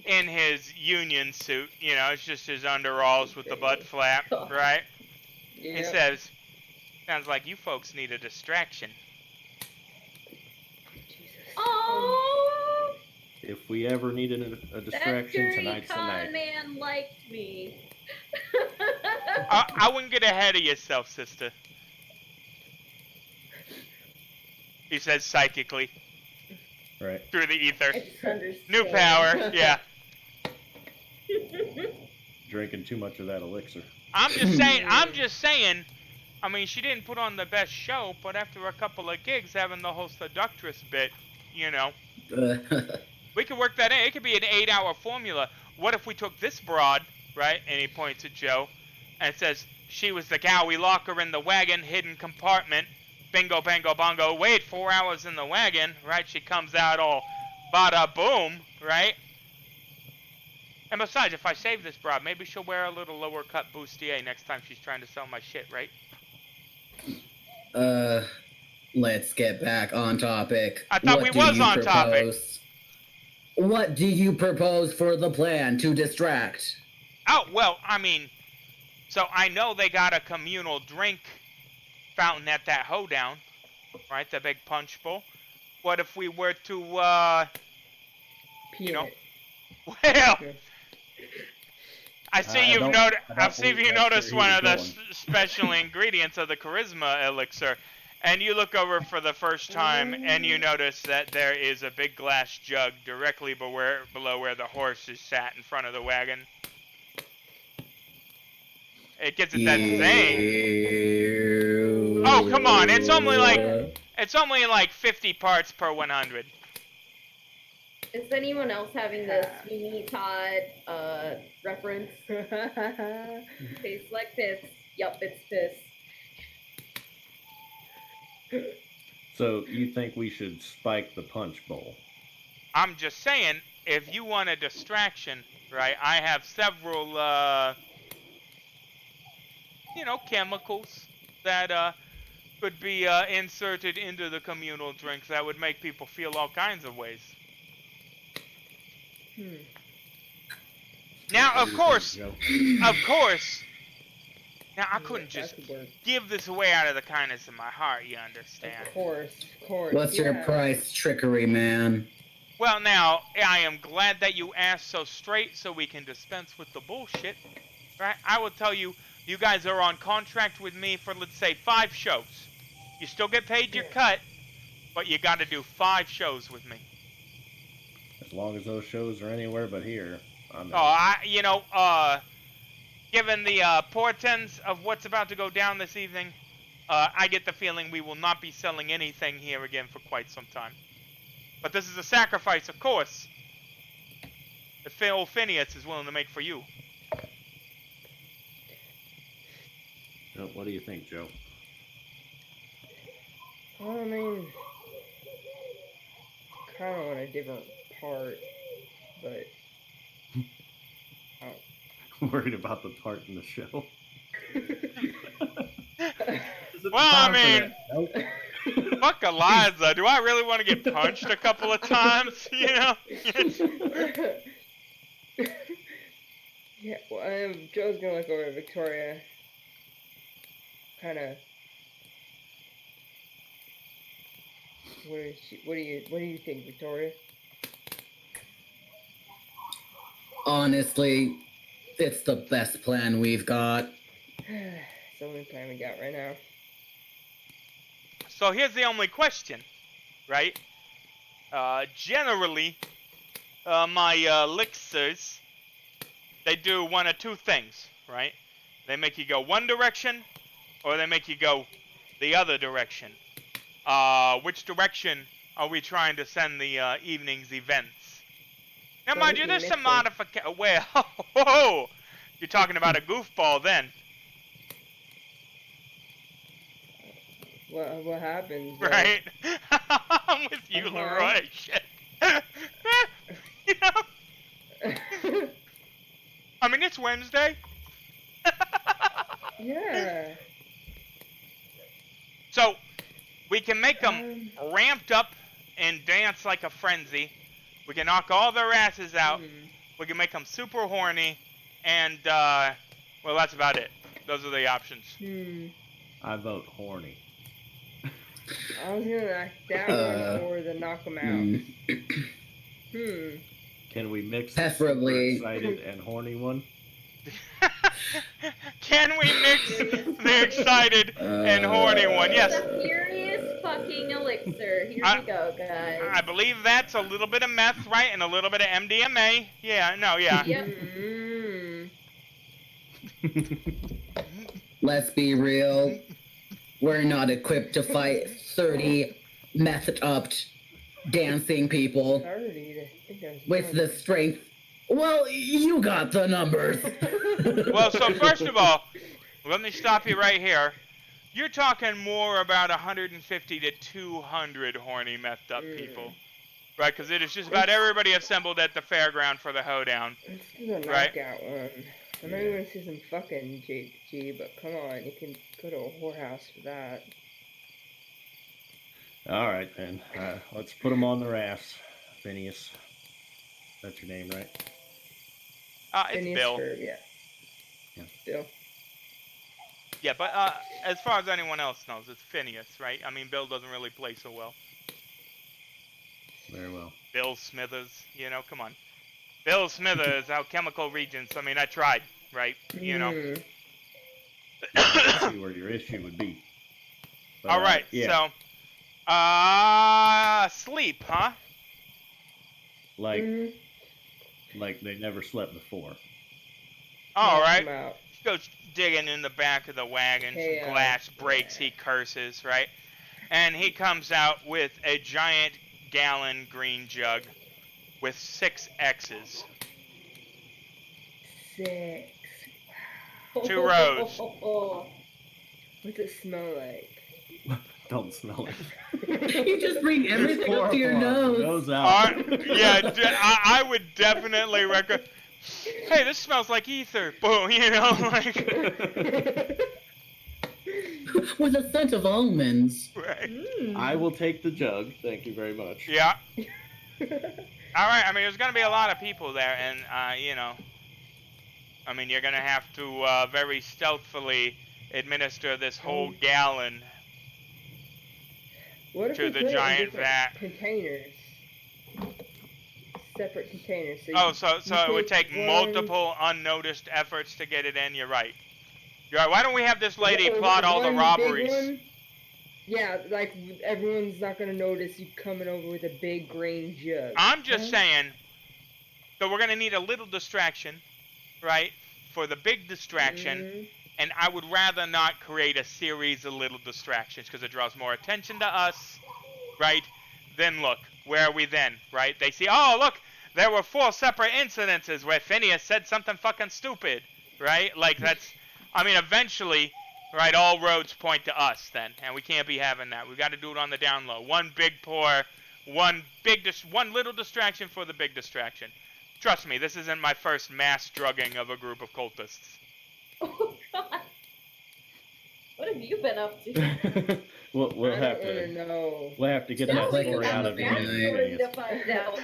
in his union suit. You know, it's just his underalls with the butt flap, right? He Yep. says, sounds like you folks need a distraction. Oh, If we ever needed a that distraction, dirty tonight's the con night. man liked me. I wouldn't get ahead of yourself, sister. He says psychically Right. through the ether. I just understand. New power, yeah. Drinking too much of that elixir. I'm just saying, I mean, she didn't put on the best show, but after a couple of gigs having the whole seductress bit, you know, we could work that in. It could be an 8-hour formula. What if we took this broad, right, and he points at Joe, and it says, she was the gal, we lock her in the wagon, hidden compartment, bingo, bango, bongo, wait, 4 hours in the wagon, right, she comes out all bada boom, right? And besides, if I save this broad, maybe she'll wear a little lower cut bustier next time she's trying to sell my shit, right? Let's get back on topic. I thought we was on topic. What do you propose for the plan to distract? Oh, well, I mean, so I know they got a communal drink fountain at that hoedown, right? The big punch bowl. What if we were to, you know, well, I see you've noticed one of the special ingredients of the charisma elixir, and you look over for the first time and you notice that there is a big glass jug directly below where the horse is sat in front of the wagon. it gets it that insane. Oh, come on, it's only like 50 parts per 100. Is anyone else having the Sweeney Todd reference? Tastes like piss. Yup, it's piss. So you think we should spike the punch bowl? I'm just saying, if you want a distraction, right, I have several, chemicals that could be inserted into the communal drinks that would make people feel all kinds of ways. Now, of course, now I couldn't just give this away out of the kindness of my heart, you understand? Of course. What's your price, trickery man? Well, now, I am glad that you asked so straight so we can dispense with the bullshit, right? I will tell you, you guys are on contract with me for, let's say, 5 shows. You still get paid your cut, but you gotta do 5 shows with me. As long as those shows are anywhere but here, I'm in. Given the portents of what's about to go down this evening, I get the feeling we will not be selling anything here again for quite some time. But this is a sacrifice, of course, that old Phineas is willing to make for you. What do you think, Joe? I mean, kind of on a different part, but Worried about the part in the show. Well, I mean, fuck Eliza. Do I really want to get punched a couple of times? You know? Yeah, well, Joe's gonna look over at Victoria. Kind of. What do you think, Victoria? Honestly, it's the best plan we've got. It's the only plan we got right now. So here's the only question, right? Generally, my elixirs, they do one of two things, right? They make you go one direction, or they make you go the other direction. Which direction are we trying to send the evening's events? Now, mind you, there's some modification. Well, you're talking about a goofball then. What happens? Right? I'm with you, Leroy. Shit. You know? I mean, it's Wednesday. Yeah. So, we can make them ramped up and dance like a frenzy. We can knock all their asses out. We can make them super horny. And, well, that's about it. Those are the options. I vote horny. I was gonna knock that one or the knock them out. Can we mix Preferably the excited and horny one? Can we mix the excited and horny one? Yes. The furious fucking elixir. Here we go, guys. I believe that's a little bit of meth, right? And a little bit of MDMA. Yeah, no, yeah. Yep. Let's be real. We're not equipped to fight 30 meth-upped dancing people 30, I think there's with the strength. Well, you got the numbers. Well, so first of all, let me stop you right here. You're talking more about 150 to 200 horny methed up people. Right, because it is just about everybody assembled at the fairground for the hoedown. Let's do the knockout one. I know you want to see some fucking G, but come on, you can go to a whorehouse for that. All right, then. Let's put them on their ass, Phineas. That's your name, right? It's Phineas Bill. Ferb, yeah. Bill. Yeah, but as far as anyone else knows, it's Phineas, right? I mean, Bill doesn't really play so well. Very well. Bill Smithers, you know, come on. Bill Smithers, Alchemical Regents. I mean, I tried, right? You know. I see where your issue would be. But, all right, yeah. So, sleep, huh? Like they never slept before. All right. Come out. He goes digging in the back of the wagon. Chaos. Some glass breaks. He curses, right? And he comes out with a giant gallon green jug with 6 X's. 6. 2 rows. What's it smell like? Don't smell it. You just bring everything up to your nose. Goes out. Yeah, I would definitely recommend. Hey, this smells like ether. Boom, you know, like. With a scent of almonds. Right. I will take the jug. Thank you very much. Yeah. All right. I mean, there's gonna be a lot of people there, and you know, I mean, you're gonna have to very stealthily administer this whole gallon What if to we the put it in giant different vat. containers? Separate containers. So Oh, you- so you it would take one- multiple unnoticed efforts to get it in. You're right. You're right. Why don't we have this lady or plot all the one big robberies? one. Yeah, like everyone's not gonna notice you coming over with a big green jug. I'm just Huh? saying. So we're gonna need a little distraction, right? For the big distraction. Mhm. And I would rather not create a series of little distractions because it draws more attention to us, right? Then look, where are we then, right? They see, oh, look, there were 4 separate incidences where Phineas said something fucking stupid, right? Like that's, I mean, eventually, right, all roads point to us then, and we can't be having that. We got to do it on the down low. One big pour, one little distraction for the big distraction. Trust me, this isn't my first mass drugging of a group of cultists. Oh God. What have you been up to? we'll I have don't wanna to. know. We'll have to get Sounds that like story a out of you. family Story Phineas. to find out.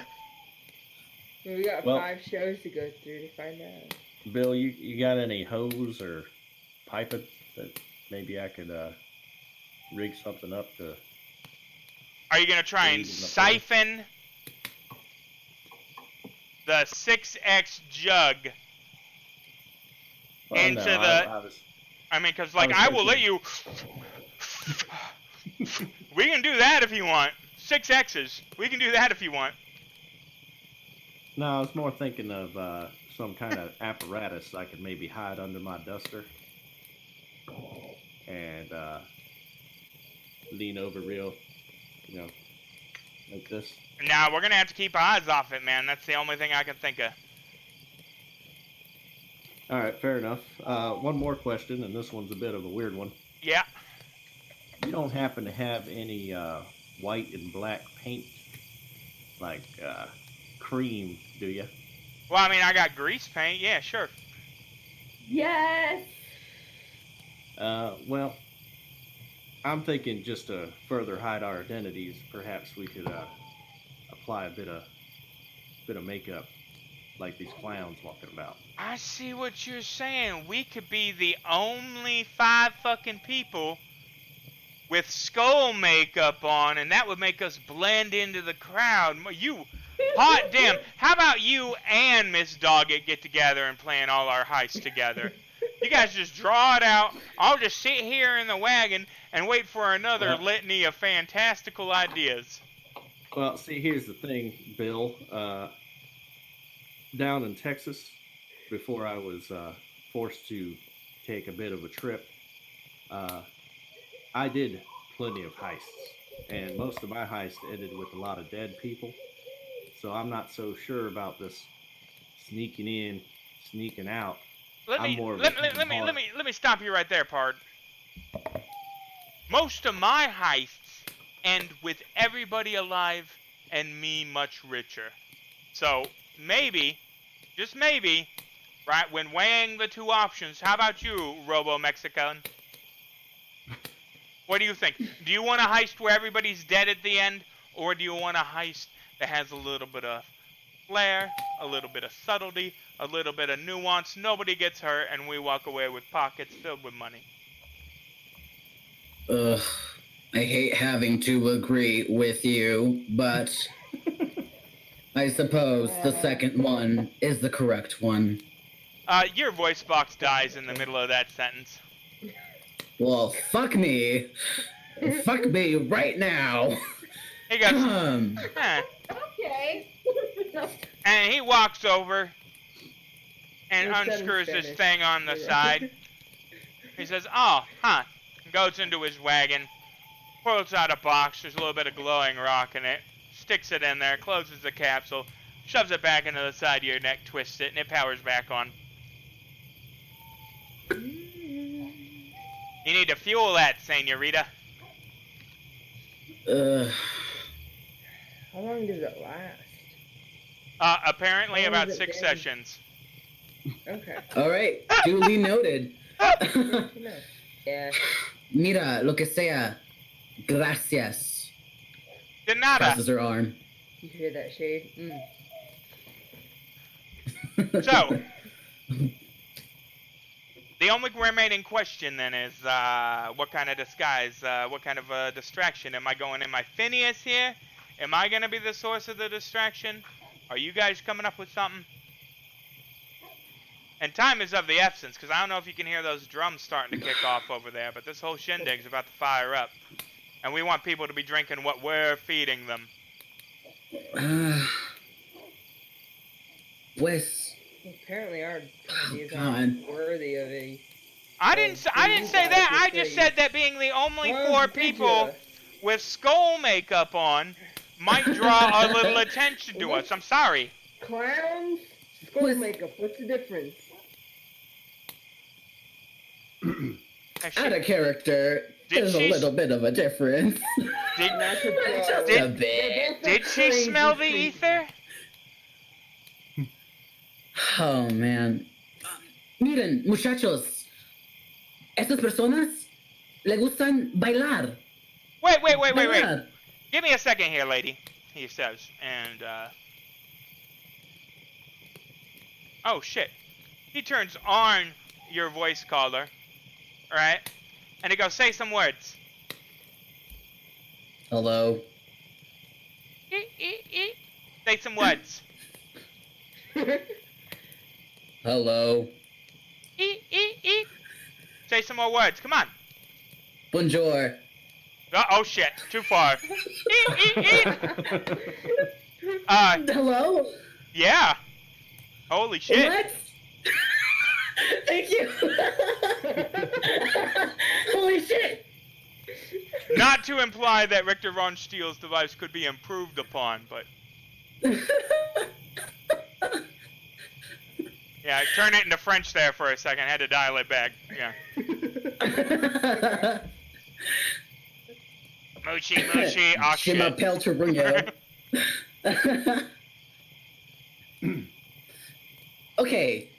We got Well- 5 shows to go through to find out. Bill, you got any hose or pipe it that maybe I could rig something up to? Are you gonna try and Leave in the siphon the 6X jug Well, into no, the- I was, I mean, because, like, was I will let thinking- you... We can do that if you want. 6 X's. We can do that if you want. no, I was more thinking of some kind of apparatus I could maybe hide under my duster and lean over real, like this. Now, we're going to have to keep eyes off it, man. That's the only thing I can think of. All right, fair enough. One more question, and this one's a bit of a weird one. Yeah. You don't happen to have any white and black paint, like cream, do you? Well, I mean, I got grease paint. Yeah, sure. Yes. Well, I'm thinking just to further hide our identities, perhaps we could apply a bit of makeup, like these clowns walking about. I see what you're saying. We could be the only 5 fucking people with skull makeup on, and that would make us blend into the crowd. You, hot damn. How about you and Miss Doggett get together and plan all our heists together? You guys just draw it out. I'll just sit here in the wagon and wait for another Well- litany of fantastical ideas. Well, see, here's the thing, Bill. Down in Texas, before I was forced to take a bit of a trip, I did plenty of heists, and most of my heists ended with a lot of dead people. So I'm not so sure about this sneaking in, sneaking out. Let I'm me more of a let Kevin me Hart. let me stop you right there, Pard. Most of my heists end with everybody alive and me much richer. So maybe, just maybe, right, when weighing the 2 options, how about you, Robo Mexican? What do you think? Do you want a heist where everybody's dead at the end, or do you want a heist that has a little bit of flair, a little bit of subtlety, a little bit of nuance, nobody gets hurt, and we walk away with pockets filled with money? Ugh, I hate having to agree with you, but I suppose the second one is the correct one. Your voice box dies in the middle of that sentence. Well, fuck me. Fuck me right now. He goes, Okay. and he walks over, and What's that in unscrews this Spanish? thing on the Yeah. side. He says, "Oh, huh." Goes into his wagon, pulls out a box. There's a little bit of glowing rock in it. Sticks it in there, closes the capsule, shoves it back into the side of your neck, twists it, and it powers back on. You need to fuel that, senorita. How long does it last? Apparently How long about has it 6 been? sessions. Okay. All right, duly noted. No. Yeah. Mira, lo que sea. Gracias. De nada. Crosses her arm. You hear that shade? So, the only remaining question then is, what kind of disguise, what kind of distraction? Am I going in my Phineas here? Am I going to be the source of the distraction? Are you guys coming up with something? And time is of the essence, because I don't know if you can hear those drums starting to kick off over there, but this whole shindig's about to fire up. And we want people to be drinking what we're feeding them. Pues, Apparently our ideas God. aren't worthy of a... I didn't say that. I just said that being the only Well, 4 did people ya? with skull makeup on might draw a little attention to us. I'm sorry. Clowns? Skull With- makeup, what's the difference? out of character, Did there's she- a little bit of a difference. Did, Not surprised. Just Did- a bit. did she smell the ether? Oh, man. Miren, muchachos. Estas personas le gustan bailar. Wait. Bailar. Give me a second here, lady, he says. And, oh, shit. He turns on your voice caller. Alright? And he goes, say some words. Hello. Say some words. Hello. Say some more words. Come on. Bonjour. Oh, shit. Too far. Hello? Yeah. Holy shit. What? Thank you. Holy shit. Not to imply that Richter von Steele's device could be improved upon, but... Yeah, I turned it into French there for a second. Had to dial it back. Yeah. Moochie, oh Je shit. m'appelle Tribunio. Okay.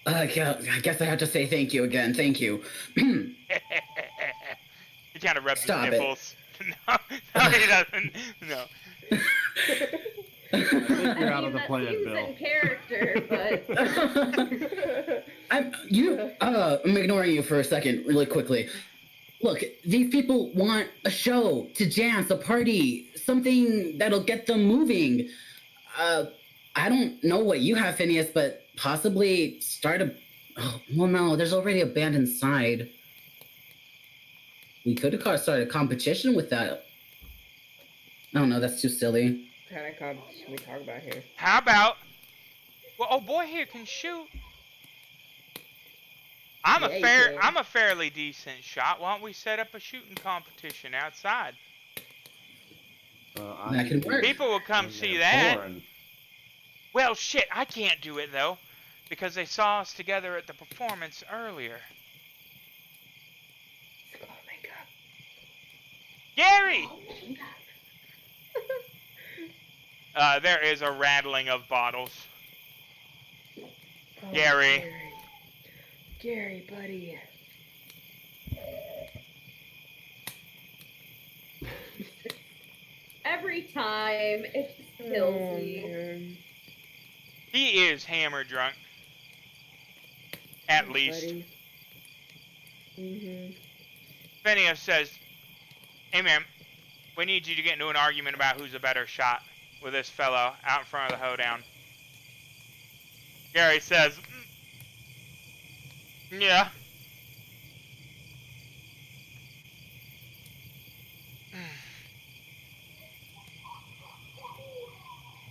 I guess I have to say thank you again. Thank you. He kind of rubs Stop his it. nipples. No, he doesn't. No. I think you're out of the that plan, seems Bill. in character, but I'm ignoring you for a second, really quickly. Look, these people want a show, to dance, a party, something that'll get them moving. I don't know what you have, Phineas, but possibly start a... Oh, well, no, there's already a band inside. We could have started a competition with that. I don't know, that's too silly. What kind of competition we talk about here? How about... Well, oh boy here can shoot. I'm Yeah, a fairly decent shot. Why don't we set up a shooting competition outside? That can work. People will come see that. Well, shit, I can't do it though, because they saw us together at the performance earlier. Skull makeup. Gary! There is a rattling of bottles. Oh, Gary. Gary, buddy. every time it just kills me. man. He is hammer drunk. At Hey, least. buddy. Mhm. Phineas says, hey man, we need you to get into an argument about who's a better shot with this fellow out in front of the hoedown. Gary says, yeah.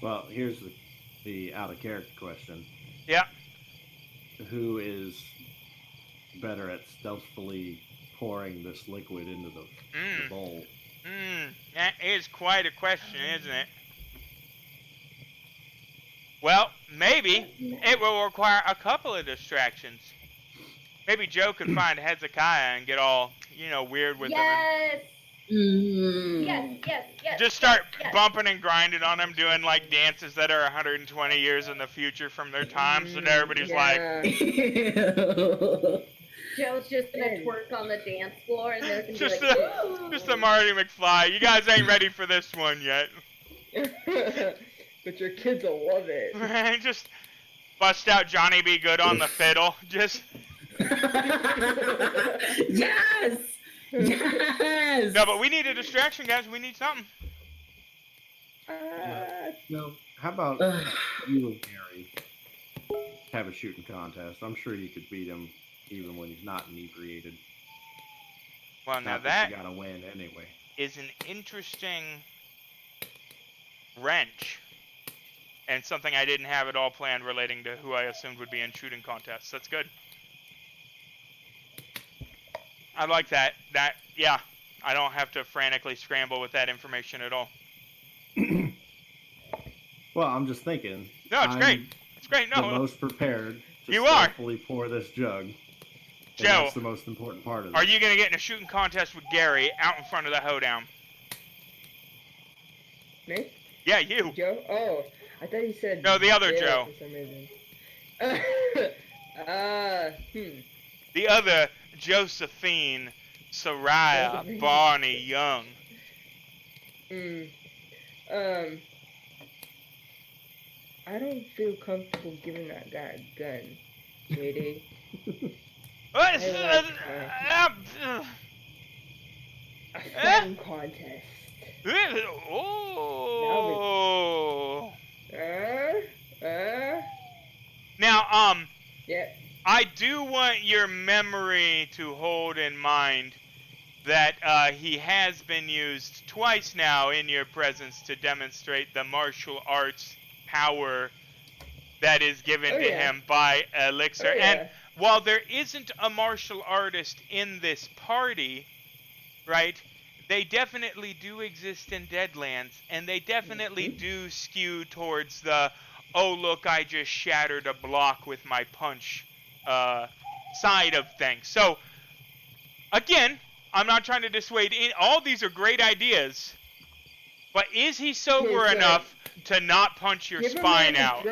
Well, here's the out of character question. Yeah. who is better at stealthily pouring this liquid into the bowl. That is quite a question, isn't it? Well, maybe it will require a couple of distractions. Maybe Joe could find Hezekiah and get all, weird with him. Yes. Yes. Just start yes. bumping and grinding on him, doing like dances that are 120 years in the future from their time, so that everybody's like, Joe's just gonna twerk on the dance floor, and they're gonna just be like, just a Marty McFly. You guys ain't ready for this one yet. But your kids will love it. Just bust out Johnny B. Good on the fiddle. Just. Yes! Yes! No, but we need a distraction, guys. We need something. No, how about you and Gary have a shooting contest? I'm sure you could beat him even when he's not inebriated. Well, now Not that you gotta win anyway. is an interesting wrench, and something I didn't have at all planned relating to who I assumed would be in shooting contests. That's good. I like that. Yeah, I don't have to frantically scramble with that information at all. Well, I'm just thinking. No, it's great. It's great. No, the most prepared to You are. stealthily pour this jug. Joe, that's the most important part of it. Are you going to get in a shooting contest with Gary out in front of the hoedown? Me? Yeah, you. Joe? Oh, I thought you said. No, the other Dale Joe. For some reason. The other Josephine Soraya Barney Young. I don't feel comfortable giving that guy a gun, JD. What? A fighting contest. Oh. Now, Yeah. I do want your memory to hold in mind that he has been used twice now in your presence to demonstrate the martial arts power that is given to him by Elixir. And while there isn't a martial artist in this party, right, they definitely do exist in Deadlands, and they definitely do skew towards the, oh look, I just shattered a block with my punch side of things. So, again, I'm not trying to dissuade all these are great ideas, but is he sober enough to not punch your spine out?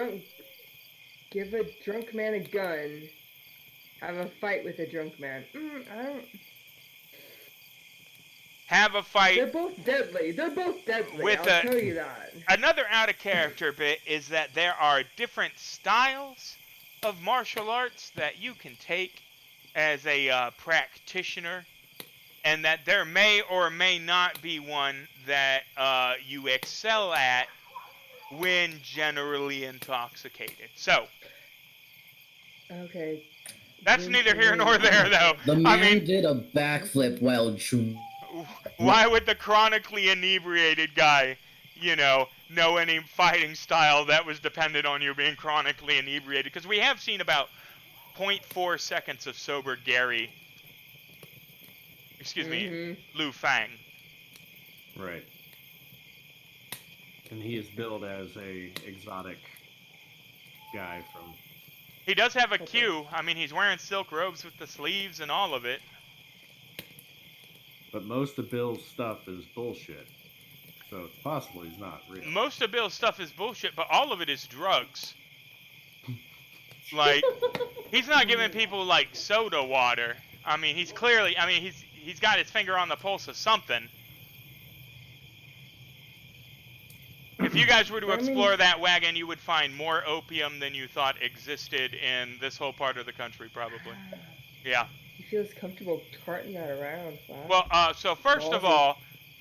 Give a drunk man a gun. Have a fight with a drunk man. I don't. Have a fight. They're both deadly. I'll tell you that. Another out of character bit is that there are different styles of martial arts that you can take as a practitioner, and that there may or may not be one that you excel at when generally intoxicated. So, okay. That's neither here nor there, though. The man did a backflip while why would the chronically inebriated guy, know any fighting style that was dependent on you being chronically inebriated? Because we have seen about 0.4 seconds of sober Gary. Excuse me, Lu Fang. Right. And he is billed as a exotic guy from... He does have a Q. I mean, he's wearing silk robes with the sleeves and all of it. But most of Bill's stuff is bullshit. So it's possible he's not real. Most of Bill's stuff is bullshit, but all of it is drugs. Like, he's not giving people, like, soda water. I mean, he's clearly... I mean, he's got his finger on the pulse of something. If you guys were to explore that wagon, you would find more opium than you thought existed in this whole part of the country, probably. Yeah. He feels comfortable carting that around. Wow. Well, so first of all,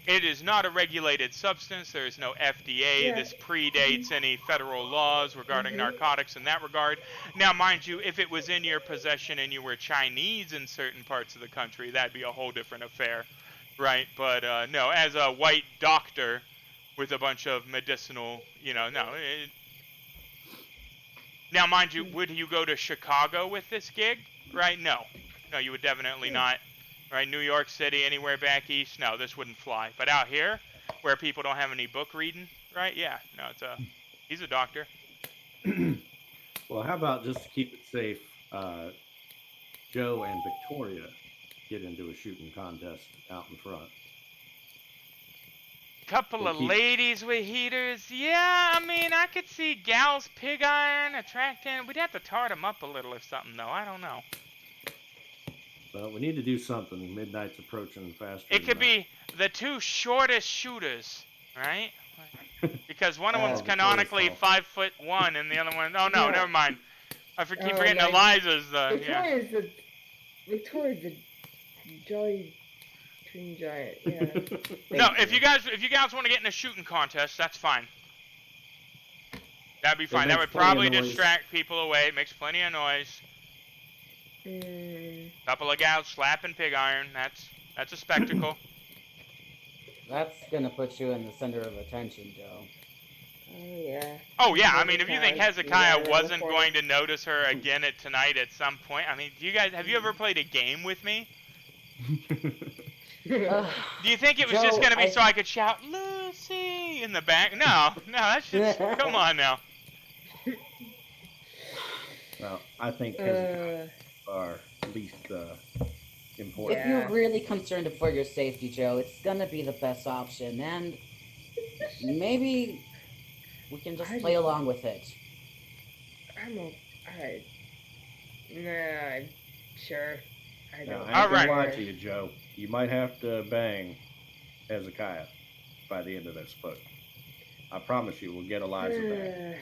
it is not a regulated substance. There is no FDA. Yeah. This predates any federal laws regarding narcotics in that regard. Now, mind you, if it was in your possession and you were Chinese in certain parts of the country, that'd be a whole different affair, right? But no, as a white doctor with a bunch of medicinal, no. Now, mind you, would you go to Chicago with this gig? Right? No. No, you would definitely not. Right? New York City, anywhere back east, no, this wouldn't fly. But out here, where people don't have any book reading, right? Yeah, no, he's a doctor. Well, how about just to keep it safe, Joe and Victoria get into a shooting contest out in front. Couple of ladies with heaters. Yeah, I mean, I could see gals pig iron attracting. We'd have to tar them up a little or something, though. I don't know. Well, we need to do something. Midnight's approaching faster. It could be the two shortest shooters, right? Because one of them's canonically 5'1", and the other one. Oh no, never mind. I keep forgetting Eliza's. Victoria's the jolly twin giant. Yeah. No, if you guys want to get in a shooting contest, that's fine. That'd be fine. That would probably distract people away. It makes plenty of noise. Couple of gals slapping pig iron. That's a spectacle. That's gonna put you in the center of attention, Joe. Oh yeah. Oh yeah. I mean, if you think Hezekiah wasn't going to notice her again tonight at some point, I mean, have you ever played a game with me? Do you think it was just gonna be so I could shout Lucy in the back? No, that's just come on now. Well, I think Hezekiah are least important. If you're really concerned for your safety, Joe, it's gonna be the best option, and maybe we can just play along with it. Nah, sure. I don't. I ain't gonna lie to you, Joe. You might have to bang Hezekiah by the end of this book. I promise you, we'll get Eliza back.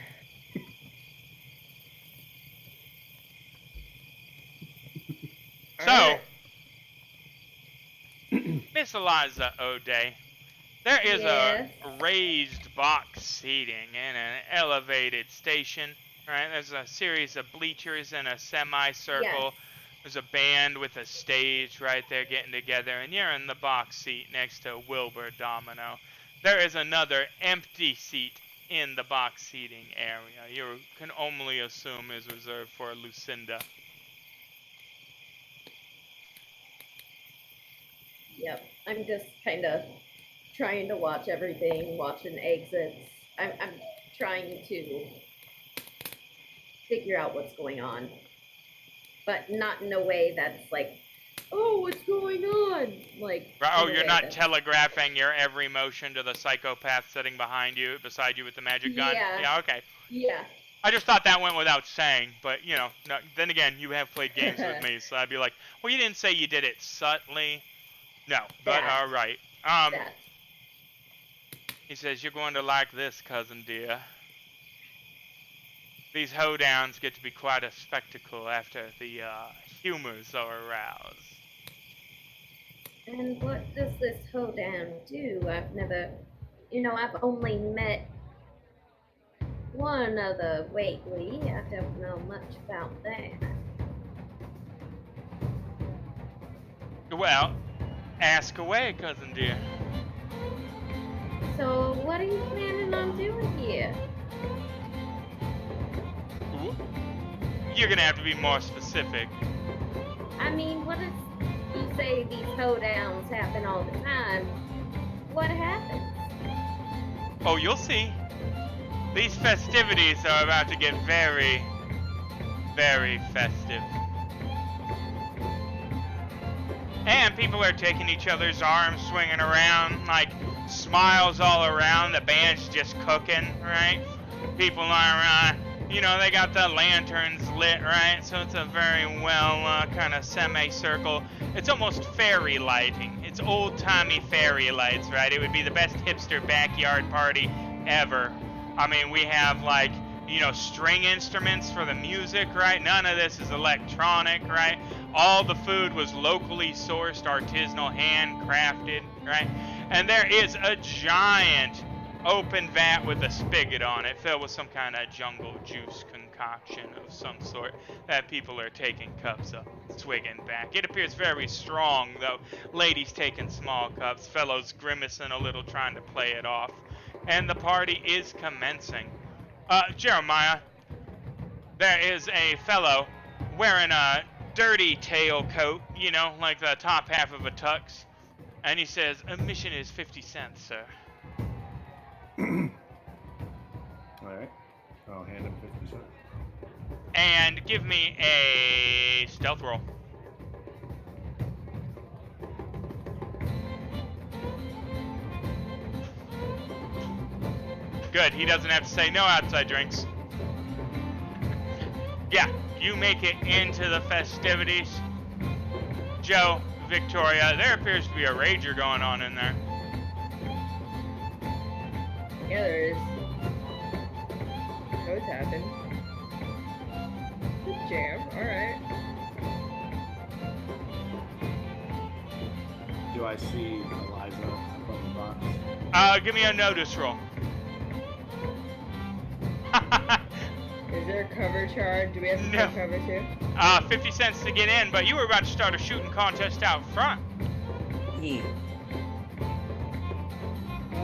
So, Miss Eliza O'Day, there is a raised box seating in an elevated station, right? There's a series of bleachers in a semicircle. Yes. There's a band with a stage right there getting together, and you're in the box seat next to Wilbur Domino. There is another empty seat in the box seating area. You can only assume is reserved for Lucinda. Yep, I'm just kind of trying to watch everything, watching exits. I'm trying to figure out what's going on, but not in a way that's like, oh, what's going on? Like, oh, you're not telegraphing your every motion to the psychopath sitting beside you with the magic gun? Yeah, okay. Yeah. I just thought that went without saying, but, you know, no, then again, you have played games with me, so I'd be like, well, you didn't say you did it subtly. No, but all right. He says, you're going to like this, cousin dear. These hoedowns get to be quite a spectacle after the humors are aroused. And what does this hoedown do? I've never, I've only met one other Whately. I don't know much about that. Well, ask away, cousin dear. So, what are you planning on doing here? You're gonna have to be more specific. I mean, what if you say these hoedowns happen all the time? What happens? Oh, you'll see. These festivities are about to get very, very festive. And people are taking each other's arms, swinging around, like smiles all around. The band's just cooking, right? People are, they got the lanterns lit, right? So it's a very well kind of semicircle. It's almost fairy lighting. It's old-timey fairy lights, right? It would be the best hipster backyard party ever. I mean, we have string instruments for the music, right? None of this is electronic, right? All the food was locally sourced, artisanal, handcrafted, right? And there is a giant open vat with a spigot on it filled with some kind of jungle juice concoction of some sort that people are taking cups of, swigging back. It appears very strong, though. Ladies taking small cups, fellows grimacing a little trying to play it off. And the party is commencing. Jeremiah, there is a fellow wearing a dirty tailcoat, you know, like the top half of a tux. And he says, admission is 50 cents, sir. Alright. I'll hand him 50 cents. And give me a stealth roll. Good, he doesn't have to say no outside drinks. Yeah, you make it into the festivities. Joe, Victoria, there appears to be a rager going on in there. Yeah, there is. Those happen. Good jam. Alright. Do I see Eliza above the box? Give me a notice roll. Is there a cover charge? Do we have to No. pay cover too? 50 cents to get in, but you were about to start a shooting contest out front. Yeah.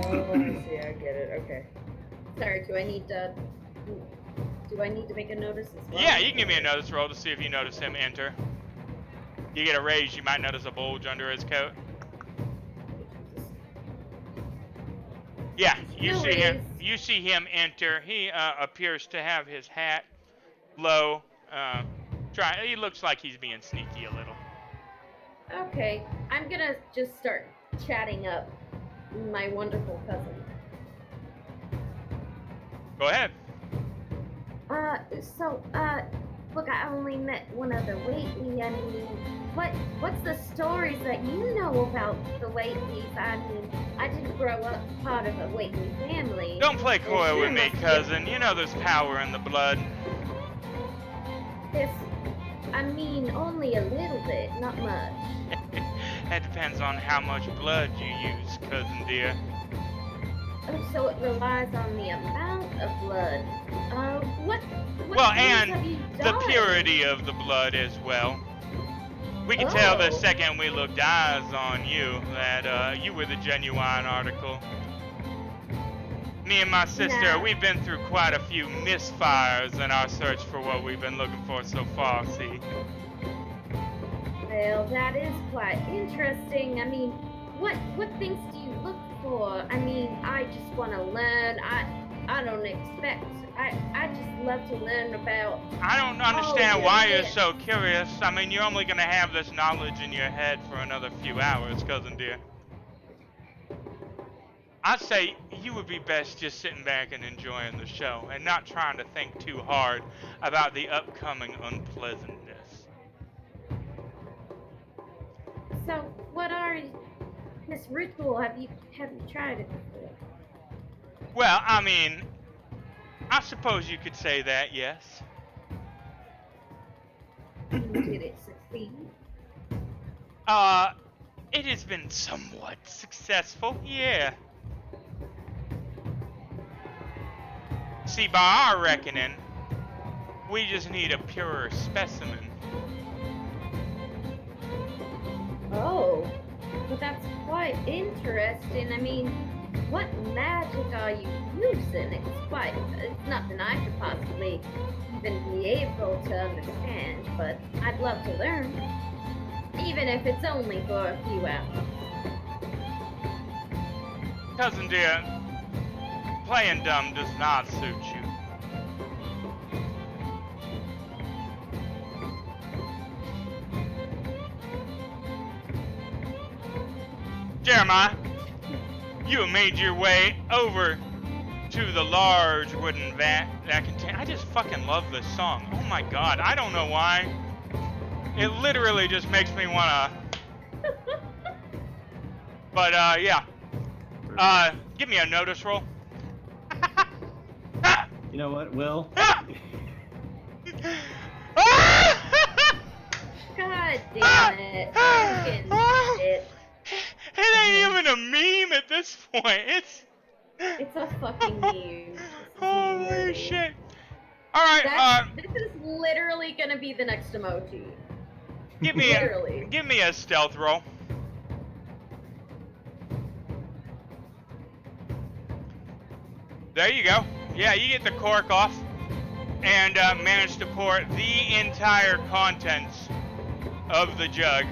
Oh, I see. I get it. Okay. Sorry, do I need to make a notice as well? Yeah, you can give me a notice roll to see if you notice him enter. You get a raise, you might notice a bulge under his coat. Yeah, you No see him. worries. You see him enter. He appears to have his hat low. He looks like he's being sneaky a little. Okay, I'm gonna just start chatting up my wonderful cousin. Go ahead. Look, I only met one other Waitley. I mean, what's the stories that you know about the Waitleys? I mean, I didn't grow up part of a Waitley family. Don't play coy There with sure me, must be- cousin. You know there's power in the blood. I mean, only a little bit, not much. That depends on how much blood you use, cousin dear. Oh, so it relies on the amount of blood. What Well, things and have you the done? purity of the blood as well. We can tell the Oh. second we looked eyes on you that you were the genuine article. Me and my sister, Nah. we've been through quite a few misfires in our search for what we've been looking for so far, see? Well, that is quite interesting. I mean, what things do you look for? I mean, I just want to learn. I don't expect. I just love to learn about. I don't understand yeah, why you're yeah. so curious. I mean, you're only gonna have this knowledge in your head for another few hours, cousin dear. I'd say you would be best just sitting back and enjoying the show and not trying to think too hard about the upcoming unpleasantness. So, what are this ritual? Have you tried it before? Well, I mean, I suppose you could say that, yes. Did it succeed? It has been somewhat successful, yeah. See, by our reckoning, we just need a purer specimen. Oh, but that's quite interesting. I mean, what magic are you using? It's nothing I could possibly even be able to understand, but I'd love to learn. Even if it's only for a few hours. Cousin dear, playing dumb does not suit you. Jeremiah, you have made your way over to the large wooden vat that contains. I just fucking love this song. Oh my god, I don't know why. It literally just makes me wanna. But yeah. Give me a notice roll. You know what, Will? God damn it. Fucking shit. It ain't even a meme at this point. It's It's a fucking meme. holy shit. All right, This is literally gonna be the next emoji. give me a stealth roll. There you go. Yeah, you get the cork off. and manage to pour the entire contents of the jug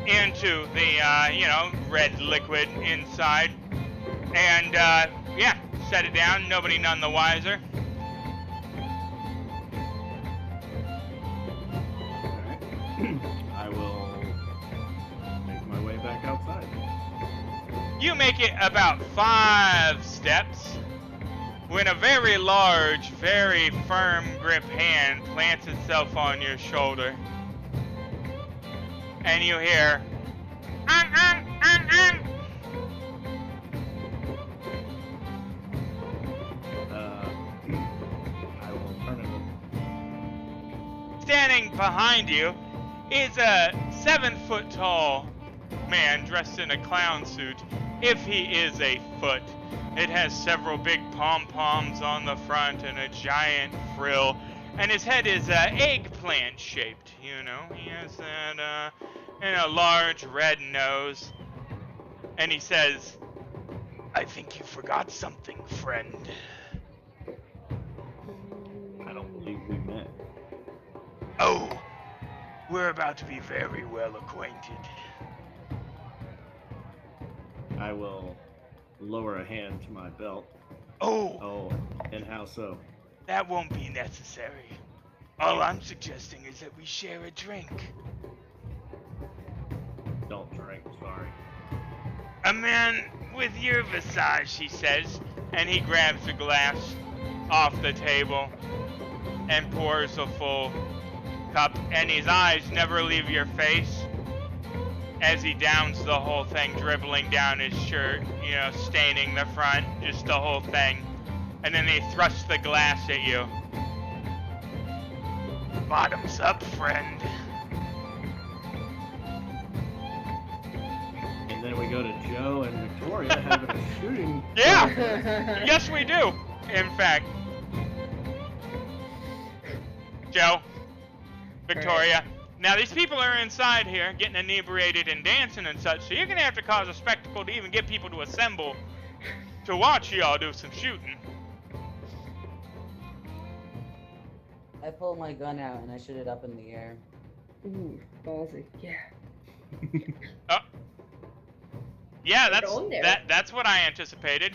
into the, red liquid inside. And, yeah, set it down, nobody none the wiser. Alright. I will make my way back outside. You make it about 5 steps when a very large, very firm grip hand plants itself on your shoulder. And you hear, I will turn it over. Standing behind you is a 7-foot tall man dressed in a clown suit, if he is a foot. It has several big pom-poms on the front and a giant frill, and his head is eggplant shaped, He has that, and a large red nose. And he says, "I think you forgot something, friend." I don't believe we met. Oh, we're about to be very well acquainted. I will lower a hand to my belt. Oh, Oh, and how so? that won't be necessary. All I'm suggesting is that we share a drink. Don't drink, sorry. "A man with your visage," he says, and he grabs a glass off the table and pours a full cup, and his eyes never leave your face as he downs the whole thing, dribbling down his shirt, staining the front, just the whole thing. And then he thrusts the glass at you. Bottoms up, friend. And then we go to Joe and Victoria having a shooting. Yeah! contest. Yes, we do, in fact. Joe, Victoria. Now, these people are inside here getting inebriated and dancing and such, so you're going to have to cause a spectacle to even get people to assemble to watch y'all do some shooting. I pull my gun out and I shoot it up in the air. Ooh, ballsy. Yeah. Yeah, Get on there. that's what I anticipated.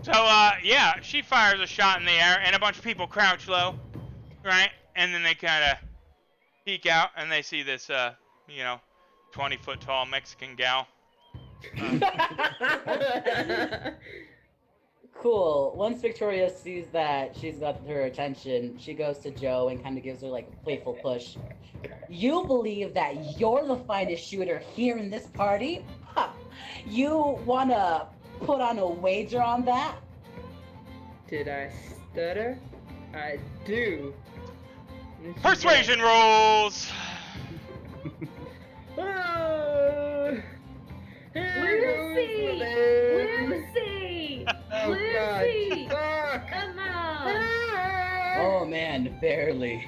So, yeah, she fires a shot in the air, and a bunch of people crouch low, right? And then they kind of peek out, and they see this, 20-foot tall Mexican gal. Cool. Once Victoria sees that she's got her attention, she goes to Joe and kind of gives her like a playful push. "You believe that you're the finest shooter here in this party? Huh. You wanna put on a wager on that?" Did I stutter? I do. Persuasion rolls! Oh, Lucy! Lucy! Oh, Lucy! God. Fuck. Come on! Oh man, barely.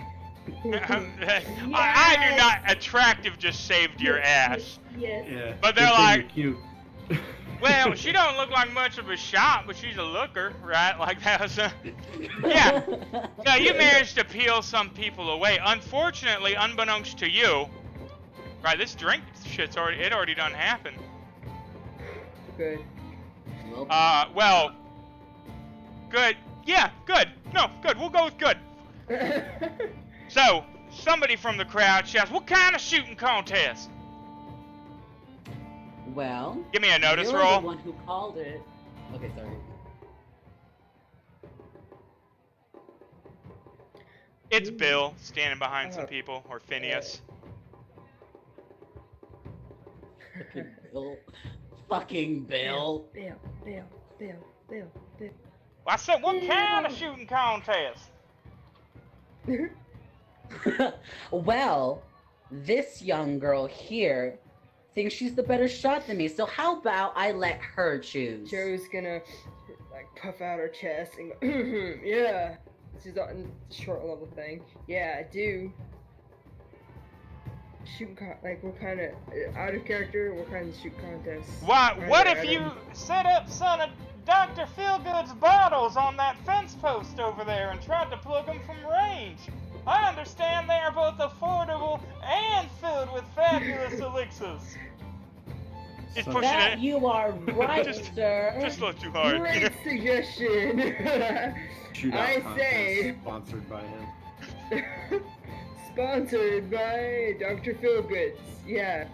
I do not. Attractive just saved your ass. Yes. Yeah. But they're good thing like- you're cute. Well, she don't look like much of a shot, but she's a looker, right? Like that was yeah. So you managed to peel some people away. Unfortunately, unbeknownst to you, right? This drink shit's already done happened. Good. Well, good. Yeah, good. No, good. We'll go with good. So, somebody from the crowd shouts, "What kind of shooting contest?" Well, Give me a notice you're roll. the one who called it. Okay, sorry. It's Bill standing behind some people, or Phineas. Fucking Bill. Fucking Bill. Bill. I said, "What kind of shooting contest?" Well, this young girl here thinks she's the better shot than me, so how about I let her choose? Joe's gonna like puff out her chest and go, yeah. She's on short level thing. Yeah, I do. Shooting like what kind of out of character? What kind of shoot contest? Why? What I if you don't- set up, son of Dr. Feelgood's bottles on that fence post over there and tried to plug them from range. I understand they are both affordable and filled with fabulous elixirs. He's So pushing That it. you are right, sir. Just a little too hard. Great suggestion. Shootout I contest say. sponsored by him. Sponsored by Dr. Feelgoods. Yeah.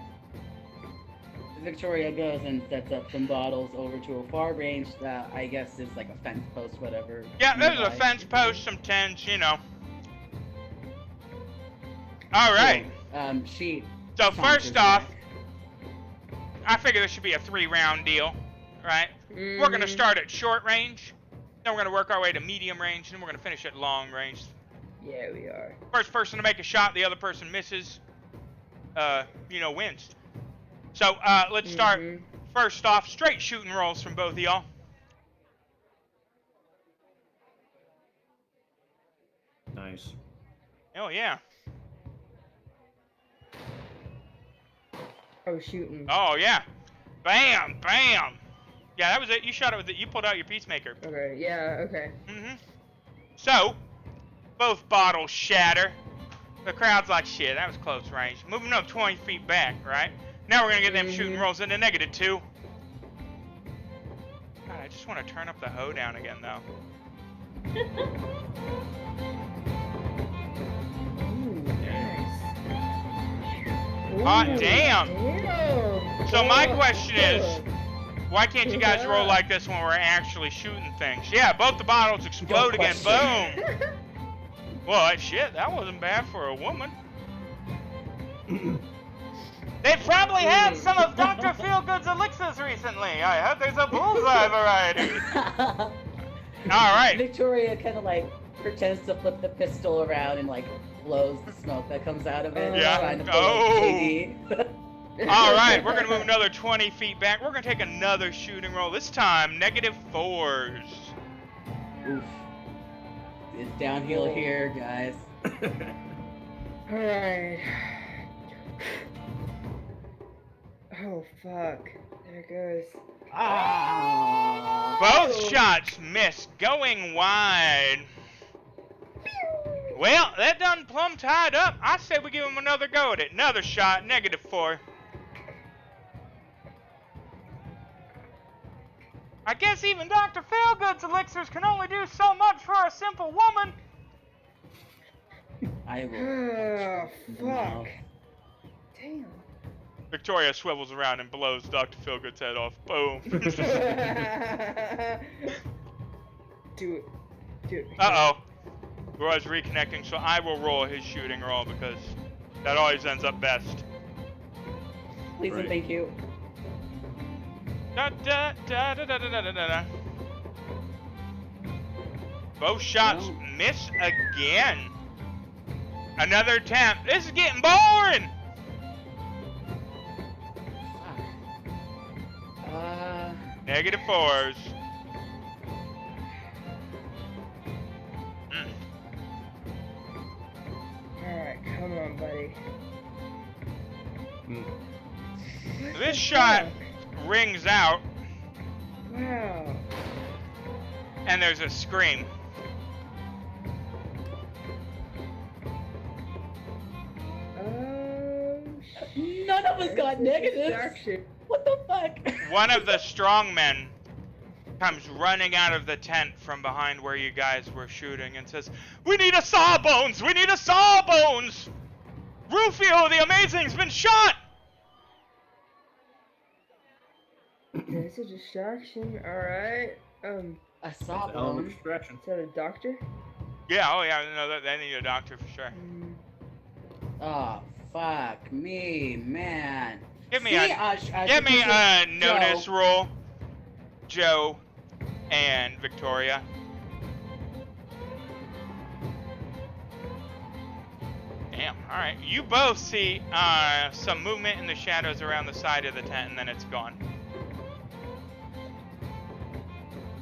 Victoria goes and sets up some bottles over to a far range that I guess is like a fence post, whatever. Yeah, there's a nearby. fence post, some tents, you know. Alright. She. So saunters first off, back. I figure this should be a 3-round deal, right? We're gonna start at short range, then we're gonna work our way to medium range, and then we're gonna finish at long range. Yeah, we are. First person to make a shot, the other person misses, wins. So, let's start first off, straight shooting rolls from both of y'all. Nice. Oh, yeah. Oh, shooting. Oh, yeah. Bam, bam. Yeah, that was it. You shot it with it. You pulled out your peacemaker. Okay, yeah, okay. So, both bottles shatter. The crowd's like, shit, that was close range. Moving up 20 feet back, right? Now we're gonna get them shooting rolls into -2. God, I just want to turn up the hoedown again, though. Ooh, nice. Hot Ooh, damn. damn. So my question is, Fuck. why can't you guys roll like this when we're actually shooting things? Yeah, both the bottles explode again. question. Boom. Well, shit, that wasn't bad for a woman. They probably had some of Dr. Feelgood's elixirs recently. I heard there's a bullseye variety. All right. Victoria kind of like pretends to flip the pistol around and like blows the smoke that comes out of it. Yeah. Trying to Oh. JD. All right, we're gonna move another 20 feet back. We're gonna take another shooting roll. This time, -4s. Oof. It's downhill here, guys. Alright. Oh, fuck. There it goes. Ah. Both shots missed, going wide. Well, that done plumb tied up. I say we give him another go at it. Another shot, -4. I guess even Dr. Feelgood's elixirs can only do so much for a simple woman. I will. Oh, No. fuck. Damn. Victoria swivels around and blows Dr. Feelgood's head off. Boom. Do it. Do it. Uh-oh. Roy's reconnecting, so I will roll his shooting roll because that always ends up best. Please and Right. thank you. Da, da, da, da, da, da, da, da, da. Both shots No. miss again. Another attempt. This is getting boring. -4s. Alright, come on, buddy. What This the shot fuck? rings out, Wow. and there's a scream. None of us got negatives. Distraction. What the fuck? One of the strongmen comes running out of the tent from behind where you guys were shooting and says, "We need a Sawbones! We need a Sawbones! Rufio the Amazing's been shot!" There's a distraction. Alright. I saw Element of one. distraction. Is that a doctor? Yeah, oh yeah, no, they need a doctor for sure. Oh, fuck me, man. Give me See, a, give me a notice Joe. roll, Joe and Victoria. Damn, alright. You both see some movement in the shadows around the side of the tent, and then it's gone.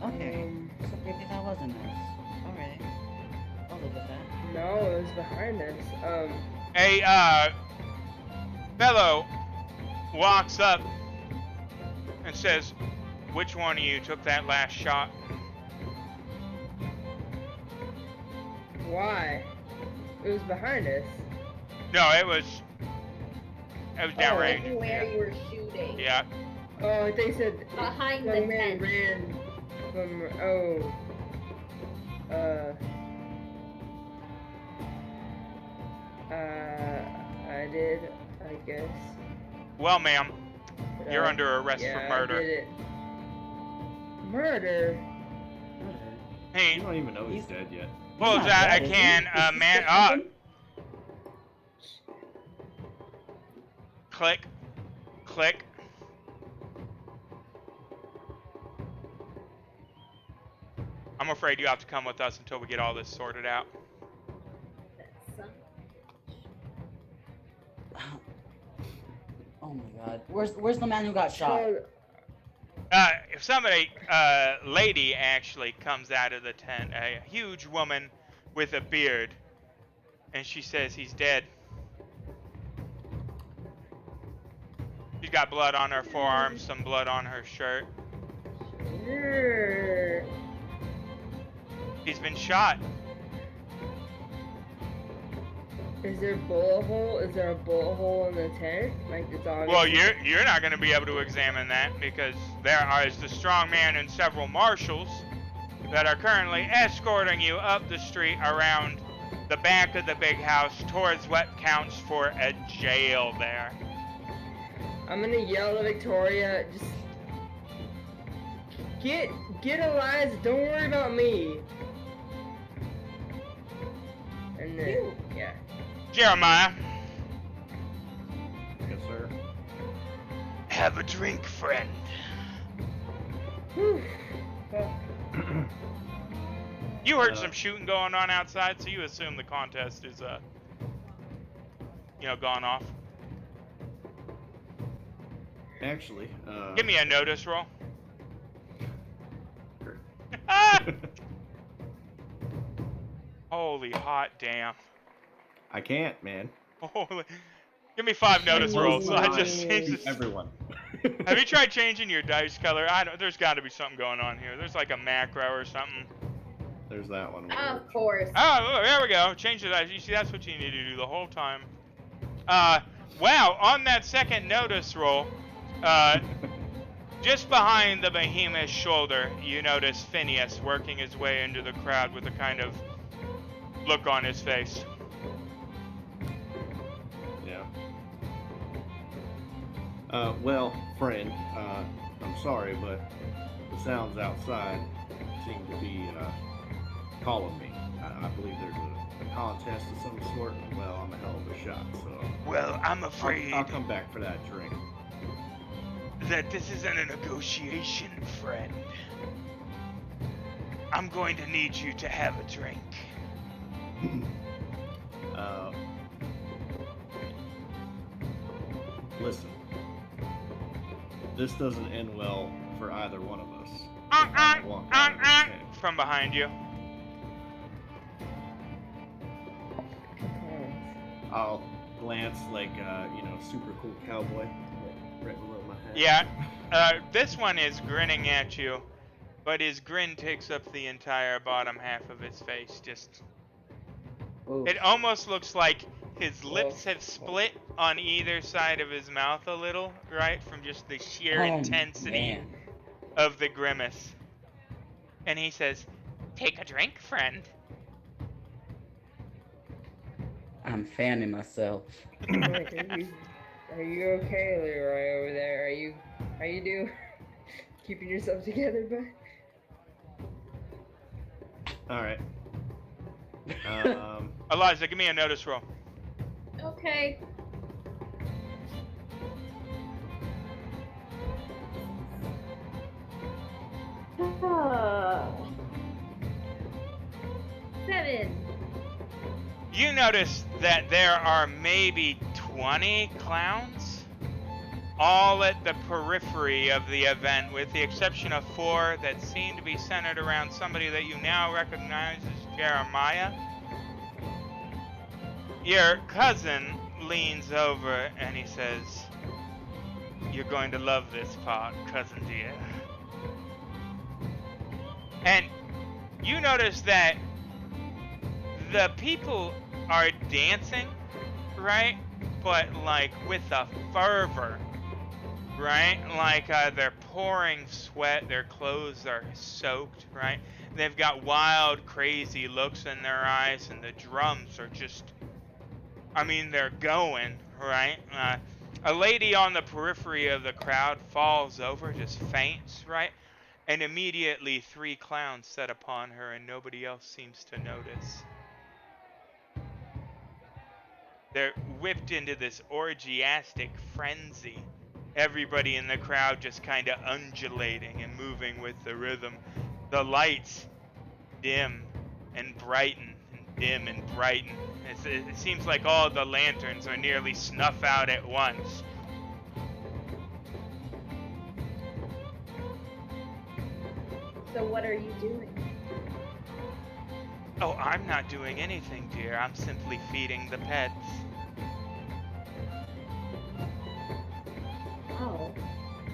Okay, so maybe that wasn't us. Alright. I'll live with that. No, it was behind us. A fellow walks up and says, which one of you took that last shot? Why? It was behind us. No, it was downrange. Like where you were shooting. Yeah. Oh, they said Behind the some man tent. ran from. I did, I guess. Well, ma'am, But you're I- under arrest yeah, for murder. I did it. Murder? Hey, You don't even know he's dead yet. pull not that I dead, is he? can, Is he man. still jumping? Click, click. I'm afraid you have to come with us until we get all this sorted out. Oh my god. Where's the man who got shot? If somebody, lady actually comes out of the tent, a huge woman with a beard, and she says he's dead. She's got blood on her forearm, some blood on her shirt. Sure. He's been shot. Is there a bullet hole? Is there a bullet hole in the tent? Like it's obvious. Well, you're not going to be able to examine that because there is the strong man and several marshals that are currently escorting you up the street around the back of the big house towards what counts for a jail there. I'm gonna yell at Victoria. Just get Eliza. Don't worry about me. And then yeah. Jeremiah, Yes, sir. Have a drink, friend. Whew. you heard some shooting going on outside, so you assume the contest is, gone off. Actually, Give me a notice roll. Sure. Holy hot damn. I can't, man. Holy. Give me 5 notice rolls. So I just changed this. Everyone. Have you tried changing your dice color? There's got to be something going on here. There's like a macro or something. There's that one. Of course. Oh, there we go. Change the dice. You see, that's what you need to do the whole time. Wow, on that second notice roll, just behind the behemoth's shoulder, you notice Phineas working his way into the crowd with a kind of look on his face. Yeah. Well, friend, I'm sorry, but the sounds outside seem to be calling me. I believe there's a contest of some sort. Well, I'm a hell of a shot, so Well, I'm afraid I'll come back for that drink. that this isn't a negotiation, friend. I'm going to need you to have a drink. Listen, this doesn't end well for either one of us. From behind you. I'll glance like, super cool cowboy right below my head. Yeah, this one is grinning at you, but his grin takes up the entire bottom half of his face. Ooh. It almost looks like his lips have split on either side of his mouth a little, right? From just the sheer Oh, intensity man. of the grimace. And he says, "Take a drink, friend." I'm fanning myself. Are you okay, Leroy, over there? How you do? Keeping yourself together, bud? Alright. Eliza, give me a notice roll. Okay. Seven. You notice that there are maybe 20 clowns, all at the periphery of the event, with the exception of 4 that seem to be centered around somebody that you now recognize as Jeremiah. Your cousin leans over and he says, "You're going to love this part, cousin dear." And you notice that the people are dancing, right? But like with a fervor, right? Like they're pouring sweat, their clothes are soaked, right? They've got wild, crazy looks in their eyes, and the drums are just, I mean, they're going, right? A lady on the periphery of the crowd falls over, just faints, right? And immediately 3 clowns set upon her, and nobody else seems to notice. They're whipped into this orgiastic frenzy. Everybody in the crowd just kind of undulating and moving with the rhythm. The lights dim and brighten and dim and brighten. It seems like all the lanterns are nearly snuff out at once. So what are you doing? Oh, I'm not doing anything, dear. I'm simply feeding the pets. Oh.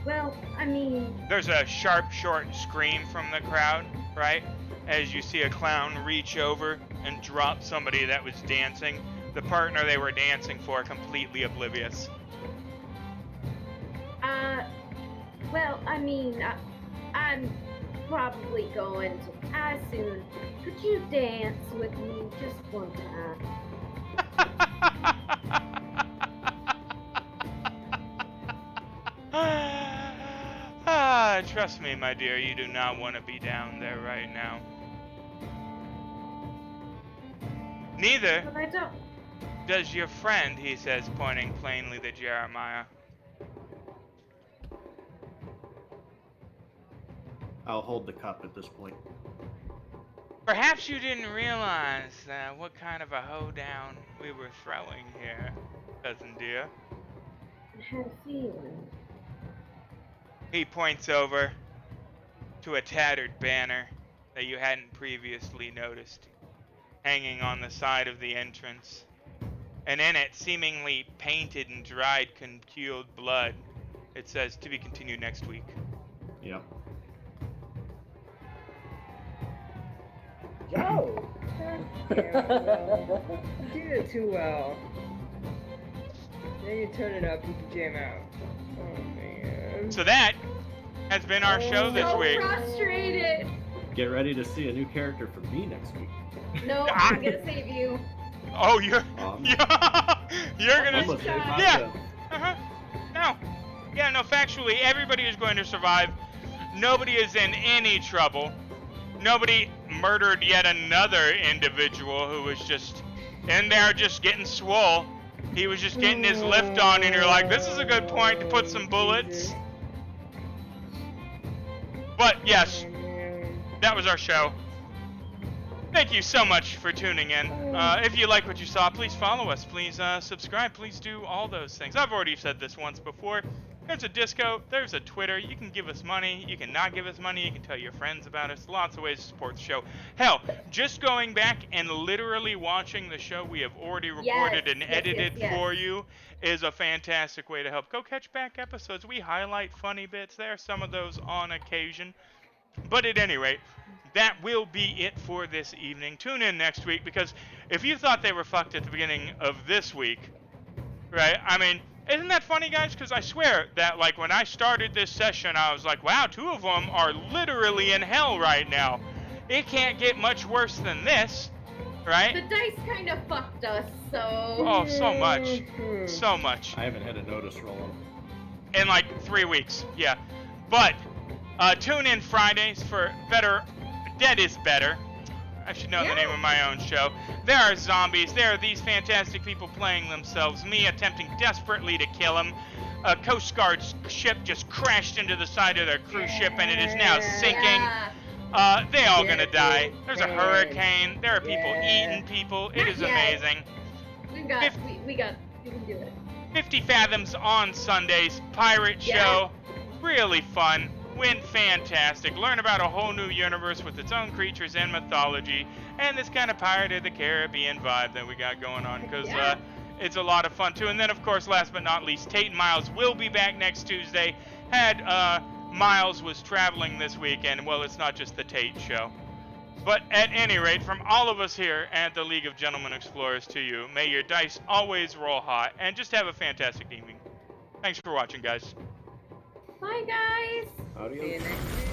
Well, I mean... There's a sharp, short scream from the crowd, right? As you see a clown reach over and drop somebody that was dancing. The partner they were dancing for, completely oblivious. Well, I mean, I'm probably going to die soon. Could you dance with me just one time? Trust me, my dear, you do not want to be down there right now. Neither But I don't. does your friend, he says, pointing plainly to Jeremiah. I'll hold the cup at this point. Perhaps you didn't realize what kind of a hoedown we were throwing here, cousin dear. I had a feeling. He points over to a tattered banner that you hadn't previously noticed, hanging on the side of the entrance. And in it, seemingly painted in dried, congealed blood, it says, "To be continued next week." Yep. Joe! You did it too well. Then you turn it up, you can jam out. Oh man. So that has been our show this So week. frustrated. Get ready to see a new character from me next week. No, I'm gonna save you. Oh, you're Um, you're gonna. I'm gonna save Yeah. myself. No. Yeah, no, factually, everybody is going to survive. Nobody is in any trouble. Nobody murdered yet another individual who was just in there just getting swole. He was just getting his lift on, and you're like, this is a good point to put some bullets. But yes, that was our show. Thank you so much for tuning in. If you like what you saw, please follow us. Please subscribe. Please do all those things. I've already said this once before. There's a Disco. There's a Twitter. You can give us money. You can not give us money. You can tell your friends about us. Lots of ways to support the show. Hell, just going back and literally watching the show we have already recorded and edited for you is a fantastic way to help. Go catch back episodes. We highlight funny bits there. Some of those on occasion. But at any rate, that will be it for this evening. Tune in next week, because if you thought they were fucked at the beginning of this week, right? I mean, isn't that funny, guys? Because I swear that, like, when I started this session, I was like, wow, 2 of them are literally in hell right now. It can't get much worse than this, right? The dice kind of fucked us, so. Oh, so much. So much. I haven't had a notice roll. In like 3 weeks, yeah. But tune in Fridays for Better. Dead is Better. I should know the name of my own show. There are zombies. There are these fantastic people playing themselves. Me attempting desperately to kill them. A Coast Guard ship just crashed into the side of their cruise ship, and it is now sinking. They all gonna die. There's a hurricane. There are people eating people. It is amazing. We can do it. 50 Fathoms on Sundays. Pirate show. Really fun. Went fantastic. Learn about a whole new universe with its own creatures and mythology, and this kind of Pirate of the Caribbean vibe that we got going on, because it's a lot of fun too. And then, of course, last but not least, Tate and Miles will be back next Tuesday. Had Miles was traveling this weekend. Well, it's not just the Tate show. But at any rate, from all of us here at the League of Gentlemen Explorers to you, may your dice always roll hot, and just have a fantastic evening. Thanks for watching, guys. Bye, guys. See you Adios. next week.